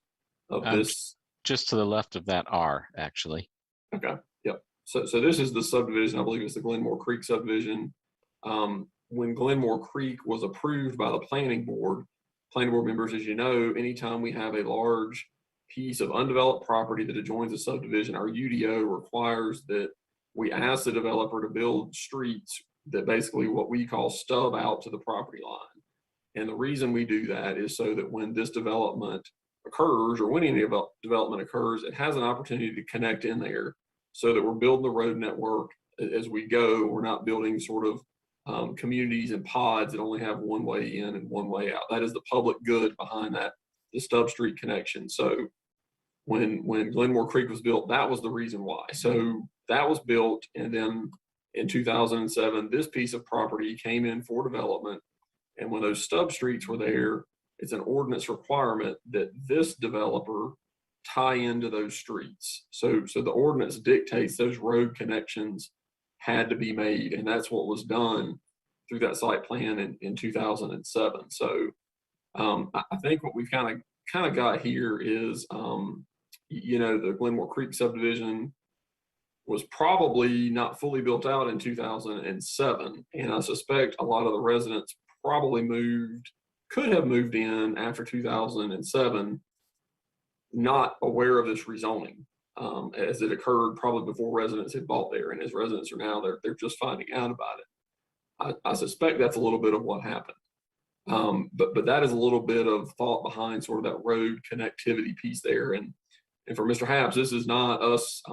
of this. Just to the left of that R, actually. Okay, yep. So this is the subdivision, I believe it's the Glenmore Creek subdivision. When Glenmore Creek was approved by the planning board members, as you know, anytime we have a large piece of undeveloped property that adjoins a subdivision, our UDO requires that we ask the developer to build streets that basically what we call stub out to the property line. And the reason we do that is so that when this development occurs, or when any development occurs, it has an opportunity to connect in there so that we're building the road network as we go. We're not building sort of communities and pods that only have one way in and one way out. That is the public good behind that, the stub street connection. So when Glenmore Creek was built, that was the reason why. So that was built, and then in 2007, this piece of property came in for development. And when those stub streets were there, it's an ordinance requirement that this developer tie into those streets. So the ordinance dictates those road connections had to be made, and that's what was done through that site plan in 2007. So I think what we've kind of got here is, the Glenmore Creek subdivision was probably not fully built out in 2007. And I suspect a lot of the residents probably could have moved in after 2007, not aware of this rezoning, as it occurred probably before residents had bought there. And as residents are now, they're just finding out about it. I suspect that's a little bit of what happened. But that is a little bit of thought behind sort of that road connectivity piece there. And for Mr. Habs, this is not us,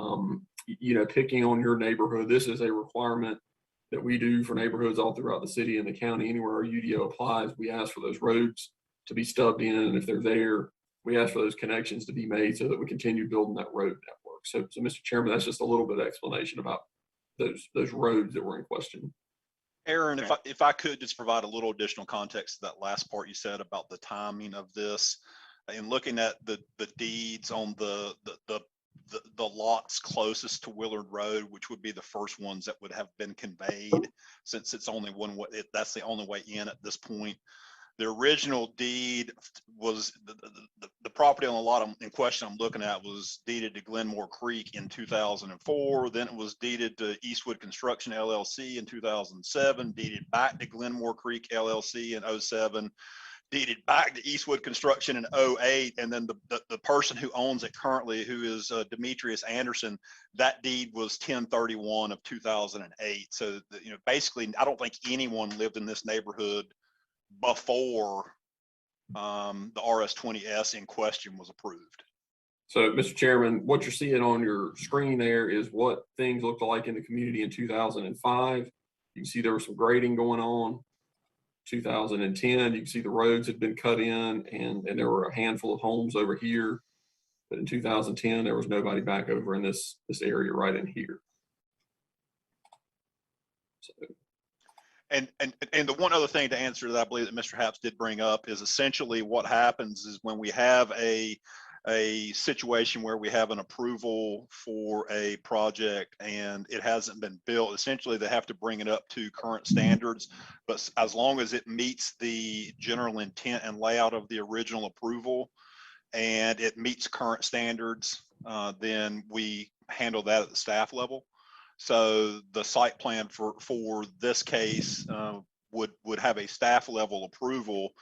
picking on your neighborhood. This is a requirement that we do for neighborhoods all throughout the city and the county. Anywhere our UDO applies, we ask for those roads to be stubbed in. And if they're there, we ask for those connections to be made so that we continue building that road network. So Mr. Chairman, that's just a little bit of explanation about those roads that were in question. Aaron, if I could just provide a little additional context to that last part you said about the timing of this, in looking at the deeds on the lots closest to Willard Road, which would be the first ones that would have been conveyed, since it's only one way, that's the only way in at this point. The original deed was the property on the lot in question I'm looking at was deeded to Glenmore Creek in 2004. Then it was deeded to Eastwood Construction LLC in 2007, deeded back to Glenmore Creek LLC in 2007, deeded back to Eastwood Construction in 2008. And then the person who owns it currently, who is Demetrius Anderson, that deed was 10/31 of 2008. So, basically, I don't think anyone lived in this neighborhood before the RS-20S in question was approved. So, Mr. Chairman, what you're seeing on your screen there is what things looked like in the community in 2005. You can see there was some grading going on. 2010, you can see the roads had been cut in, and there were a handful of homes over here. But in 2010, there was nobody back over in this area right in here. So. And the one other thing to answer that I believe that Mr. Haps did bring up is essentially what happens is when we have a situation where we have an approval for a project and it hasn't been built, essentially they have to bring it up to current standards. But as long as it meets the general intent and layout of the original approval and it meets current standards, then we handle that at the staff level. So the site plan for this case would have a staff level approval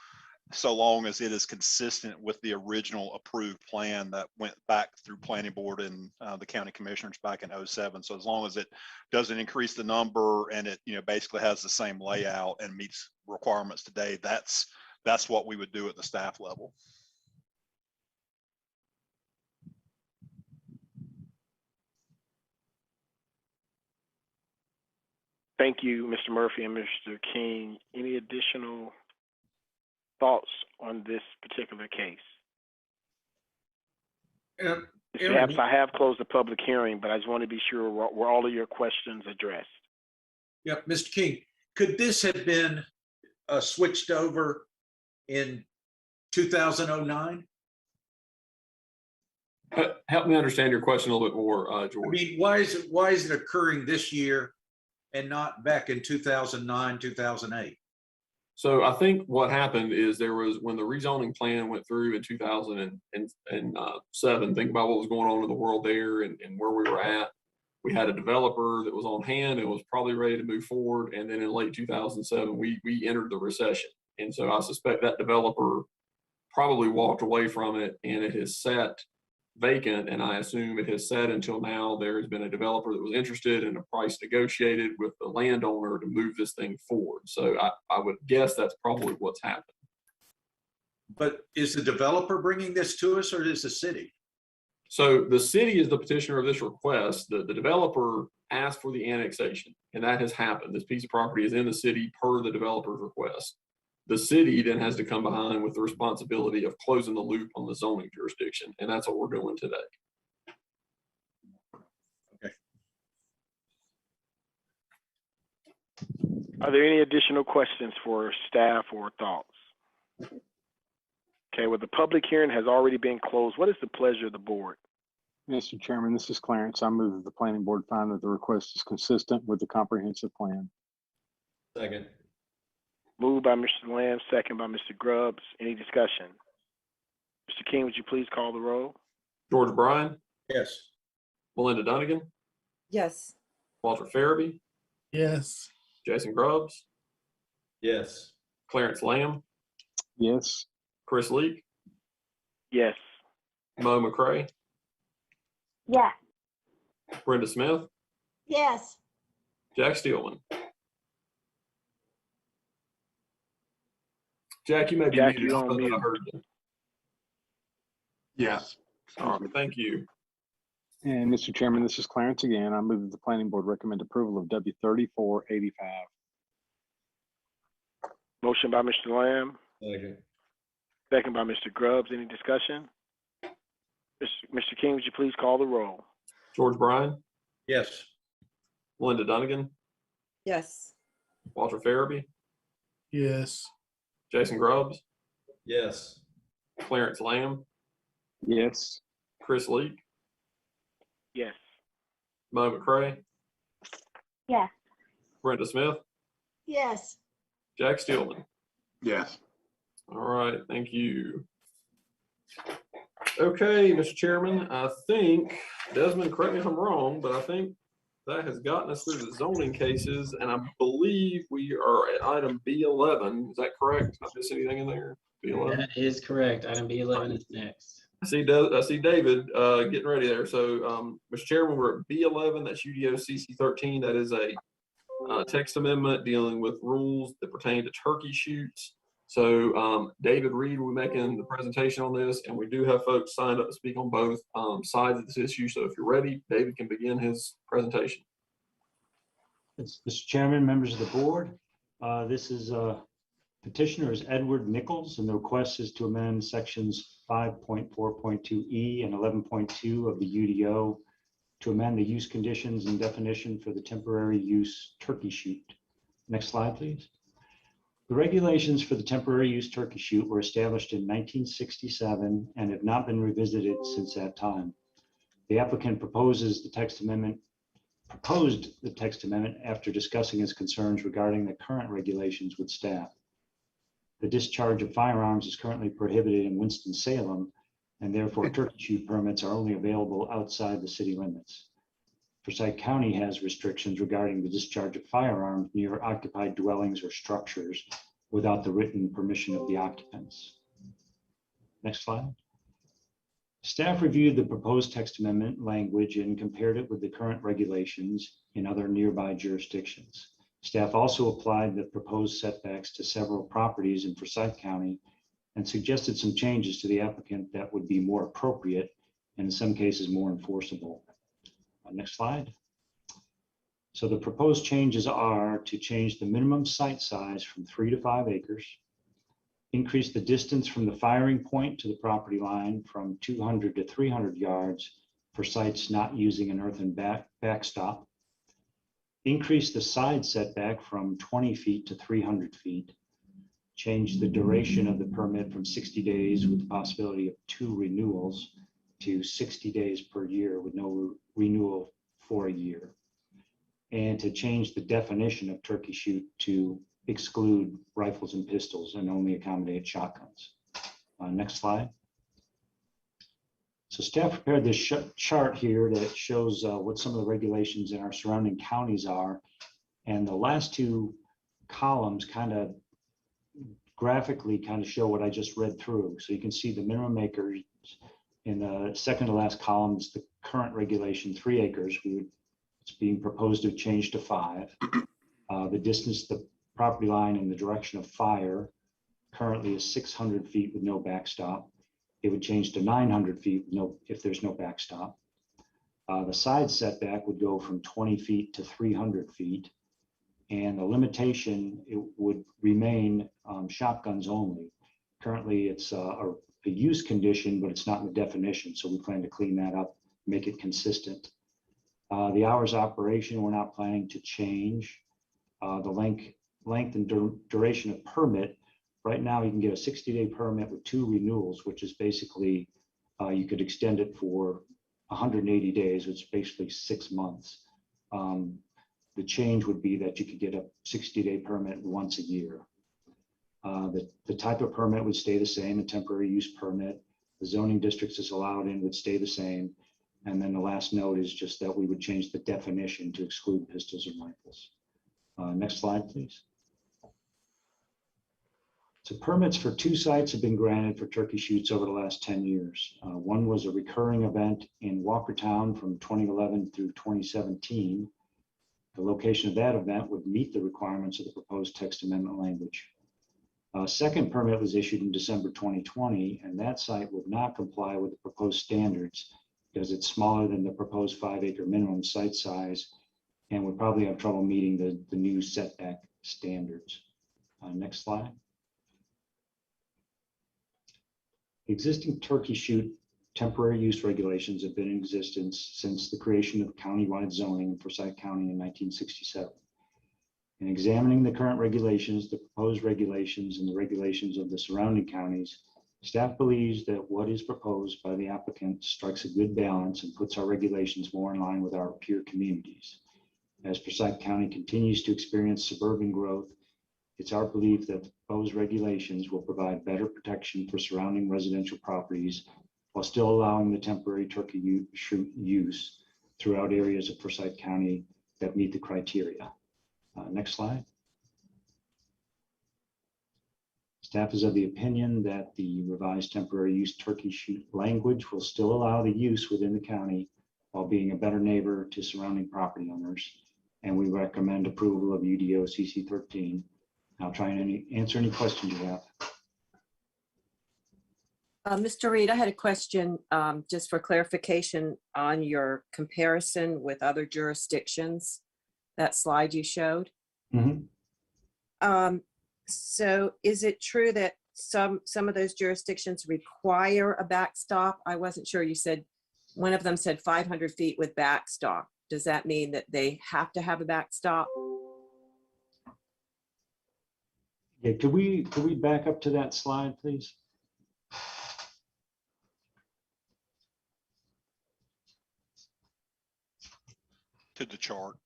so long as it is consistent with the original approved plan that went back through planning board and the county commissioners back in 2007. So as long as it doesn't increase the number and it basically has the same layout and meets requirements today, that's what we would do at the staff level. Thank you, Mr. Murphy and Mr. King. Any additional thoughts on this particular case? Perhaps I have closed the public hearing, but I just want to be sure were all of your questions addressed. Yep, Mr. King, could this have been switched over in 2009? Help me understand your question a little bit more, George. I mean, why is it occurring this year and not back in 2009, 2008? So I think what happened is there was, when the rezoning plan went through in 2007, think about what was going on in the world there and where we were at. We had a developer that was on hand and was probably ready to move forward. And then in late 2007, we entered the recession. And so I suspect that developer probably walked away from it and it has sat vacant, and I assume it has sat until now. There has been a developer that was interested and a price negotiated with the landowner to move this thing forward. So I would guess that's probably what's happened. But is the developer bringing this to us, or is the city? So the city is the petitioner of this request. The developer asked for the annexation, and that has happened. This piece of property is in the city per the developer's request. The city then has to come behind with the responsibility of closing the loop on the zoning jurisdiction, and that's what we're doing today. Okay. Are there any additional questions for staff or thoughts? Okay, well, the public hearing has already been closed. What is the pleasure of the board? Mr. Chairman, this is Clarence. I move that the planning board find that the request is consistent with the comprehensive plan. Second. Moved by Mr. Lamb, second by Mr. Grubbs. Any discussion? Mr. King, would you please call the roll? George Bryan, Yes. Melinda Dunnigan, Yes. Walter Farabee, Yes. Jason Grubbs, Yes. Clarence Lamb, Yes. Chris Leak, Yes. Mo McCray, Yeah. Brenda Smith, Yes. Jack Steelman. Jack, you may be Jack, muted. you're I on thought that I mute. heard you. Yes. Sorry. Thank you. And Mr. Chairman, this is Clarence again. I move that the planning board recommend approval of W 3485. Motion by Mr. Lamb, Second. second by Mr. Grubbs. Any discussion? Mr. King, would you please call the roll? George Bryan, Yes. Melinda Dunnigan, Yes. Walter Farabee, Yes. Jason Grubbs, Yes. Clarence Lamb, Yes. Chris Leak, Yes. Mo McCray, Yeah. Brenda Smith, Yes. Jack Steelman. Yes. All right, thank you. Okay, Mr. Chairman, I think, Desmond, correct me if I'm wrong, but I think that has gotten us through the zoning cases, and I believe we are at item B11. Is that correct? Did I miss anything in there? B11? That is correct. Item B11 is next. I see David getting ready there. So, Mr. Chairman, we're at B11. That's UDO CC 13. That is a text amendment dealing with rules that pertain to turkey shoots. So, David Reed will be making the presentation on this, and we do have folks signed up to speak on both sides of this issue. So, if you're ready, David can begin his presentation. Mr. Chairman, members of the board, this is petitioner is Edward Nichols, and the request is to amend sections 5.4.2E and 11.2 of the UDO to amend the use conditions and definition for the temporary use turkey shoot. Next slide, please. The regulations for the temporary use turkey shoot were established in 1967 and have not been revisited since that time. The applicant proposed the text amendment after discussing his concerns regarding the current regulations with staff. The discharge of firearms is currently prohibited in Winston-Salem, and therefore turkey shoot permits are only available outside the city limits. Forsyth County has restrictions regarding the discharge of firearms near occupied dwellings or structures without the written permission of the occupants. Next slide. Staff reviewed the proposed text amendment language and compared it with the current regulations in other nearby jurisdictions. Staff also applied the proposed setbacks to several properties in Forsyth County and suggested some changes to the applicant that would be more appropriate and in some cases more enforceable. Next slide. So the proposed changes are to change the minimum site size from 3 to 5 acres, increase the distance from the firing point to the property line from 200 to 300 yards for sites not using an earthen backstop, increase the side setback from 20 feet to 300 feet, change the duration of the permit from 60 days with the possibility of 2 renewals to 60 days per year with no renewal for a year, and to change the definition of turkey shoot to exclude rifles and pistols and only accommodate shotguns. Next slide. So staff prepared this chart here that shows what some of the regulations in our surrounding counties are. And the last 2 columns kind of graphically kind of show what I just read through. So you can see the minimum acres in the second to last column is the current regulation, 3 acres. It's being proposed to change to 5. The distance, the property line in the direction of fire currently is 600 feet with no backstop. It would change to 900 feet if there's no backstop. The side setback would go from 20 feet to 300 feet. And the limitation, it would remain shotguns only. Currently, it's a use condition, but it's not in the definition. So we plan to clean that up, make it consistent. The hours of operation, we're not planning to change. The length and duration of permit, Right now, you can get a 60-day permit with 2 renewals, which is basically, you could extend it for 180 days, which is basically 6 months. The change would be that you could get a 60-day permit once a year. The type of permit would stay the same, a temporary use permit. The zoning districts is allowed in would stay the same. And then the last note is just that we would change the definition to exclude pistols and rifles. Next slide, please. So permits for 2 sites have been granted for turkey shoots over the last 10 years. One was a recurring event in Walkertown from 2011 through 2017. The location of that event would meet the requirements of the proposed text amendment language. A second permit was issued in December 2020, and that site would not comply with the proposed standards because it's smaller than the proposed 5-acre minimum site size and would probably have trouble meeting the new setback standards. Next slide. Existing turkey shoot temporary use regulations have been in existence since the creation of countywide zoning in Forsyth County in 1967. In examining the current regulations, the proposed regulations, and the regulations of the surrounding counties, staff believes that what is proposed by the applicant strikes a good balance and puts our regulations more in line with our peer communities. As Forsyth County continues to experience suburban growth, it's our belief that the proposed regulations will provide better protection for surrounding residential properties while still allowing the temporary turkey shoot use throughout areas of Forsyth County that meet the criteria. Next slide. Staff is of the opinion that the revised temporary use turkey shoot language will still allow the use within the county while being a better neighbor to surrounding property owners. And we recommend approval of UDO CC 13. I'll try and answer any questions you have. Mr. Reed, I had a question just for clarification on your comparison with other jurisdictions, that slide you showed. Mm-hmm. So is it true that some of those jurisdictions require a backstop? I wasn't sure. You said one of them said 500 feet with backstop. Does that mean that they have to have a backstop? Yeah, could we back up to that slide, please? To the chart.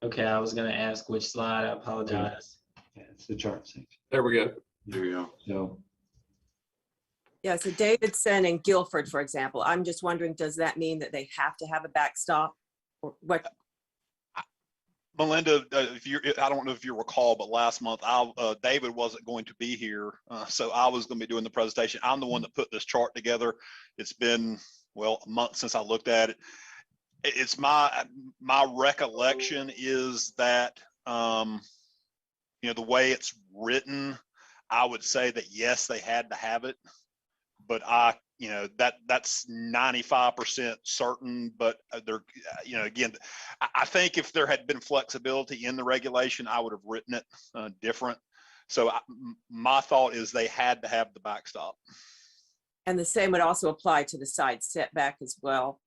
Okay, I was gonna ask which slide. I apologize. Yeah, it's the chart section. There we go. There you go. So Yeah, so Davidson and Guilford, for example, I'm just wondering, does that mean that they have to have a backstop? Or what? Melinda, I don't know if you recall, but last month, David wasn't going to be here. So I was going to be doing the presentation. I'm the one that put this chart together. It's been, well, a month since I looked at it. It's my recollection is that, the way it's written, I would say that yes, they had to have it, but that's 95% certain, but again, I think if there had been flexibility in the regulation, I would have written it different. So my thought is they had to have the backstop. And the same would also apply to the side setback as well.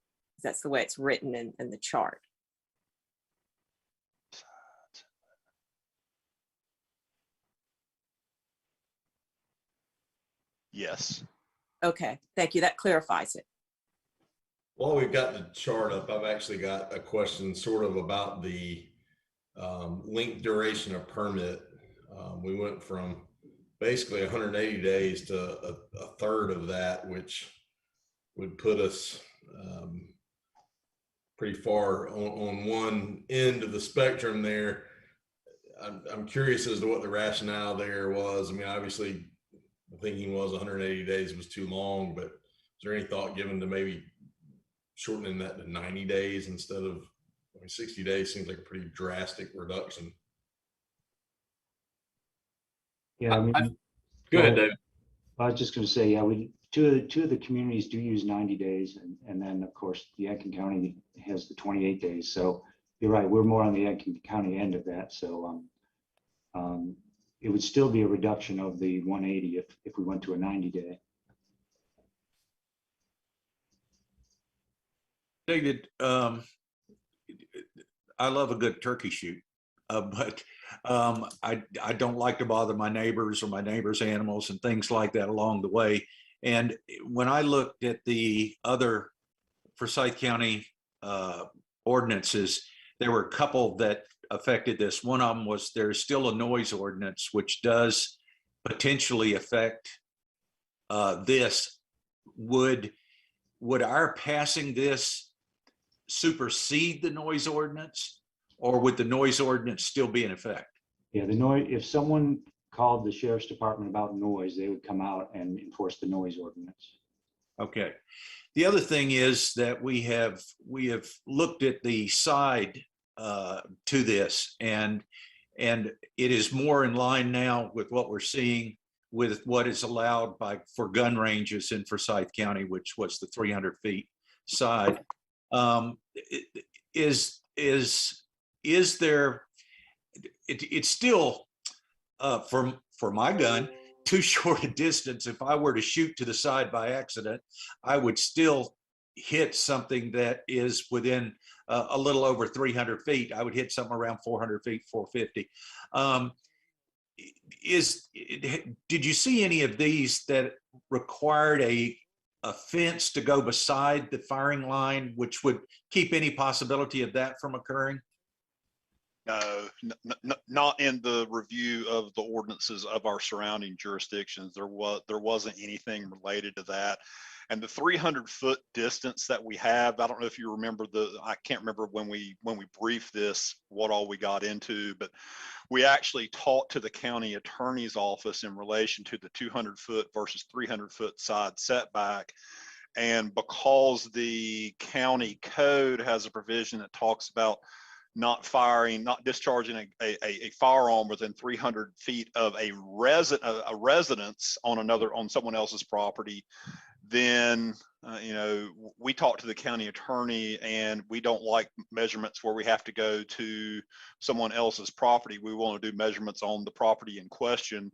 That's the way it's written in the chart. Yes. Okay, thank you. That clarifies it. While we've got the chart up, I've actually got a question sort of about the length duration of permit. We went from basically 180 days to a third of that, which would put us pretty far on one end of the spectrum there. I'm curious as to what the rationale there was. I mean, obviously, the thinking was 180 days was too long, but is there any thought given to maybe shortening that to 90 days instead of, 60 days seems like a pretty drastic reduction. yeah, I mean, Go ahead, David. I was just going to say, yeah, two of the communities do use 90 days, and then of course the Yadkin County has the 28 days. So you're right, we're more on the Yadkin County end of that. So it would still be a reduction of the 180 if we went to a 90-day. David, I love a good turkey shoot. But I don't like to bother my neighbors or my neighbors' animals and things like that along the way. And when I looked at the other Forsyth County ordinances, there were a couple that affected this. One of them was there's still a noise ordinance, which does potentially affect this. Would our passing this supersede the noise ordinance, or would the noise ordinance still be in effect? Yeah, the noise, if someone called the sheriff's department about noise, they would come out and enforce the noise ordinance. Okay. The other thing is that we have looked at the side to this, and it is more in line now with what we're seeing with what is allowed for gun ranges in Forsyth County, which was the 300 feet side. Is there? It's still for my gun too short a distance. If I were to shoot to the side by accident, I would still hit something that is within a little over 300 feet. I would hit something around 400 feet, 450. Did you see any of these that required a fence to go beside the firing line, which would keep any possibility of that from occurring? No, not in the review of the ordinances of our surrounding jurisdictions. There wasn't anything related to that. And the 300-foot distance that we have, I don't know if you remember I can't remember when we briefed this, what all we got into, but we actually talked to the county attorney's office in relation to the 200-foot versus 300-foot side setback. And because the county code has a provision that talks about not discharging a firearm within 300 feet of a residence on someone else's property, then we talked to the county attorney, and we don't like measurements where we have to go to someone else's property. We want to do measurements on the property in question.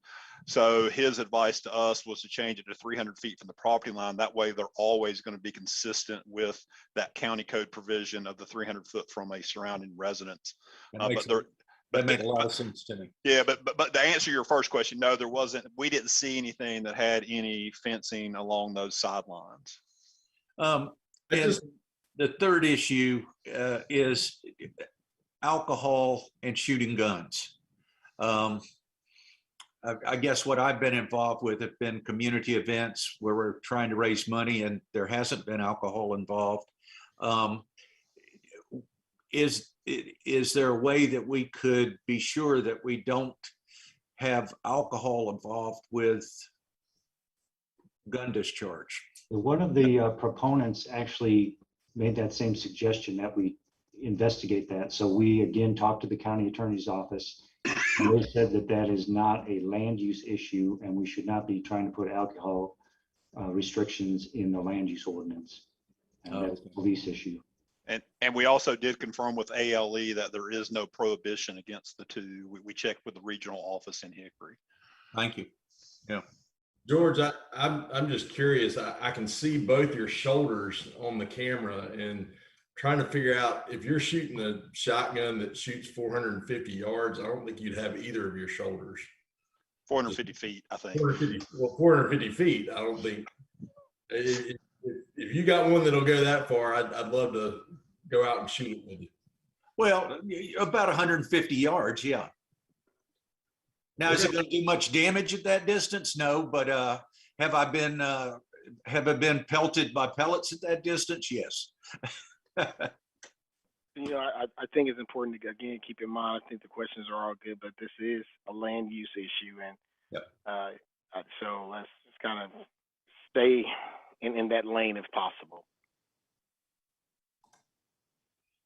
So his advice to us was to change it to 300 feet from the property line. That way they're always going to be consistent with that county code provision of the 300 foot from a surrounding residence. That makes a lot of sense to me. Yeah, but to answer your first question, no, there wasn't. We didn't see anything that had any fencing along those sidelines. And the third issue is alcohol and shooting guns. I guess what I've been involved with have been community events where we're trying to raise money, and there hasn't been alcohol involved. Is there a way that we could be sure that we don't have alcohol involved with gun discharge? One of the proponents actually made that same suggestion that we investigate that. So we again talked to the county attorney's office, and they said that that is not a land use issue, and we should not be trying to put alcohol restrictions in the land use ordinance. And that's a police issue. And we also did confirm with ALE that there is no prohibition against the two. We checked with the regional office in Hickory. Thank you. Yeah. George, I'm just curious. I can see both your shoulders on the camera, and trying to figure out if you're shooting a shotgun that shoots 450 yards, I don't think you'd have either of your shoulders. 450 feet, I think. 450 feet. I don't think. If you got one that'll go that far, I'd love to go out and shoot it with you. Well, about 150 yards, yeah. Now, is it going to do much damage at that distance? No, but have I been pelted by pellets at that distance? Yes. I think it's important to, again, keep in mind, I think the questions are all good, but this is a land use issue. And so let's just kind of stay in that lane if possible.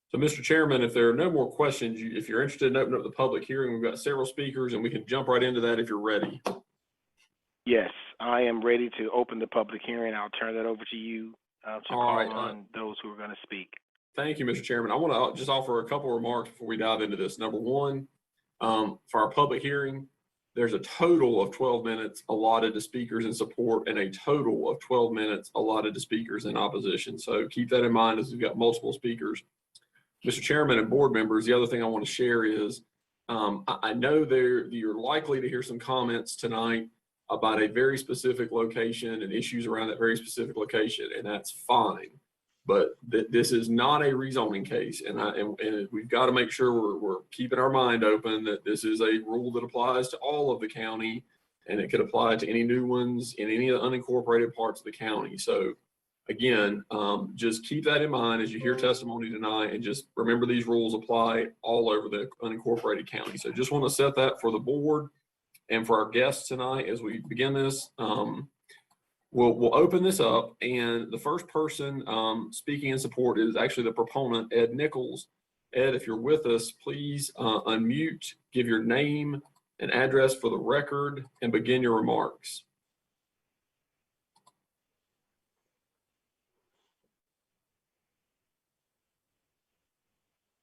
So, Mr. Chairman, if there are no more questions, if you're interested in opening up the public hearing, we've got several speakers, and we can jump right into that if you're ready. Yes, I am ready to open the public hearing. I'll turn that over to you to call on those who are going to speak. Thank you, Mr. Chairman. I want to just offer a couple of remarks before we dive into this. Number one, for our public hearing, there's a total of 12 minutes allotted to speakers in support and a total of 12 minutes allotted to speakers in opposition. So keep that in mind as we've got multiple speakers. Mr. Chairman and board members, the other thing I want to share is I know you're likely to hear some comments tonight about a very specific location and issues around that very specific location, and that's fine. But this is not a rezoning case, and we've got to make sure we're keeping our mind open that this is a rule that applies to all of the county, and it could apply to any new ones in any of the unincorporated parts of the county. So again, just keep that in mind as you hear testimony tonight, and just remember these rules apply all over the unincorporated county. So just want to set that for the board and for our guests tonight as we begin this. We'll open this up, and the first person speaking in support is actually the proponent, Ed Nichols. Ed, if you're with us, please unmute, give your name and address for the record, and begin your remarks.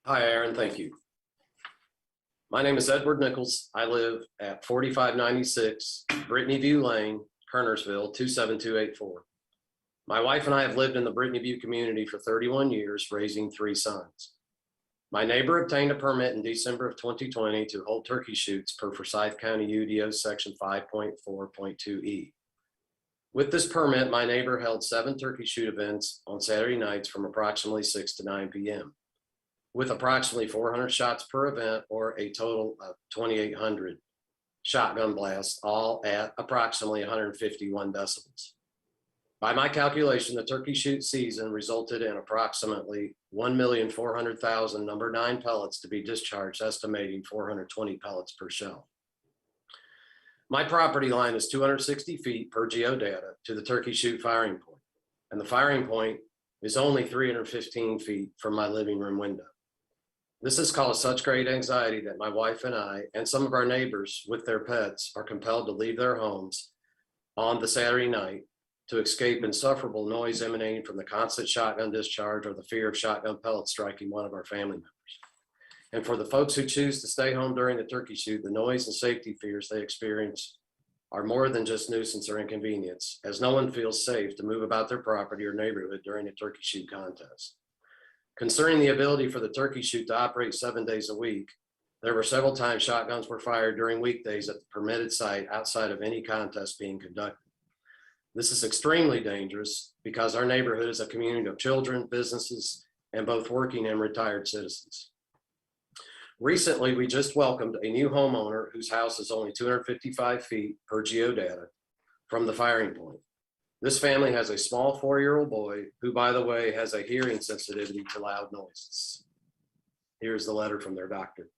Hi, Aaron. Thank you. My name is Edward Nichols. I live at 4596 Brittany View Lane, Kernersville, 27284. My wife and I have lived in the Brittany View community for 31 years, raising 3 sons. My neighbor obtained a permit in December of 2020 to hold turkey shoots per Forsyth County UDO Section 5.4.2E. With this permit, my neighbor held 7 turkey shoot events on Saturday nights from approximately 6 to 9 p.m. with approximately 400 shots per event, or a total of 2,800 shotgun blasts, all at approximately 151 decibels. By my calculation, the turkey shoot season resulted in approximately 1,400,000 number 9 pellets to be discharged, estimating 420 pellets per shell. My property line is 260 feet per geodata to the turkey shoot firing point, and the firing point is only 315 feet from my living room window. This has caused such great anxiety that my wife and I and some of our neighbors with their pets are compelled to leave their homes on the Saturday night to escape insufferable noise emanating from the constant shotgun discharge or the fear of shotgun pellets striking one of our family members. And for the folks who choose to stay home during the turkey shoot, the noise and safety fears they experience are more than just nuisance or inconvenience, as no one feels safe to move about their property or neighborhood during a turkey shoot contest. Concerning the ability for the turkey shoot to operate 7 days a week, there were several times shotguns were fired during weekdays at the permitted site outside of any contest being conducted. This is extremely dangerous because our neighborhood is a community of children, businesses, and both working and retired citizens. Recently, we just welcomed a new homeowner whose house is only 255 feet per geodata from the firing point. This family has a small 4-year-old boy who, by the way, has a hearing sensitivity to loud noises. Here's the letter from their doctor.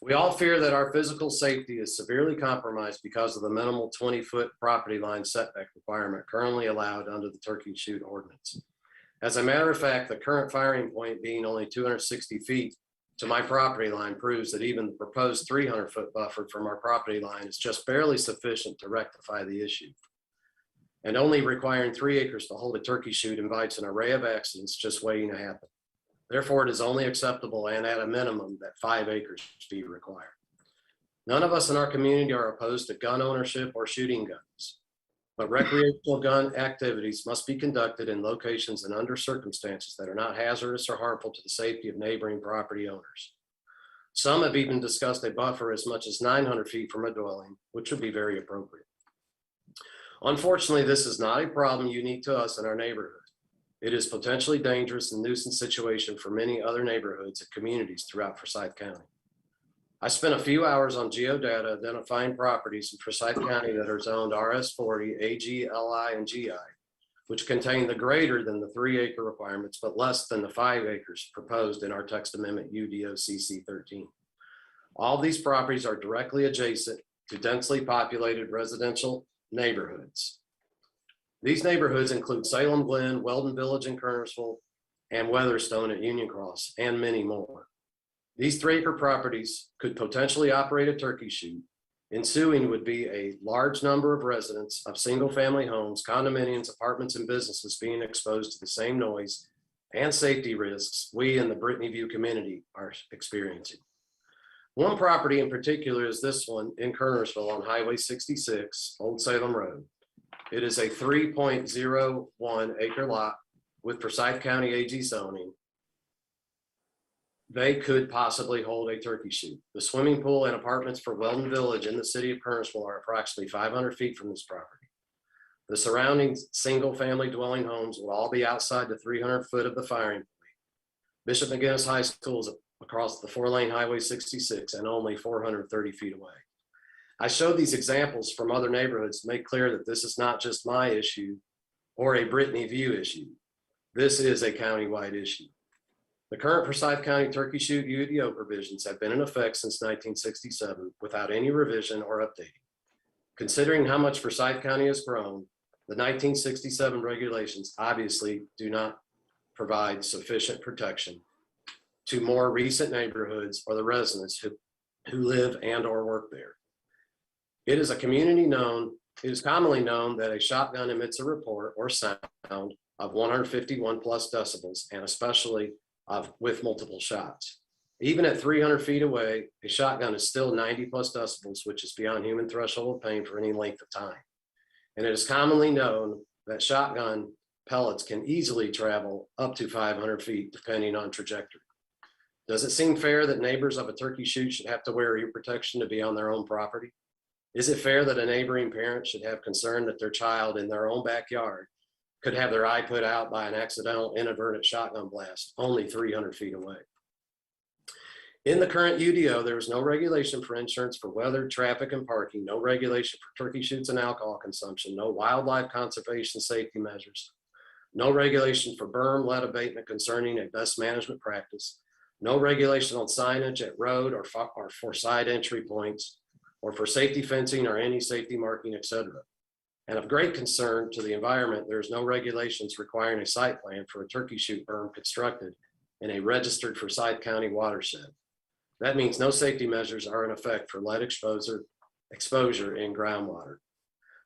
We all fear that our physical safety is severely compromised because of the minimal 20-foot property line setback requirement currently allowed under the turkey shoot ordinance. As a matter of fact, the current firing point being only 260 feet to my property line proves that even the proposed 300-foot buffer from our property line is just barely sufficient to rectify the issue. And only requiring 3 acres to hold a turkey shoot invites an array of accidents just waiting to happen. Therefore, it is only acceptable and at a minimum that 5 acres be required. None of us in our community are opposed to gun ownership or shooting guns, but recreational gun activities must be conducted in locations and under circumstances that are not hazardous or harmful to the safety of neighboring property owners. Some have even discussed a buffer as much as 900 feet from a dwelling, which would be very appropriate. Unfortunately, this is not a problem unique to us in our neighborhood. It is potentially dangerous and nuisance situation for many other neighborhoods and communities throughout Forsyth County. I spent a few hours on geodata identifying properties in Forsyth County that are zoned RS40, AG, LI, and GI, which contain the greater than the 3-acre requirements, but less than the 5 acres proposed in our text amendment UDO CC 13. All these properties are directly adjacent to densely populated residential neighborhoods. These neighborhoods include Salem Glen, Weldon Village in Kernersville, and Weatherstone at Union Cross, and many more. These 3-acre properties could potentially operate a turkey shoot. Ensuing would be a large number of residents of single-family homes, condominiums, apartments, and businesses being exposed to the same noise and safety risks we in the Brittany View community are experiencing. One property in particular is this one in Kernersville on Highway 66, Old Salem Road. It is a 3.01 acre lot with Forsyth County AG zoning. they could possibly hold a turkey shoot. The swimming pool and apartments for Weldon Village in the city of Kernersville are approximately 500 feet from this property. The surrounding single-family dwelling homes will all be outside the 300 foot of the firing point. Bishop McGinnis High School is across the 4-lane Highway 66 and only 430 feet away. I showed these examples from other neighborhoods to make clear that this is not just my issue or a Brittany View issue. This is a countywide issue. The current Forsyth County turkey shoot UDO provisions have been in effect since 1967 without any revision or updating. Considering how much Forsyth County has grown, the 1967 regulations obviously do not provide sufficient protection to more recent neighborhoods or the residents who live and or work there. It is commonly known that a shotgun emits a report or sound of 151 plus decibels, and especially with multiple shots. Even at 300 feet away, a shotgun is still 90 plus decibels, which is beyond human threshold of pain for any length of time. And it is commonly known that shotgun pellets can easily travel up to 500 feet, depending on trajectory. Does it seem fair that neighbors of a turkey shoot should have to wear ear protection to be on their own property? Is it fair that a neighboring parent should have concern that their child in their own backyard could have their eye put out by an accidental inadvertent shotgun blast only 300 feet away? In the current UDO, there is no regulation for insurance for weather, traffic, and parking, no regulation for turkey shoots and alcohol consumption, no wildlife conservation safety measures, no regulation for berm lead abatement concerning a best management practice, no regulation on signage at road or for side entry points, or for safety fencing or any safety marking, etc. And of great concern to the environment, there is no regulations requiring a site plan for a turkey shoot berm constructed in a registered Forsyth County watershed. That means no safety measures are in effect for lead exposure in groundwater.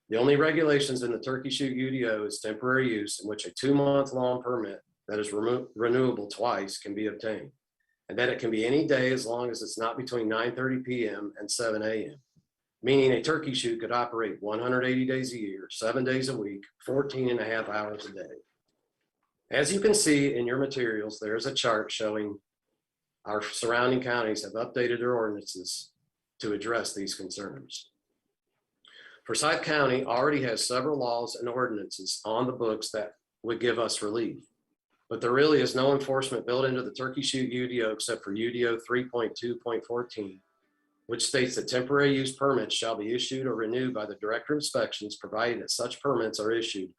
The only regulations in the turkey shoot UDO is temporary use, in which a 2-month long permit that is renewable twice can be obtained, and that it can be any day as long as it's not between 9:30 p.m. and 7 a.m. Meaning a turkey shoot could operate 180 days a year, 7 days a week, 14 and a half hours a day. As you can see in your materials, there is a chart showing our surrounding counties have updated their ordinances to address these concerns. Forsyth County already has several laws and ordinances on the books that would give us relief, but there really is no enforcement built into the turkey shoot UDO except for UDO 3.2.14, which states that temporary use permits shall be issued or renewed by the Director of Inspections, provided that such permits are issued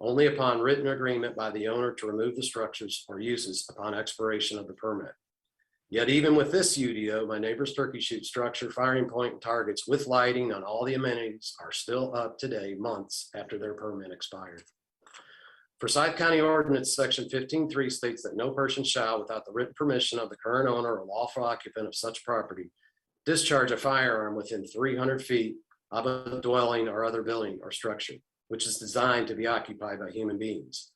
only upon written agreement by the owner to remove the structures or uses upon expiration of the permit. Yet even with this UDO, my neighbor's turkey shoot structure, firing point, and targets with lighting on all the amenities are still up today, months after their permit expired. Forsyth County Ordinance Section 15.3 states that no person shall, without the written permission of the current owner or lawful occupant of such property, discharge a firearm within 300 feet of a dwelling or other building or structure, which is designed to be occupied by human beings.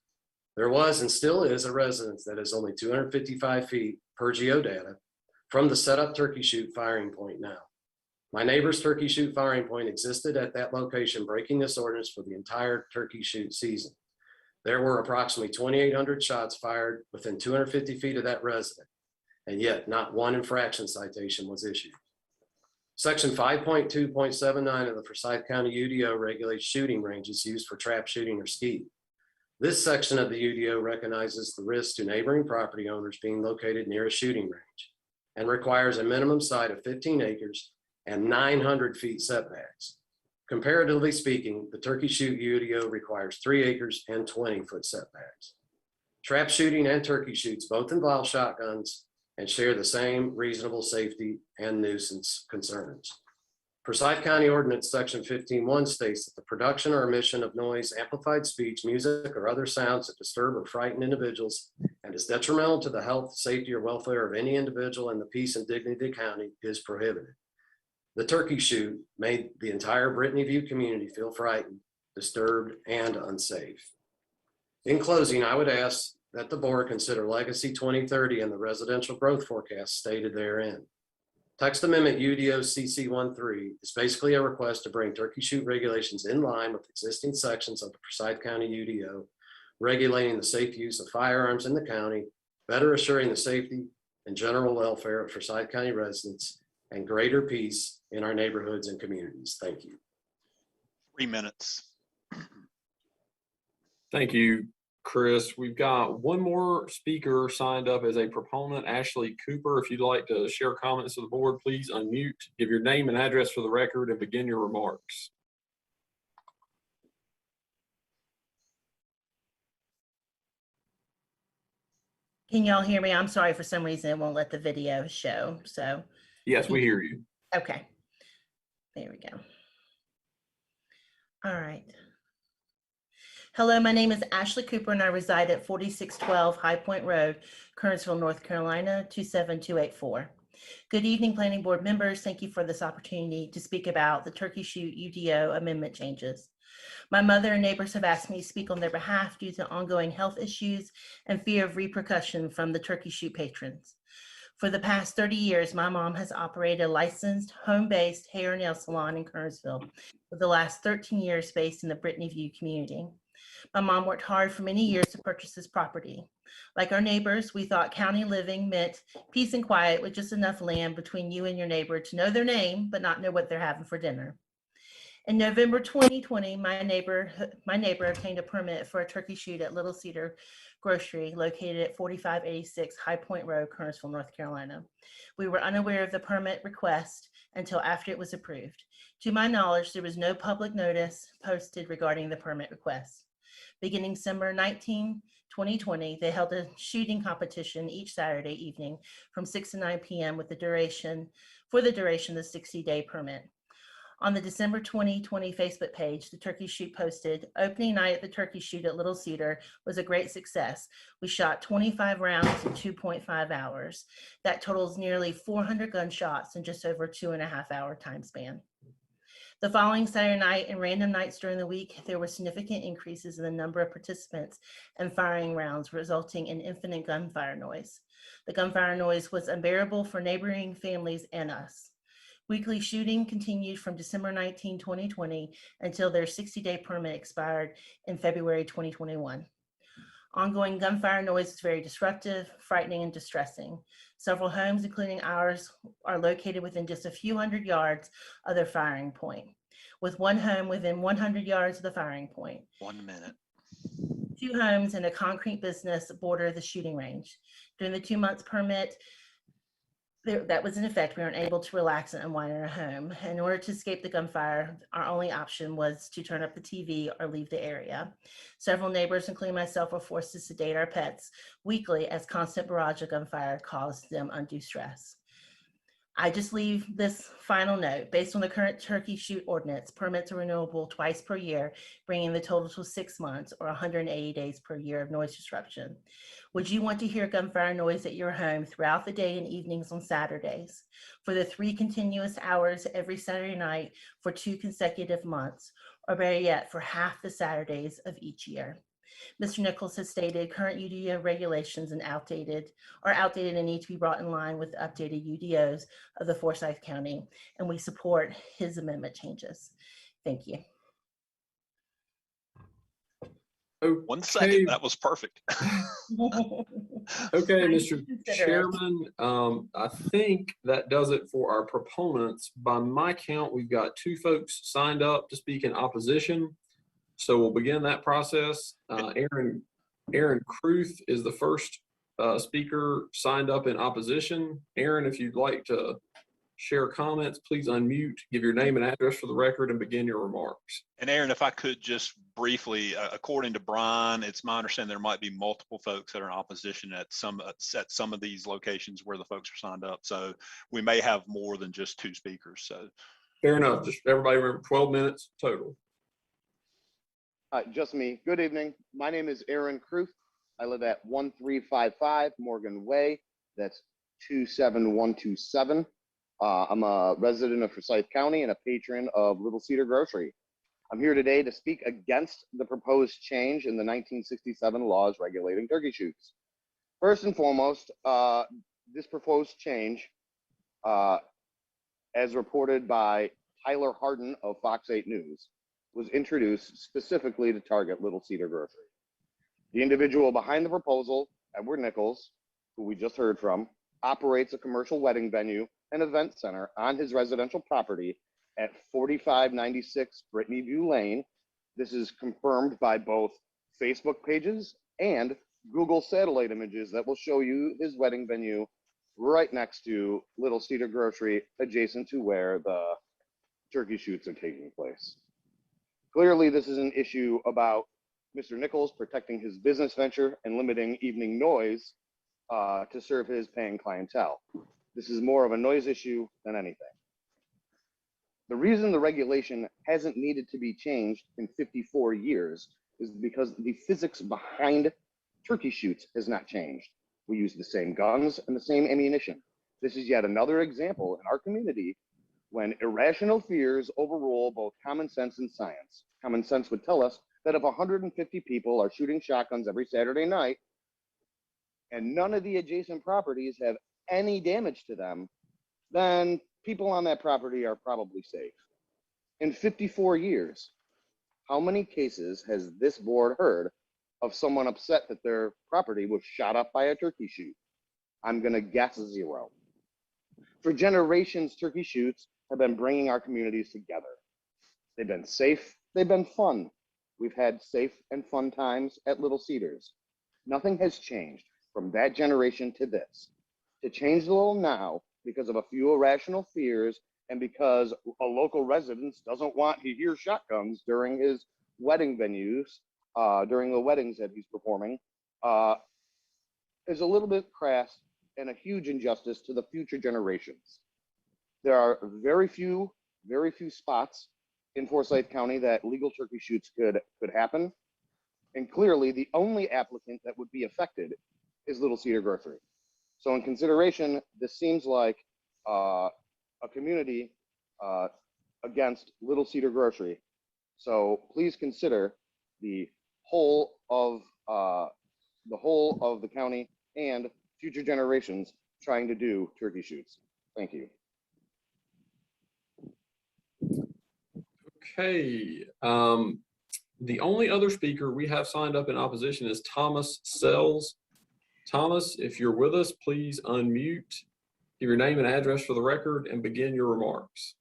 There was and still is a residence that is only 255 feet per geodata from the setup turkey shoot firing point now. My neighbor's turkey shoot firing point existed at that location, breaking this ordinance for the entire turkey shoot season. There were approximately 2,800 shots fired within 250 feet of that resident, and yet not one infraction citation was issued. Section 5.2.79 of the Forsyth County UDO regulates shooting ranges used for trap shooting or skeet. This section of the UDO recognizes the risk to neighboring property owners being located near a shooting range and requires a minimum site of 15 acres and 900 feet setbacks. Comparatively speaking, the turkey shoot UDO requires 3 acres and 20-foot setbacks. Trap shooting and turkey shoots both involve shotguns and share the same reasonable safety and nuisance concerns. Forsyth County Ordinance Section 15.1 states that the production or emission of noise, amplified speech, music, or other sounds that disturb or frighten individuals and is detrimental to the health, safety, or welfare of any individual and the peace and dignity of the county is prohibited. The turkey shoot made the entire Brittany View community feel frightened, disturbed, and unsafe. In closing, I would ask that the board consider Legacy 2030 and the residential growth forecast stated therein. Text Amendment UDO CC13 is basically a request to bring turkey shoot regulations in line with existing sections of the Forsyth County UDO, regulating the safe use of firearms in the county, better assuring the safety and general welfare of Forsyth County residents and greater peace in our neighborhoods and communities. Thank you. 3 minutes. Thank you, Chris. We've got one more speaker signed up as a proponent, Ashley Cooper. If you'd like to share comments with the board, please unmute, give your name and address for the record, and begin your remarks. Can y'all hear me? I'm sorry, for some reason it won't let the video show. So yes, we hear you. Okay, there we go. All right. Hello, my name is Ashley Cooper and I reside at 4612 High Point Road, Kernersville, North Carolina, 27284. Good evening, planning board members. Thank you for this opportunity to speak about the Turkey Shoot UDO amendment changes. My mother and neighbors have asked me to speak on their behalf due to ongoing health issues and fear of repercussion from the Turkey Shoot patrons. For the past 30 years, my mom has operated a licensed home-based hair and nail salon in Kernersville, with the last 13 years based in the Brittany View community. My mom worked hard for many years to purchase this property. Like our neighbors, we thought county living meant peace and quiet with just enough land between you and your neighbor to know their name, but not know what they're having for dinner. In November 2020, my neighbor obtained a permit for a turkey shoot at Little Cedar Grocery located at 4586 High Point Road, Kernersville, North Carolina. We were unaware of the permit request until after it was approved. To my knowledge, there was no public notice posted regarding the permit request. Beginning December 19, 2020, they held a shooting competition each Saturday evening from 6 to 9 p.m. for the duration of the 60-day permit. On the December 2020 Facebook page, the turkey shoot posted, "Opening night at the turkey shoot at Little Cedar was a great success. We shot 25 rounds in 2.5 hours. That totals nearly 400 gunshots in just over a 2.5-hour time span." The following Saturday night and random nights during the week, there were significant increases in the number of participants and firing rounds, resulting in infinite gunfire noise. The gunfire noise was unbearable for neighboring families and us. Weekly shooting continued from December 19, 2020 until their 60-day permit expired in February 2021. Ongoing gunfire noise is very disruptive, frightening, and distressing. Several homes, including ours, are located within just a few hundred yards of their firing point, with one home within 100 yards of the firing point. 1 minute. 2 homes and a concrete business border the shooting range. During the 2 months permit that was in effect, we weren't able to relax and unwind in our home. In order to escape the gunfire, our only option was to turn up the TV or leave the area. Several neighbors, including myself, were forced to sedate our pets weekly as constant barrage of gunfire caused them undue stress. I just leave this final note. Based on the current turkey shoot ordinance, permits are renewable twice per year, bringing the total to 6 months or 180 days per year of noise disruption. Would you want to hear gunfire noise at your home throughout the day and evenings on Saturdays, for the 3 continuous hours every Saturday night for 2 consecutive months, or better yet, for half the Saturdays of each year? Mr. Nichols has stated current UDO regulations are outdated and need to be brought in line with the updated UDOs of the Forsyth County, and we support his amendment changes. Thank you. Okay. 1 second, that was perfect. Okay, Mr. Chairman, I think that does it for our proponents. By my count, we've got 2 folks signed up to speak in opposition. So we'll begin that process. Aaron Kruth is the first speaker signed up in opposition. Aaron, if you'd like to share comments, please unmute, give your name and address for the record, and begin your remarks. And Aaron, if I could just briefly, according to Brian, it's my understanding there might be multiple folks that are in opposition at some of these locations where the folks are signed up. So we may have more than just 2 speakers. So fair enough. Just everybody remember 12 minutes total. Just me. Good evening. My name is Aaron Kruth. I live at 1355 Morgan Way. That's 27127. I'm a resident of Forsyth County and a patron of Little Cedar Grocery. I'm here today to speak against the proposed change in the 1967 laws regulating turkey shoots. First and foremost, this proposed change, as reported by Tyler Harden of Fox 8 News, was introduced specifically to target Little Cedar Grocery. The individual behind the proposal, Edward Nichols, who we just heard from, operates a commercial wedding venue and event center on his residential property at 4596 Brittany View Lane. This is confirmed by both Facebook pages and Google satellite images that will show you his wedding venue right next to Little Cedar Grocery, adjacent to where the turkey shoots are taking place. Clearly, this is an issue about Mr. Nichols protecting his business venture and limiting evening noise to serve his paying clientele. This is more of a noise issue than anything. The reason the regulation hasn't needed to be changed in 54 years is because the physics behind turkey shoots has not changed. We use the same guns and the same ammunition. This is yet another example in our community when irrational fears overrule both common sense and science. Common sense would tell us that if 150 people are shooting shotguns every Saturday night and none of the adjacent properties have any damage to them, then people on that property are probably safe. In 54 years, how many cases has this board heard of someone upset that their property was shot up by a turkey shoot? I'm gonna guess 0. For generations, turkey shoots have been bringing our communities together. They've been safe, they've been fun. We've had safe and fun times at Little Cedars. Nothing has changed from that generation to this. To change the law now because of a few irrational fears and because a local resident doesn't want to hear shotguns during his wedding venues, during the weddings that he's performing, is a little bit crass and a huge injustice to the future generations. There are very few spots in Forsyth County that legal turkey shoots could happen. And clearly the only applicant that would be affected is Little Cedar Grocery. So in consideration, this seems like a community against Little Cedar Grocery. So please consider the whole of the county and future generations trying to do turkey shoots. Thank you. Okay. The only other speaker we have signed up in opposition is Thomas Sells. Thomas, if you're with us, please unmute, give your name and address for the record, and begin your remarks.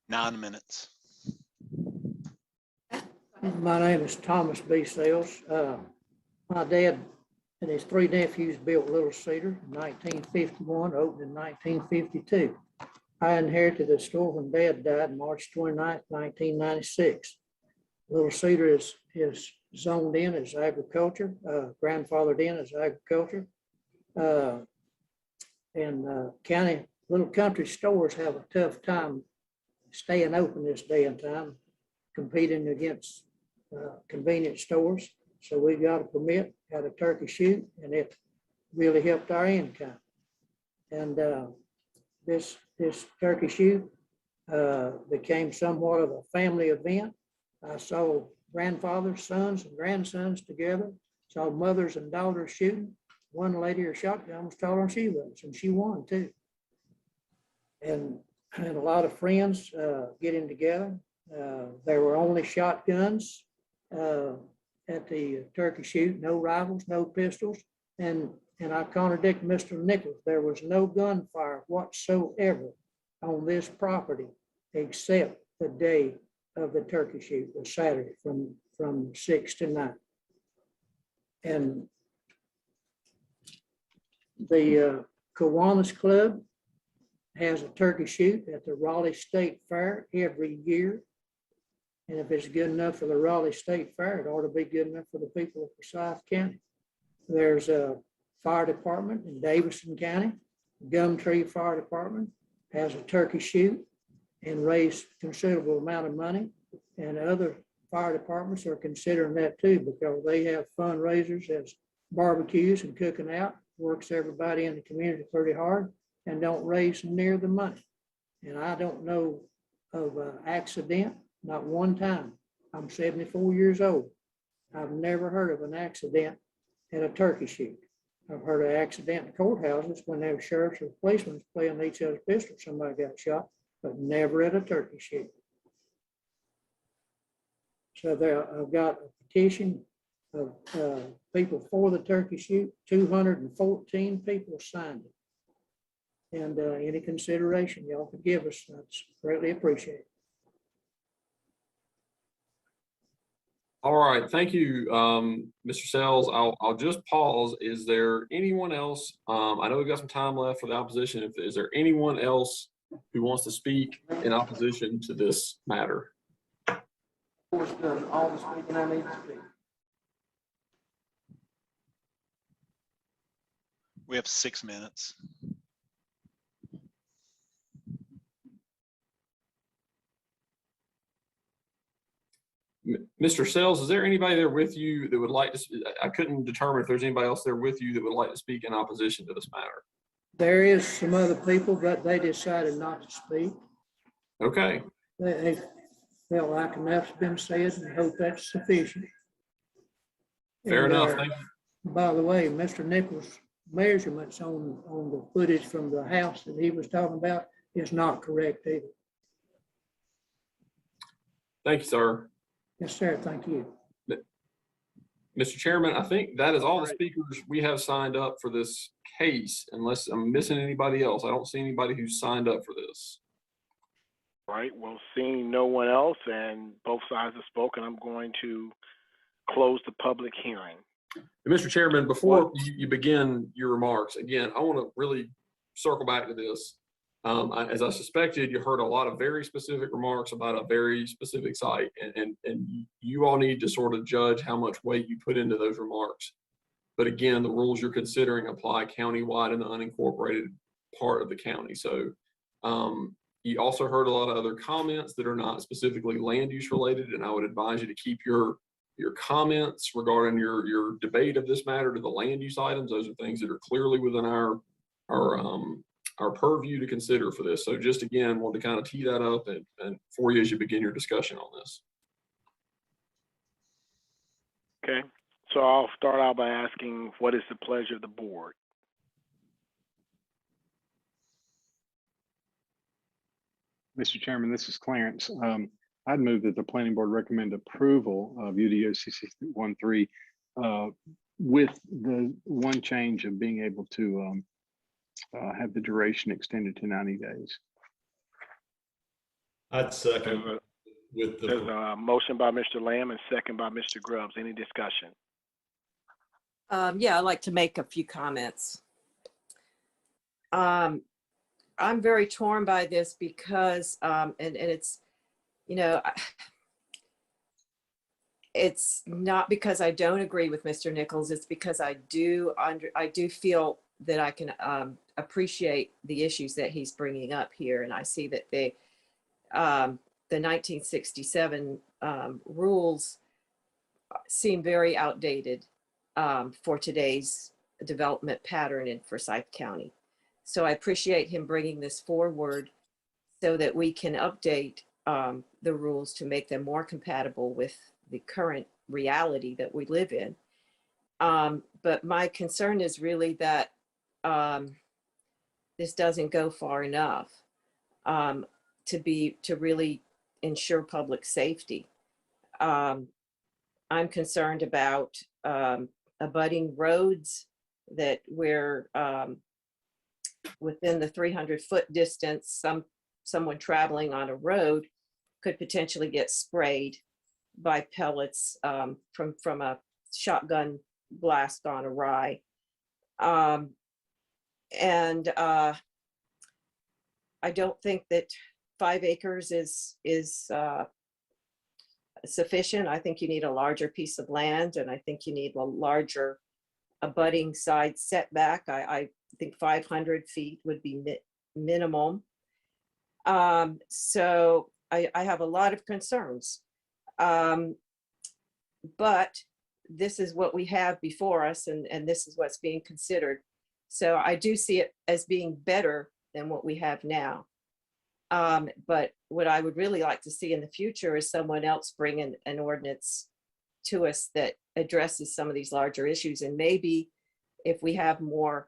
Nine minutes. My name is Thomas B. Sales. My dad and his 3 nephews built Little Cedar in 1951, opened in 1952. I inherited the store when Dad died March 29th, 1996. Little Cedar is zoned in as agriculture, grandfathered in as agriculture. County little country stores have a tough time staying open this day and time, competing against convenience stores. So we got a permit, had a turkey shoot, and it really helped our income. And this turkey shoot became somewhat of a family event. I saw grandfathers, sons, and grandsons together, saw mothers and daughters shooting. One lady, her shotgun was taller than she was, and she won too. And a lot of friends getting together. There were only shotguns at the turkey shoot, no rifles, no pistols. And I contradict Mr. Nichols. There was no gunfire whatsoever on this property except the day of the turkey shoot, the Saturday from 6 to 9. And the Kiwanis Club has a turkey shoot at the Raleigh State Fair every year. And if it's good enough for the Raleigh State Fair, it ought to be good enough for the people of Forsyth County. There's a fire department in Davidson County. Gumtree Fire Department has a turkey shoot and raised a considerable amount of money. And other fire departments are considering that too, because they have fundraisers as barbecues and cooking out, works everybody in the community pretty hard, and don't raise near the money. And I don't know of an accident, not one time. I'm 74 years old. I've never heard of an accident at a turkey shoot. I've heard of accident in courthouses when there were sheriffs or policemen playing each other's pistols, somebody got shot, but never at a turkey shoot. So there, I've got a petition of people for the turkey shoot. 214 people signed it. And any consideration y'all could give us, that's greatly appreciated. All right, thank you, Mr. Sells. I'll just pause. Is there anyone else? I know we've got some time left for the opposition. Is there anyone else who wants to speak in opposition to this matter? Done all the speaking I need to speak. We have 6 minutes. Mr. Sells, is there anybody there with you that would like to, I couldn't determine if there's anybody else there with you that would like to speak in opposition to this matter. There is some other people, but they decided not to speak. Okay. They felt like enough's been said, and I hope that's sufficient. Fair And, enough. Thank you. By the way, Mr. Nichols' measurements on the footage from the house that he was talking about is not correct either. Thank you, sir. Yes, sir. Thank you. Mr. Chairman, I think that is all the speakers we have signed up for this case, unless I'm missing anybody else. I don't see anybody who's signed up for this. Right. Well, seeing no one else and both sides have spoken, I'm going to close the public hearing. Mr. Chairman, before you begin your remarks, again, I want to really circle back to this. As I suspected, you heard a lot of very specific remarks about a very specific site, and you all need to sort of judge how much weight you put into those remarks. But again, the rules you're considering apply countywide in the unincorporated part of the county. So you also heard a lot of other comments that are not specifically land use related, and I would advise you to keep your comments regarding your debate of this matter to the land use items. Those are things that are clearly within our purview to consider for this. So just again, want to kind of tee that up and for you as you begin your discussion on this. Okay. So I'll start out by asking, what is the pleasure of the board? Mr. Chairman, this is Clarence. I'd move that the planning board recommend approval of UDOCC 13 with the one change of being able to have the duration extended to 90 days. I'd second with the. There's a motion by Mr. Lamb and second by Mr. Grubbs. Any discussion? Yeah, I'd like to make a few comments. I'm very torn by this because, and it's, you know, it's not because I don't agree with Mr. Nichols. It's because I do feel that I can appreciate the issues that he's bringing up here, and I see that the 1967 rules seem very outdated for today's development pattern in Forsyth County. So I appreciate him bringing this forward so that we can update the rules to make them more compatible with the current reality that we live in. But my concern is really that this doesn't go far enough to really ensure public safety. I'm concerned about abutting roads that where within the 300-foot distance, someone traveling on a road could potentially get sprayed by pellets from a shotgun blast on a rye. And I don't think that 5 acres is sufficient. I think you need a larger piece of land, and I think you need a larger abutting side setback. I think 500 feet would be minimum. So I have a lot of concerns. But this is what we have before us, and this is what's being considered. So I do see it as being better than what we have now. But what I would really like to see in the future is someone else bring an ordinance to us that addresses some of these larger issues. And maybe if we have more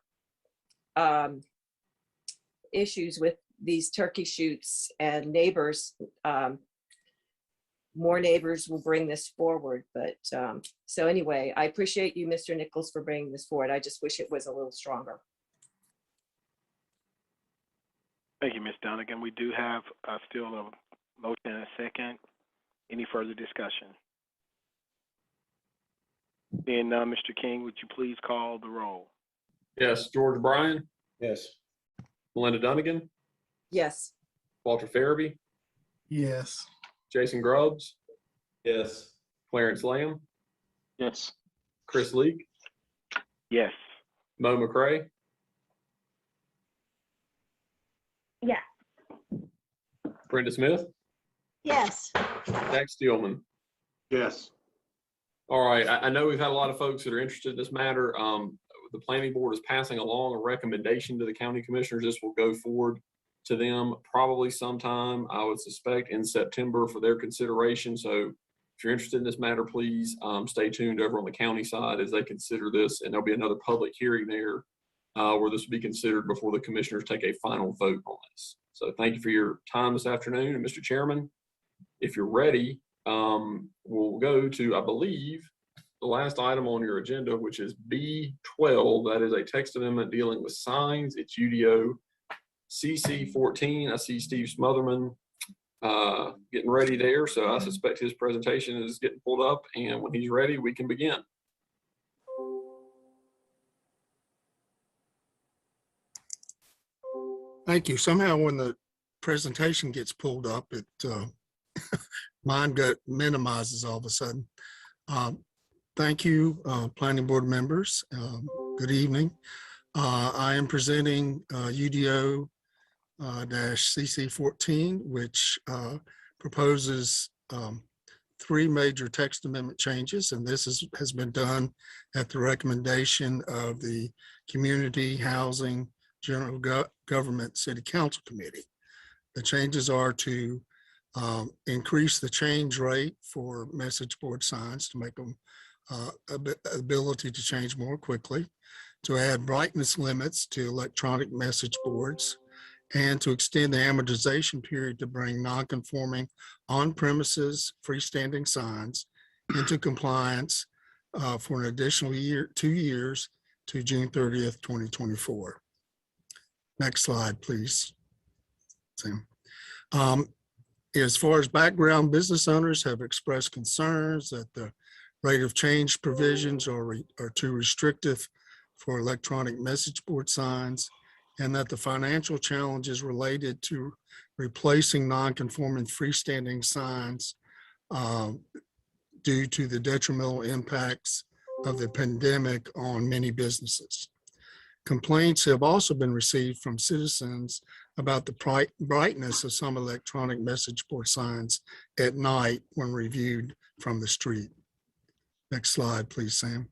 issues with these turkey shoots and neighbors more neighbors will bring this forward. But so anyway, I appreciate you, Mr. Nichols, for bringing this forward. I just wish it was a little stronger. Thank you, Ms. Dunnigan. We do have still a motion and a second. Any further discussion? And Mr. King, would you please call the roll? Yes, George Bryan, Yes. Melinda Dunnigan, Yes. Walter Farabee, Yes. Jason Grubbs, Yes. Clarence Lamb, Yes. Chris Leak, Yes. Mo McCray, Yeah. Brenda Smith, Yes. Jack Steelman. Yes. All right, I know we've had a lot of folks that are interested in this matter. The planning board is passing along a recommendation to the county commissioners. This will go forward to them probably sometime, I would suspect, in September for their consideration. So if you're interested in this matter, please stay tuned over on the county side as they consider this, and there'll be another public hearing there where this will be considered before the commissioners take a final vote on this. So thank you for your time this afternoon. And Mr. Chairman, if you're ready, we'll go to, I believe, the last item on your agenda, which is B12. That is a text amendment dealing with signs. It's UDO CC 14. I see Steve Smotherman getting ready there. So I suspect his presentation is getting pulled up. And when he's ready, we can begin. Thank you. Somehow when the presentation gets pulled up, it mine minimizes all of a sudden. Thank you, planning board members. Good evening. I am presenting UDO CC 14, which proposes 3 major text amendment changes, and this has been done at the recommendation of the Community Housing General Government City Council Committee. The changes are to increase the change rate for message board signs to make them ability to change more quickly, to add brightness limits to electronic message boards, and to extend the amortization period to bring non-conforming on-premises freestanding signs into compliance for an additional 2 years to June 30th, 2024. Next slide, please. Sam. As far as background, business owners have expressed concerns that the rate of change provisions are too restrictive for electronic message board signs, and that the financial challenges related to replacing non-conforming freestanding signs due to the detrimental impacts of the pandemic on many businesses. Complaints have also been received from citizens about the brightness of some electronic message board signs at night when reviewed from the street. Next slide, please, Sam.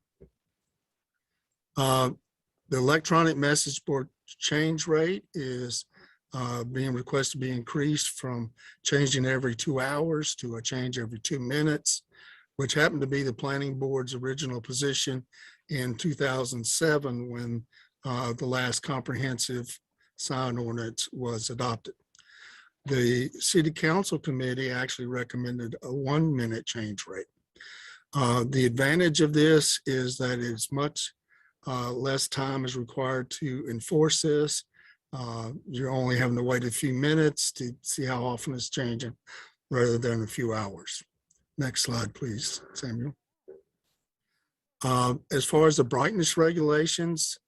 The electronic message board change rate is being requested to be increased from changing every 2 hours to a change every 2 minutes, which happened to be the planning board's original position in 2007 when the last comprehensive sign ordinance was adopted. The city council committee actually recommended a 1 minute change rate. The advantage of this is that it's much less time is required to enforce this. You're only having to wait a few minutes to see how often it's changing rather than a few hours. Next slide, please, Samuel. As far as the brightness regulations,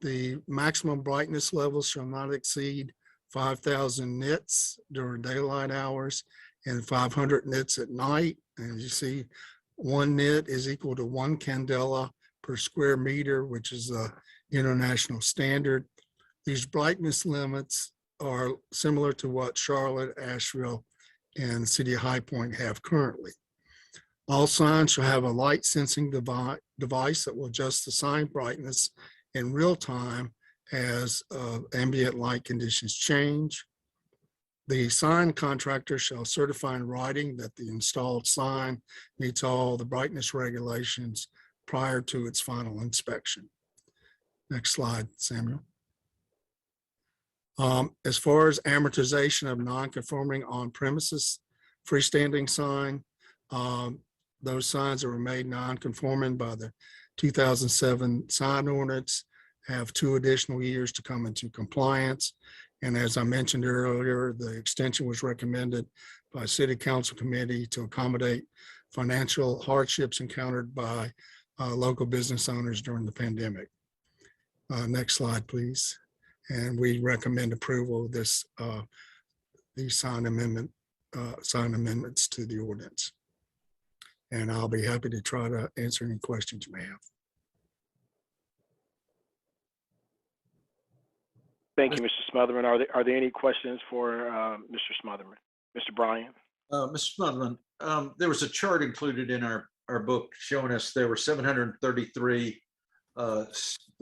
the maximum brightness levels shall not exceed 5,000 nits during daylight hours and 500 nits at night. And you see, 1 nit is equal to 1 candela per square meter, which is the international standard. These brightness limits are similar to what Charlotte, Asheville, and the city of High Point have currently. All signs shall have a light sensing device that will adjust the sign brightness in real time as ambient light conditions change. The sign contractor shall certify in writing that the installed sign meets all the brightness regulations prior to its final inspection. Next slide, Samuel. As far as amortization of non-conforming on-premises freestanding sign, Those signs that were made non-conforming by the 2007 sign ordinance have 2 additional years to come into compliance. And as I mentioned earlier, the extension was recommended by City Council Committee to accommodate financial hardships encountered by local business owners during the pandemic. Next slide, please. And we recommend approval of this these sign amendments to the ordinance. And I'll be happy to try to answer any questions you may have. Thank you, Mr. Smotherman. Are there any questions for Mr. Smotherman? Mr. Bryan? Mr. Smotherman, there was a chart included in our book showing us there were 733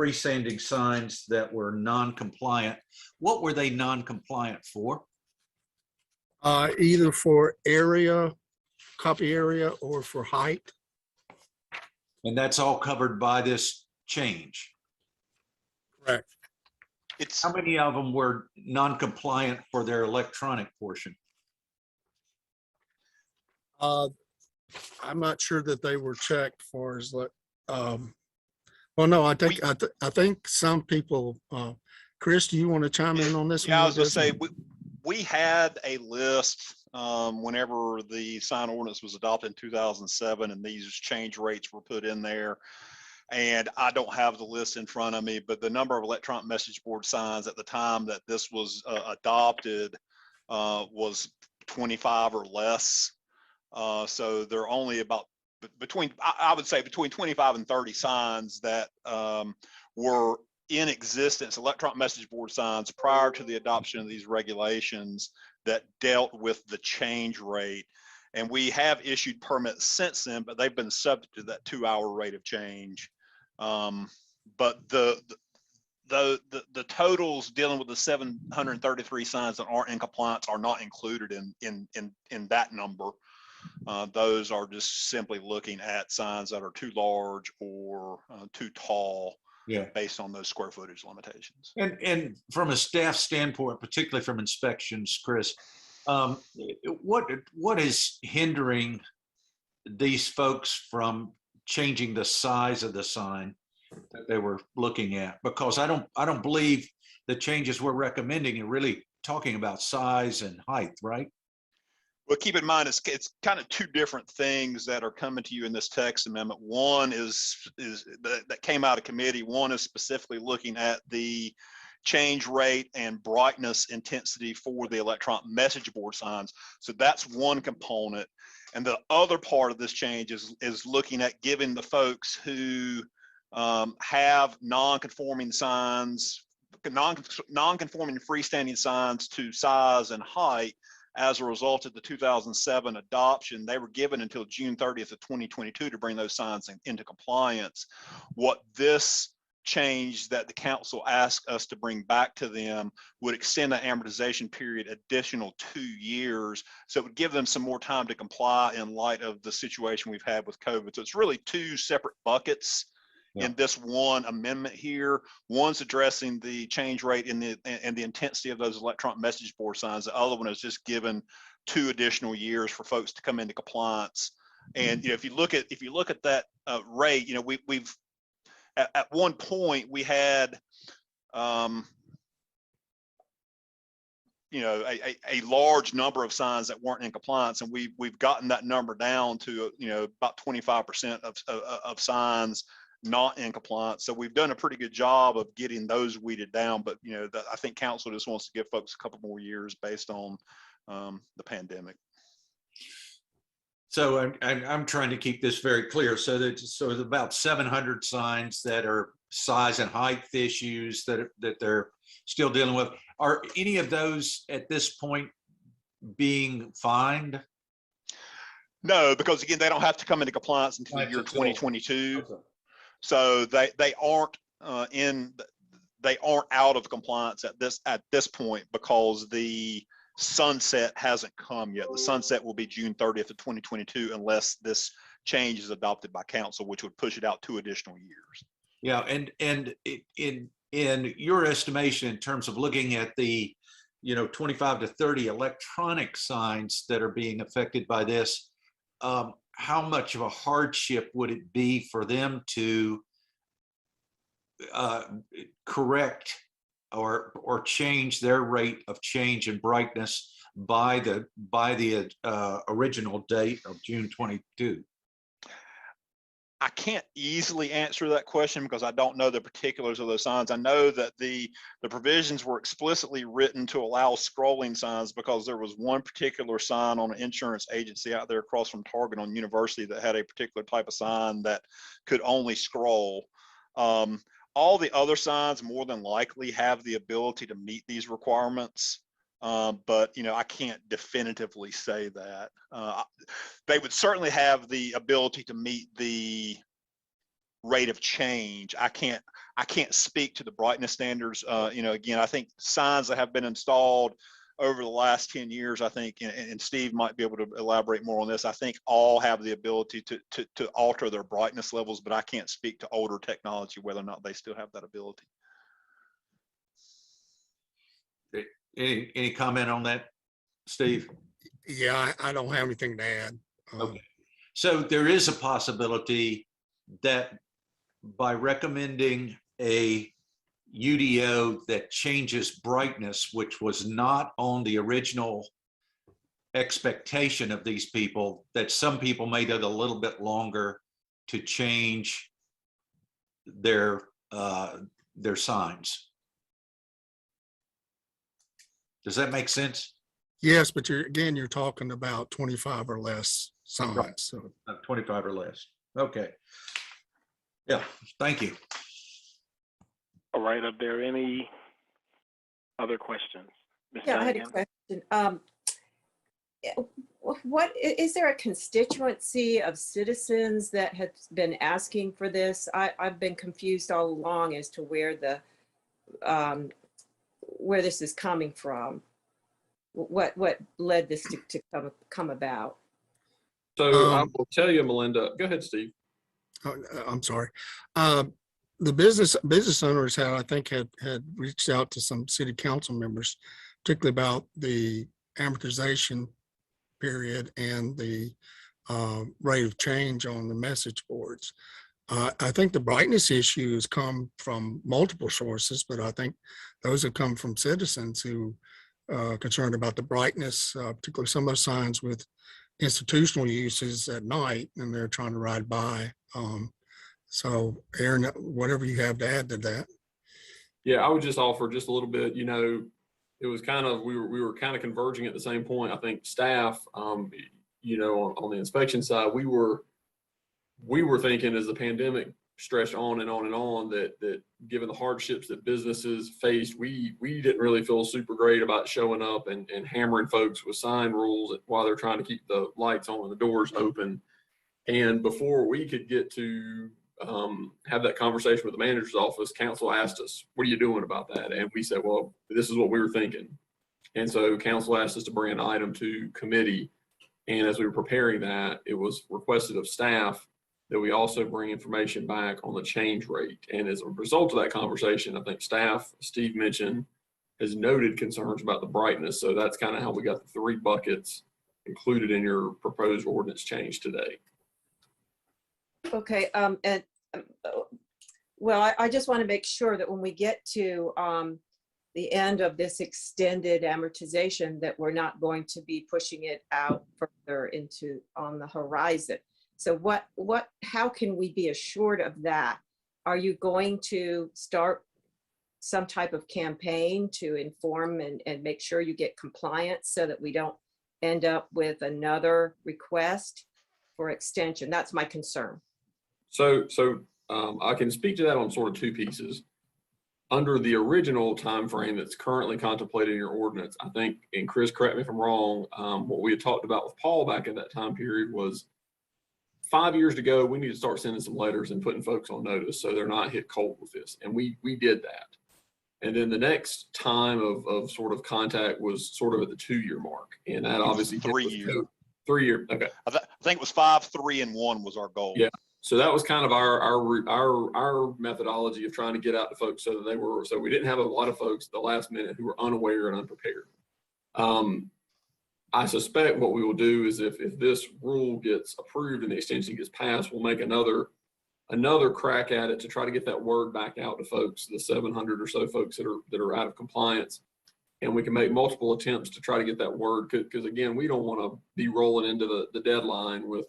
freestanding signs that were non-compliant. What were they non-compliant for? Either for area, copy area, or for height. And that's all covered by this change? Correct. How many of them were non-compliant for their electronic portion? I'm not sure that they were checked for as well, no, I think some people, Chris, do you want to chime in on this? Yeah, I was going to say, we had a list whenever the sign ordinance was adopted in 2007 and these change rates were put in there. And I don't have the list in front of me, but the number of electronic message board signs at the time that this was adopted was 25 or less. So there are only about I would say between 25 and 30 signs that were in existence, electronic message board signs prior to the adoption of these regulations that dealt with the change rate. And we have issued permits since then, but they've been subject to that 2-hour rate of change. But the totals dealing with the 733 signs that aren't in compliance are not included in that number. Those are just simply looking at signs that are too large or too tall, based on those square footage limitations. And from a staff standpoint, particularly from inspections, Chris, what is hindering these folks from changing the size of the sign that they were looking at? Because I don't believe the changes we're recommending are really talking about size and height, right? Well, keep in mind, it's kind of 2 different things that are coming to you in this text amendment. One is that came out of committee. One is specifically looking at the change rate and brightness intensity for the electronic message board signs. So that's one component. And the other part of this change is looking at giving the folks who have non-conforming signs, non-conforming freestanding signs to size and height. As a result of the 2007 adoption, they were given until June 30th of 2022 to bring those signs into compliance. What this change that the council asked us to bring back to them would extend the amortization period additional 2 years. So it would give them some more time to comply in light of the situation we've had with COVID. So it's really 2 separate buckets in this one amendment here. One's addressing the change rate and the intensity of those electronic message board signs. The other one is just given 2 additional years for folks to come into compliance. And if you look at that rate, we've at one point we had a large number of signs that weren't in compliance, and we've gotten that number down to about 25% of signs not in compliance. So we've done a pretty good job of getting those weeded down, but I think council just wants to give folks a couple more years based on the pandemic. So I'm trying to keep this very clear. So there's about 700 signs that are size and height issues that they're still dealing with. Are any of those at this point being fined? No, because again, they don't have to come into compliance until the year 2022. Okay. So they aren't they aren't out of compliance at this point because the sunset hasn't come yet. The sunset will be June 30th of 2022 unless this change is adopted by council, which would push it out 2 additional years. Yeah, and in your estimation, in terms of looking at the 25 to 30 electronic signs that are being affected by this, how much of a hardship would it be for them to correct or change their rate of change in brightness by the original date of June 22? I can't easily answer that question because I don't know the particulars of those signs. I know that the provisions were explicitly written to allow scrolling signs because there was one particular sign on an insurance agency out there across from Target on University that had a particular type of sign that could only scroll. All the other signs more than likely have the ability to meet these requirements. But, you know, I can't definitively say that. They would certainly have the ability to meet the rate of change. I can't speak to the brightness standards. You know, again, I think signs that have been installed over the last 10 years, I think, and Steve might be able to elaborate more on this, I think all have the ability to alter their brightness levels, but I can't speak to older technology, whether or not they still have that ability. Any comment on that, Steve? Yeah, I don't have anything to add. Okay. So there is a possibility that by recommending a UDO that changes brightness, which was not on the original expectation of these people, that some people made it a little bit longer to change their signs. Does that make sense? Yes, but you're talking about 25 or less signs. Right. So 25 or less. Okay. Yeah, thank you. All right, are there any other questions? Ms. Yeah, I had a Diane? question. What is there a constituency of citizens that has been asking for this? I've been confused all along as to where this is coming from. What led this to come about? So I will tell you, Melinda. Go ahead, Steve. I'm sorry. The business owners had reached out to some city council members, particularly about the amortization period and the rate of change on the message boards. I think the brightness issue has come from multiple sources, but I think those have come from citizens who are concerned about the brightness, particularly some of the signs with institutional uses at night, and they're trying to ride by. So Aaron, whatever you have to add to that. Yeah, I would just offer just a little bit, you know, it was kind of, we were kind of converging at the same point. I think staff, you know, on the inspection side, we were thinking as the pandemic stretched on and on and on that given the hardships that businesses faced, we didn't really feel super great about showing up and hammering folks with sign rules while they're trying to keep the lights on and the doors open. And before we could get to have that conversation with the manager's office, council asked us, what are you doing about that? And we said, well, this is what we were thinking. And so council asked us to bring an item to committee. And as we were preparing that, it was requested of staff that we also bring information back on the change rate. And as a result of that conversation, I think staff, Steve mentioned, has noted concerns about the brightness. So that's kind of how we got the 3 buckets included in your proposed ordinance change today. Okay, well, I just want to make sure that when we get to the end of this extended amortization, that we're not going to be pushing it out further on the horizon. So how can we be assured of that? Are you going to start some type of campaign to inform and make sure you get compliance so that we don't end up with another request for extension? That's my concern. So I can speak to that on sort of 2 pieces. Under the original time frame that's currently contemplated in your ordinance, I think, and Chris, correct me if I'm wrong, what we had talked about with Paul back in that time period was 5 years to go, we need to start sending some letters and putting folks on notice so they're not hit cold with this. And we did that. And then the next time of sort of contact was sort of at the 2-year mark. And that obviously 3 years. 3 year. Okay. I think it was 5, 3, and 1 was our goal. Yeah. So that was kind of our methodology of trying to get out to folks so that so we didn't have a lot of folks at the last minute who were unaware and unprepared. I suspect what we will do is if this rule gets approved and the extension gets passed, we'll make another crack at it to try to get that word back out to folks, the 700 or so folks that are out of compliance. And we can make multiple attempts to try to get that word, because again, we don't want to be rolling into the deadline with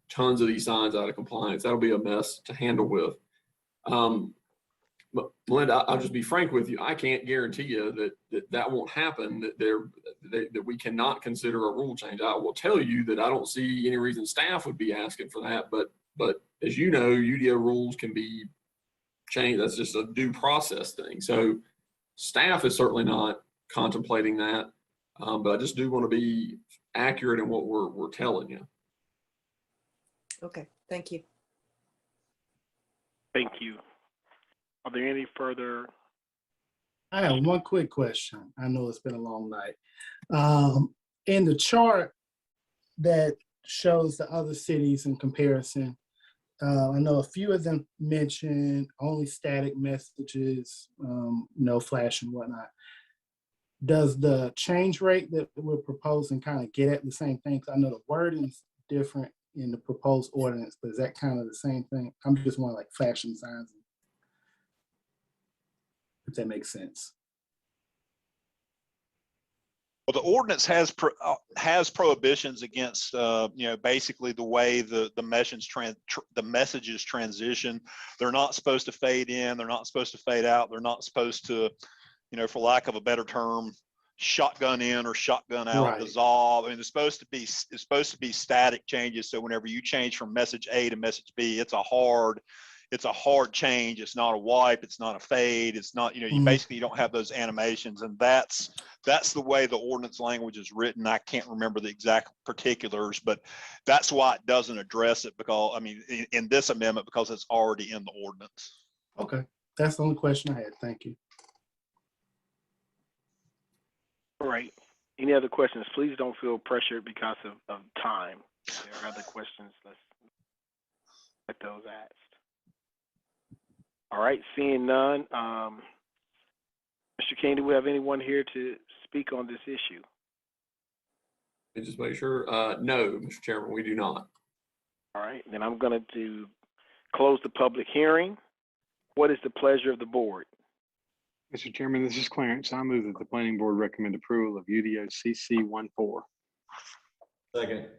tons of these signs out of compliance. That'll be a mess to handle with. But Melinda, I'll just be frank with you. I can't guarantee you that won't happen, that we cannot consider a rule change. I will tell you that I don't see any reason staff would be asking for that. But as you know, UDO rules can be changed. That's just a due process thing. So staff is certainly not contemplating that. But I just do want to be accurate in what we're telling you. Okay, thank you. Thank you. Are there any further? I have one quick question. I know it's been a long night. In the chart that shows the other cities in comparison, I know a few of them mention only static messages, no flash and whatnot. Does the change rate that we're proposing kind of get at the same thing? 'Cause I know the wording is different in the proposed ordinance, but is that kind of the same thing? I'm just wondering, like flashing signs, if that makes sense. Well, the ordinance has prohibitions against, basically the way the messages transition. They're not supposed to fade in. They're not supposed to fade out. They're not supposed to, for lack of a better term, shotgun in or shotgun out, Right. dissolve. I mean, it's supposed to be static changes. So whenever you change from message A to message B, it's a hard change. It's not a wipe. It's not a fade. It's not, you basically don't have those animations. And that's the way the ordinance language is written. I can't remember the exact particulars, but that's why it doesn't address it, because, I mean, in this amendment, because it's already in the ordinance. Okay, that's the only question I had. Thank you. All right. Any other questions? Please don't feel pressured because of time. If there are other questions, let's get those asked. All right, seeing none. Mr. King, do we have anyone here to speak on this issue? And just make sure, no, Mr. Chairman, we do not. All right, then I'm going to close the public hearing. What is the pleasure of the board? Mr. Chairman, this is Clarence. I move that the planning board recommend approval of UDO CC 14. Second.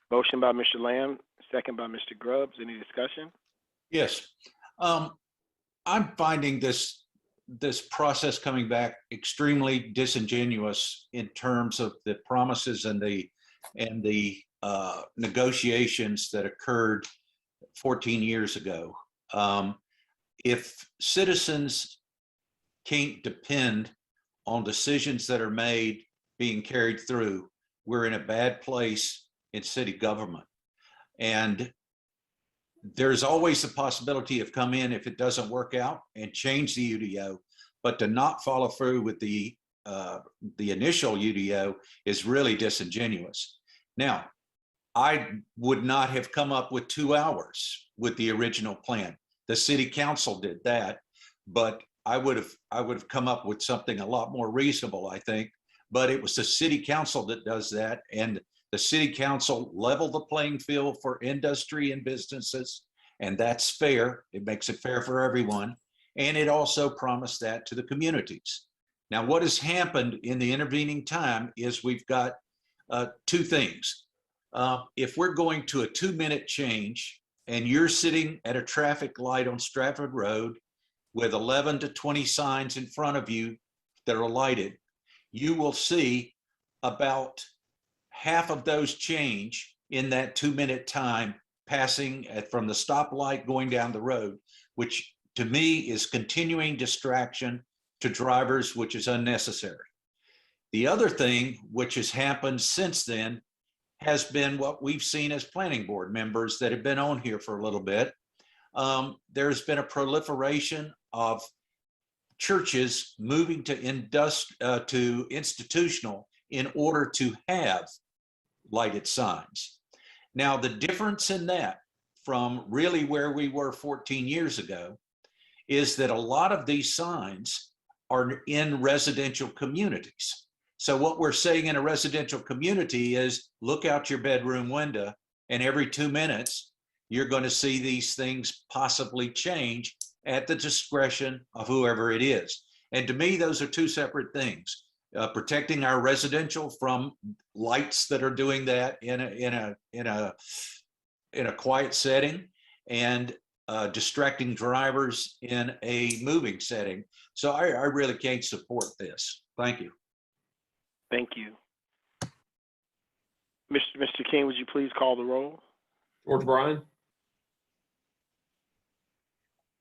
Motion by Mr. Lamb, second by Mr. Grubbs. Any discussion? Yes. I'm finding this process coming back extremely disingenuous in terms of the promises and the negotiations that occurred 14 years ago. If citizens can't depend on decisions that are made being carried through, we're in a bad place in city government. And there's always the possibility of come in if it doesn't work out and change the UDO, but to not follow through with the initial UDO is really disingenuous. Now, I would not have come up with 2 hours with the original plan. The city council did that, but I would have come up with something a lot more reasonable, I think. But it was the city council that does that, and the city council leveled the playing field for industry and businesses, and that's fair. It makes it fair for everyone, and it also promised that to the communities. Now, what has happened in the intervening time is we've got 2 things. If we're going to a 2-minute change, and you're sitting at a traffic light on Stratford Road with 11 to 20 signs in front of you that are lighted, you will see about half of those change in that 2-minute time passing from the stoplight going down the road, which to me is continuing distraction to drivers, which is unnecessary. The other thing which has happened since then has been what we've seen as planning board members that have been on here for a little bit. There's been a proliferation of churches moving to institutional in order to have lighted signs. Now, the difference in that from really where we were 14 years ago is that a lot of these signs are in residential communities. So what we're saying in a residential community is look out your bedroom window, and every 2 minutes, you're going to see these things possibly change at the discretion of whoever it is. And to me, those are two separate things. Protecting our residential from lights that are doing that in a quiet setting, and distracting drivers in a moving setting. So I really can't support this. Thank you. Thank you. Mr. King, would you please call the roll? George Bryan,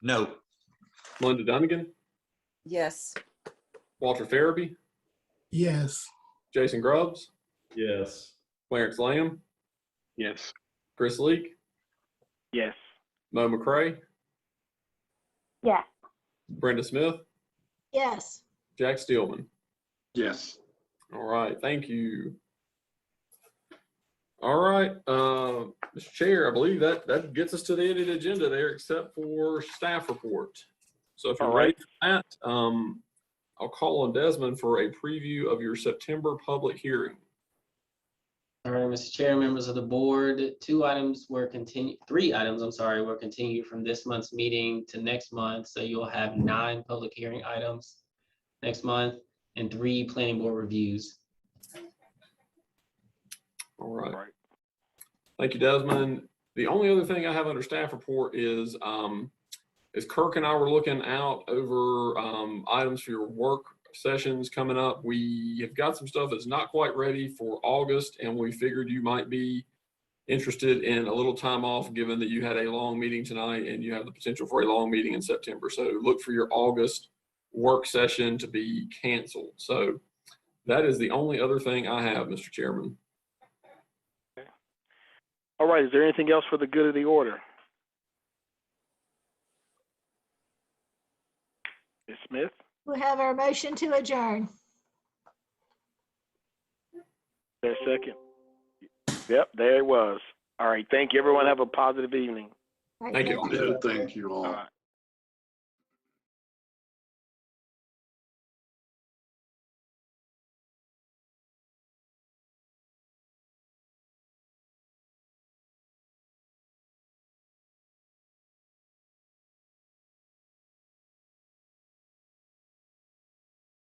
No. Melinda Dunnigan, Yes. Walter Farabee, Yes. Jason Grubbs, Yes. Clarence Lamb, Yes. Chris Leak, Yes. Mo McCray, Yeah. Brenda Smith, Yes. Jack Steelman. Yes. All right, thank you. All right, Mr. Chair, I believe that gets us to the end of the agenda there, except for staff report. So if you're All ready right. for that, I'll call on Desmond for a preview of your September public hearing. All right, Mr. Chair, members of the board, 3 items were continued from this month's meeting to next month. So you'll have 9 public hearing items next month and 3 planning board reviews. All right. Thank you, Desmond. The only other thing I have under staff report is Kirk and I were looking out over items for your work sessions coming up. We have got some stuff that's not quite ready for August, and we figured you might be interested in a little time off, given that you had a long meeting tonight and you have the potential for a long meeting in September. So look for your August work session to be canceled. So that is the only other thing I have, Mr. Chairman. All right, is there anything else for the good of the order? Ms. Smith? We have our motion to adjourn. There a second? Yep, there it was. All right, thank you. Everyone have a positive evening. Right, Thank you. Yeah, thank you all. All right.